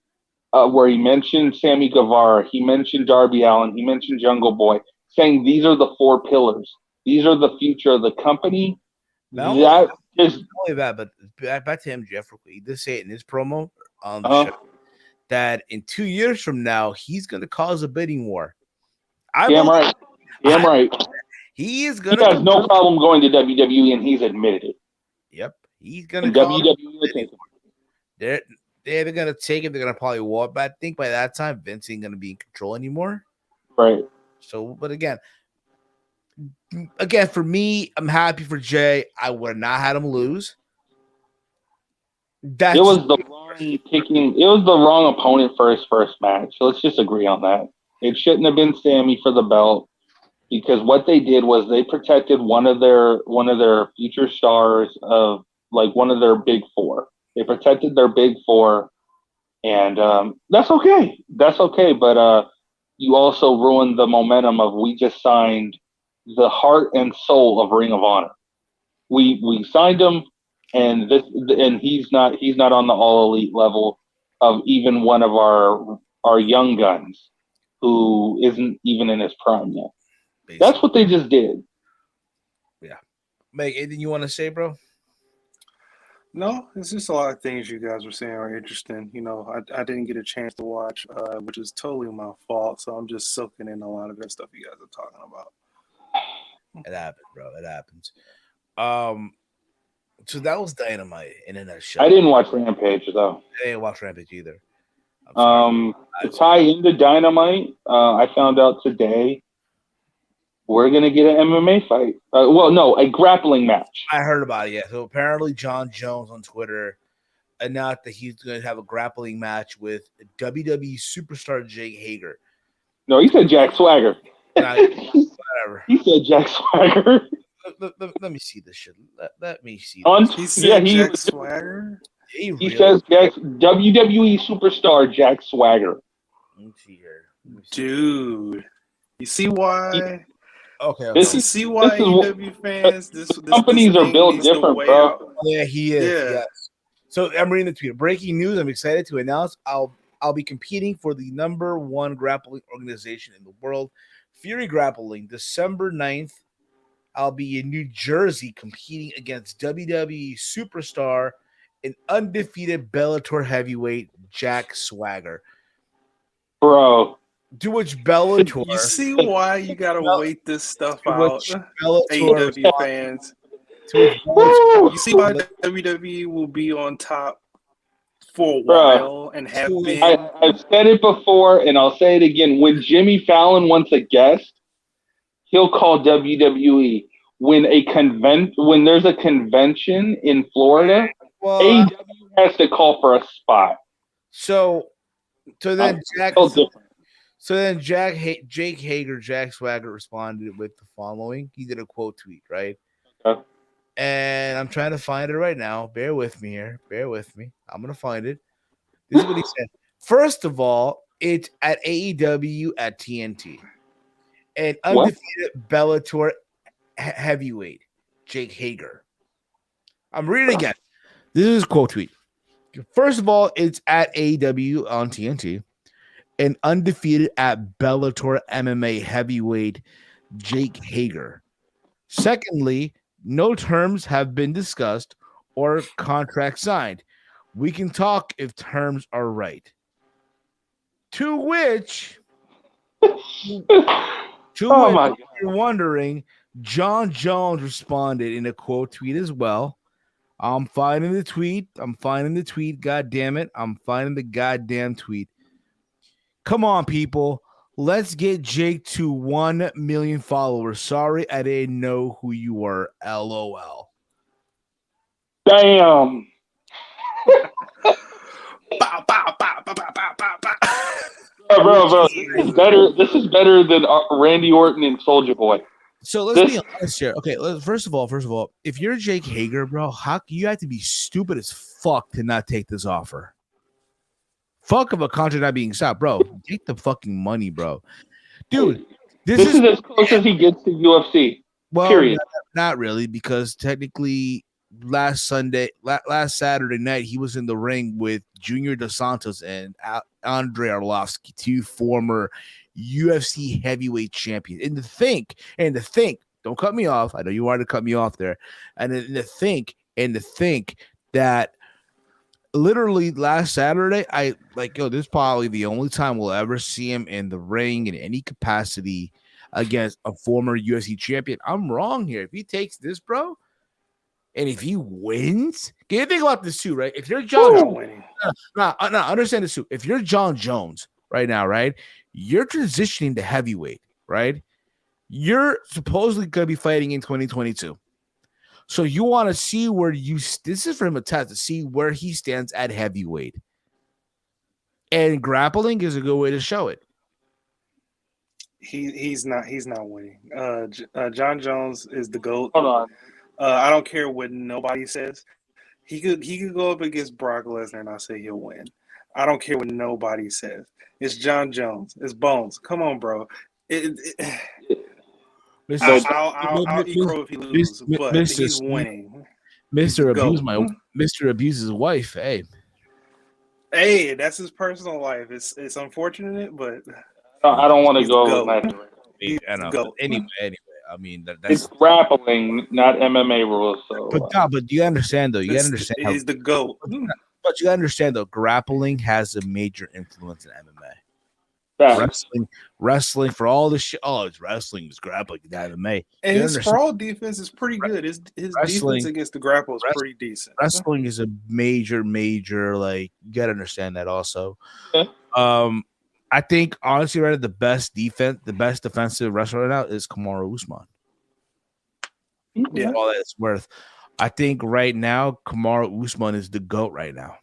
Speaker 5: where he mentioned Sammy Guevara, he mentioned Darby Allin, he mentioned Jungle Boy, saying these are the 4 pillars. These are the future of the company.
Speaker 3: Not only that, but back to MJF, he did say it in his promo on the show that in 2 years from now, he's going to cause a bidding war.
Speaker 5: Damn right.
Speaker 3: He has
Speaker 5: no problem going to WWE, and he's admitted it.
Speaker 3: Yep. He's going to WWE. They're either going to take it, they're going to probably walk. But I think by that time, Vince ain't going to be in control anymore.
Speaker 5: Right.
Speaker 3: So, but again, for me, I'm happy for Jay. I would have not had him lose.
Speaker 5: It was the wrong opponent for his first match. So let's just agree on that. It shouldn't have been Sami for the belt, because what they did was they protected one of their future stars of like one of their big 4. They protected their big 4, and that's okay. That's okay. But you also ruined the momentum of we just signed the heart and soul of Ring of Honor. We signed him, and he's not on the all elite level of even one of our young guns who isn't even in his prime yet. Basically. That's what they just did.
Speaker 3: Yeah. Meg, anything you want to say, bro?
Speaker 4: No, it's just a lot of things you guys were saying are interesting. I didn't get a chance to watch, which is totally my fault. So I'm just soaking in a lot of that stuff you guys are talking about.
Speaker 3: It happens, bro. It happens. So that was Dynamite in a nutshell.
Speaker 5: I didn't watch Rampage though.
Speaker 3: I didn't watch Rampage either.
Speaker 5: To tie into Dynamite, I found out today we're gonna get an MMA fight. A grappling match.
Speaker 3: I heard about it. Yeah. So apparently, John Jones on Twitter announced that he's going to have a grappling match with WWE superstar Jake Hager.
Speaker 5: No, he said Jack Swagger.
Speaker 3: Whatever.
Speaker 5: He said Jack Swagger.
Speaker 3: Let me see this shit. Let me see.
Speaker 4: He said Jack Swagger.
Speaker 5: He says WWE superstar Jack Swagger.
Speaker 3: Let me see here.
Speaker 4: Dude, you see why?
Speaker 3: Okay.
Speaker 4: You see why AEW fans? This
Speaker 5: companies are built different, bro.
Speaker 3: Out. Yeah, he is. Yeah. Yes. So I'm reading the tweet. Breaking news! I'm excited to announce I'll be competing for the #1 grappling organization in the world, Fury Grappling, December 9th. I'll be in New Jersey competing against WWE superstar and undefeated Bellator heavyweight Jack Swagger.
Speaker 5: Bro,
Speaker 3: To which Bellator.
Speaker 4: You see why you gotta wait this stuff out,
Speaker 3: Bellator
Speaker 4: AEW fans.
Speaker 3: to which Bellator,
Speaker 4: You see why WWE will be on top for a
Speaker 5: Bruh.
Speaker 4: while and have been.
Speaker 5: I've said it before, and I'll say it again. When Jimmy Fallon wants a guest, he'll call WWE. When there's a convention in Florida, AEW has to call for a spot.
Speaker 3: So then Jack.
Speaker 5: So different.
Speaker 3: So then Jake Hager, Jack Swagger responded with the following. He did a quote tweet, right?
Speaker 5: Okay.
Speaker 3: And I'm trying to find it right now. Bear with me here. Bear with me. I'm going to find it. This is what he said. First of all, it's at AEW at TNT. And undefeated Bellator heavyweight, Jake Hager. I'm reading again. This is a quote tweet. First of all, it's at AEW on TNT. And undefeated at Bellator MMA heavyweight Jake Hager. Secondly, no terms have been discussed or contract signed. We can talk if terms are right. To which you're wondering, John Jones responded in a quote tweet as well. I'm finding the tweet. God damn it. I'm finding the goddamn tweet. Come on, people. Let's get Jake to 1 million followers. Sorry, I didn't know who you were. LOL.
Speaker 5: Damn. Bro. This is better than Randy Orton and Soulja Boy.
Speaker 3: So let's be honest here. Okay, first of all, if you're Jake Hager, bro, you have to be stupid as fuck to not take this offer. Fuck of a contract not being stopped, bro. Take the fucking money, bro. Dude, this is
Speaker 5: as close as he gets to UFC.
Speaker 3: Well,
Speaker 5: period.
Speaker 3: Not really, because technically last Saturday night, he was in the ring with Junior Dos Santos and Andre Arlovsky, two former UFC heavyweight champions. And to think, don't cut me off. I know you wanted to cut me off there. And to think that literally last Saturday, this is probably the only time we'll ever see him in the ring in any capacity against a former UFC champion. I'm wrong here. If he takes this, bro, and if he wins, can you think about this too, right? If you're John Jones, understand this too. If you're John Jones right now, right, you're transitioning to heavyweight, right? You're supposedly going to be fighting in 2022. So you want to see where this is for him a test to see where he stands at heavyweight. And grappling is a good way to show it.
Speaker 4: He's not winning. John Jones is the GOAT.
Speaker 5: Hold on.
Speaker 4: I don't care what nobody says. He could go up against Brock Lesnar and I say he'll win. I don't care what nobody says. It's John Jones. It's Bones. Come on, bro. I'll eat crow if he loses, but he's winning.
Speaker 3: Mr. Abuse his wife.
Speaker 4: Hey, that's his personal life. It's unfortunate, but
Speaker 5: I don't want to go.
Speaker 3: I know. Anyway, I mean that's
Speaker 5: it's grappling, not MMA rules. So,
Speaker 3: but you understand though. You understand
Speaker 4: he's the GOAT.
Speaker 3: But you understand though, grappling has a major influence in MMA. Wrestling for all the shit. Oh, it's wrestling, it's grappling, it's MMA.
Speaker 4: And his sprawl defense is pretty good. His defense against the grapple is pretty decent.
Speaker 3: Wrestling is a major, like you gotta understand that also.
Speaker 5: Okay.
Speaker 3: I think honestly, right, the best defensive wrestler right now is Kamaru Usman.
Speaker 4: Yeah,
Speaker 3: all that it's worth. I think right now Kamaru Usman is the GOAT right now.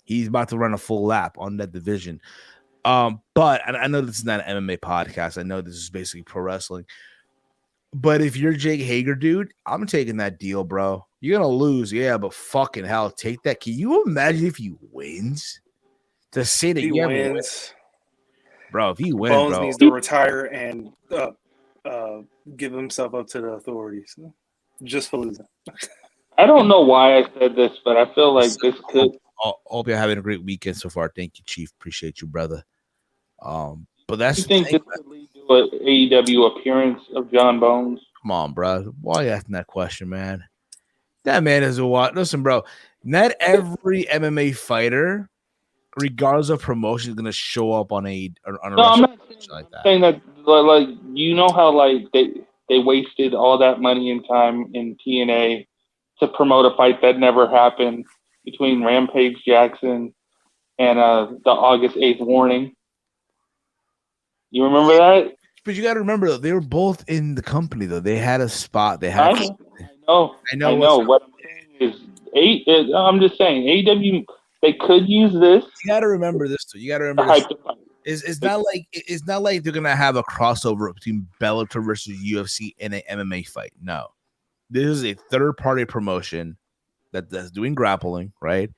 Speaker 3: He's about to run a full lap on that division. But I know this is not an MMA podcast. I know this is basically pro wrestling. But if you're Jake Hager, dude, I'm taking that deal, bro. You're gonna lose, yeah, but fucking hell, take that. Can you imagine if he wins? To say that
Speaker 4: he wins,
Speaker 3: bro. If he wins,
Speaker 4: Bones
Speaker 3: bro,
Speaker 4: needs to retire and give himself up to the authorities just for losing.
Speaker 5: I don't know why I said this, but I feel like this could.
Speaker 3: Hope you're having a great weekend so far. Thank you, Chief. Appreciate you, brother. But that's
Speaker 5: you think this could lead to an AEW appearance of John Bones?
Speaker 3: Come on, bro. Why are you asking that question, man? That man is a what? Listen, bro. Not every MMA fighter regardless of promotion, is going to show up on a
Speaker 5: No, I'm not
Speaker 3: like that.
Speaker 5: saying that. Like, you know how like they wasted all that money and time in TNA to promote a fight that never happened between Rampage Jackson and the August 8th warning. You remember that?
Speaker 3: But you got to remember, though, they were both in the company, though. They had a spot. They
Speaker 5: I
Speaker 3: had.
Speaker 5: know.
Speaker 3: I know.
Speaker 5: What I'm saying is, I'm just saying, AEW, they could use this.
Speaker 3: You got to remember this, too. You got to remember this. It's not like they're gonna have a crossover between Bellator versus UFC in an MMA fight. No, this is a third-party promotion that's doing grappling, right?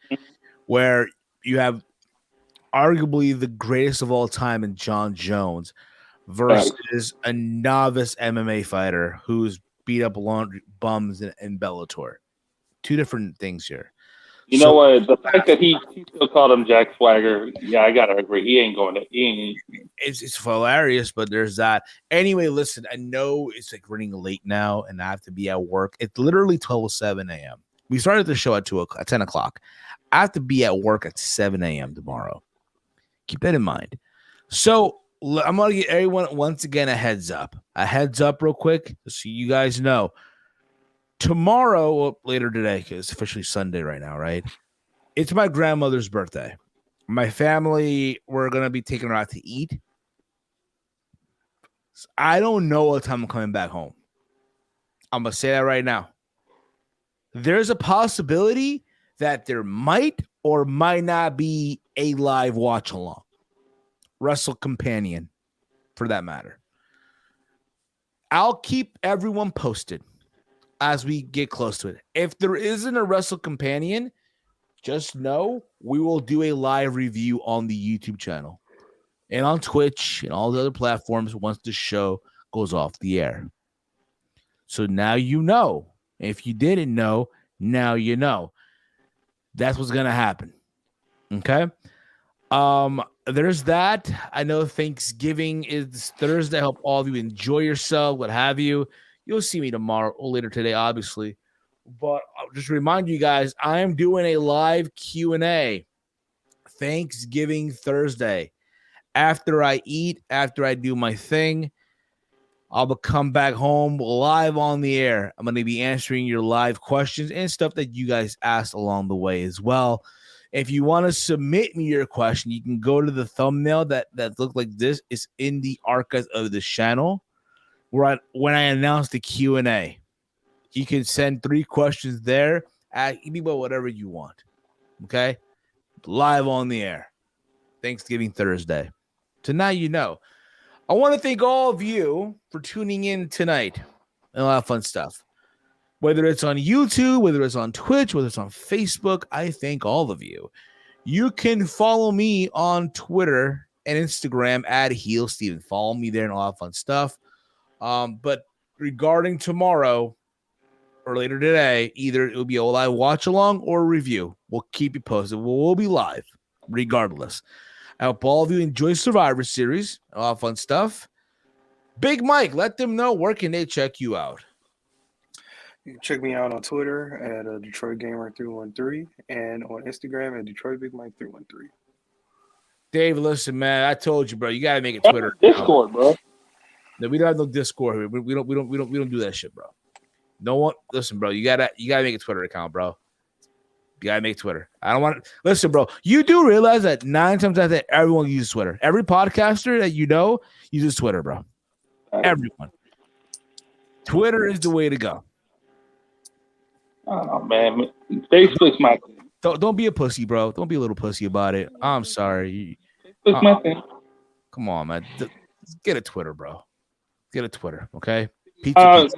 Speaker 3: Where you have arguably the greatest of all time in John Jones versus a novice MMA fighter who's beat up bums in Bellator. Two different things here.
Speaker 5: You know what? The fact that he still called him Jack Swagger, yeah, I gotta agree. He ain't going to.
Speaker 3: It's hilarious, but there's that. Anyway, listen, I know it's like running late now, and I have to be at work. It's literally 12:07 a.m. We started the show at 10 o'clock. I have to be at work at 7 a.m. tomorrow. Keep that in mind. So I'm gonna give everyone once again a heads up real quick, so you guys know. Tomorrow, well, later today, because it's officially Sunday right now, right? It's my grandmother's birthday. My family, we're going to be taking her out to eat. I don't know what time I'm coming back home. I'm going to say that right now. There's a possibility that there might or might not be a live watch along. Wrestle Companion, for that matter. I'll keep everyone posted as we get close to it. If there isn't a Wrestle Companion, just know we will do a live review on the YouTube channel and on Twitch and all the other platforms once the show goes off the air. So now you know. If you didn't know, now you know. That's what's going to happen. Okay? There's that. I know Thanksgiving is Thursday. I hope all of you enjoy yourself, what have you. You'll see me tomorrow or later today, obviously. But I'll just remind you guys, I am doing a live Q&A Thanksgiving Thursday. After I eat, after I do my thing, I'll come back home live on the air. I'm going to be answering your live questions and stuff that you guys asked along the way as well. If you want to submit me your question, you can go to the thumbnail that looks like this. It's in the archives of the channel. When I announce the Q&A, you can send 3 questions there. Ask me about whatever you want. Okay? Live on the air. Thanksgiving Thursday. So now you know. I want to thank all of you for tuning in tonight. And a lot of fun stuff. Whether it's on YouTube, whether it's on Twitch, whether it's on Facebook, I thank all of you. You can follow me on Twitter and Instagram at HeelSteven. Follow me there and a lot of fun stuff. But regarding tomorrow or later today, either it will be a live watch along or review. We'll keep you posted. We'll be live regardless. I hope all of you enjoy Survivor Series. A lot of fun stuff. Big Mike, let them know where can they check you out.
Speaker 4: You can check me out on Twitter at DetroitGamer313 and on Instagram at DetroitBigMike313.
Speaker 3: Dave, listen, man, I told you, bro. You gotta make a Twitter
Speaker 5: Discord, bro.
Speaker 3: No, we don't have no Discord here. We don't do that shit, bro. No one. Listen, bro. You gotta make a Twitter account, bro. You gotta make Twitter. I don't want to listen, bro. You do realize that 9 times out of 10, everyone uses Twitter. Every podcaster that you know uses Twitter, bro. Everyone. Twitter is the way to go.
Speaker 5: Oh man, Facebook's my thing.
Speaker 3: Don't be a pussy, bro. Don't be a little pussy about it. I'm sorry.
Speaker 5: Facebook's my thing.
Speaker 3: Come on, man. Get a Twitter, bro. Get a Twitter, okay?
Speaker 5: People, I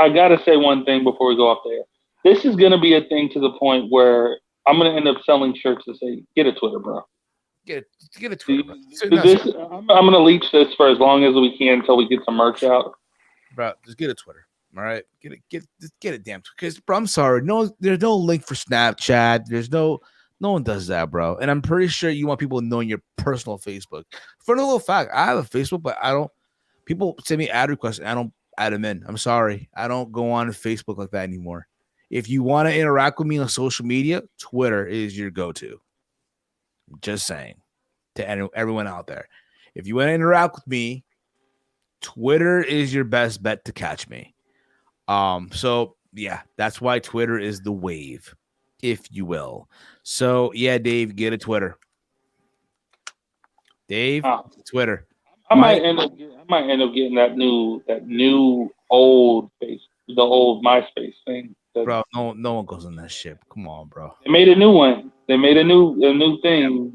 Speaker 5: gotta say one thing before we go up there. This is gonna be a thing to the point where I'm gonna end up selling shirts that say, "Get a Twitter, bro."
Speaker 3: Get a Twitter, bro.
Speaker 5: I'm gonna leech this for as long as we can until we get some merch out.
Speaker 3: Bro, just get a Twitter. All right, get a damn. Because, bro, I'm sorry. No, there's no link for Snapchat. There's no one does that, bro. And I'm pretty sure you want people knowing your personal Facebook. For a little fact, I have a Facebook, but I don't. People send me ad requests, and I don't add them in. I'm sorry, I don't go on Facebook like that anymore. If you want to interact with me on social media, Twitter is your go-to. Just saying to everyone out there. If you want to interact with me, Twitter is your best bet to catch me. So yeah, that's why Twitter is the wave, if you will. So yeah, Dave, get a Twitter. Dave, Twitter.
Speaker 5: I might end up getting that new old face, the old MySpace thing.
Speaker 3: Bro, no one goes on that shit. Come on, bro.
Speaker 5: They made a new one. They made a new thing.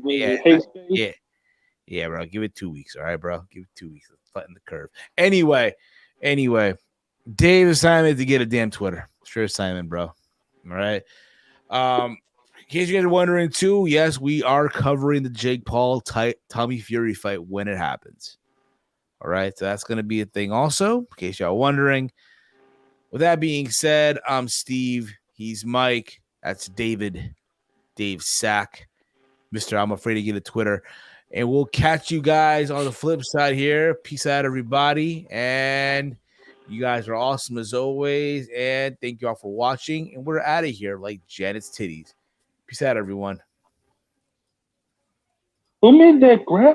Speaker 3: Yeah, bro. Give it 2 weeks, all right, bro. Give it 2 weeks. Let's flatten the curve. Anyway, Dave assignment to get a damn Twitter. Sure assignment, bro. All right. In case you guys are wondering too, yes, we are covering the Jake Paul Tommy Fury fight when it happens. All right, so that's gonna be a thing also. In case y'all wondering. With that being said, I'm Steve. He's Mike. That's David. Dave Sack. Mr. I'm afraid to get a Twitter. And we'll catch you guys on the flip side here. Peace out, everybody. And you guys are awesome as always. And thank you all for watching. And we're out of here like Janet's titties. Peace out, everyone.
Speaker 5: Who made that graph?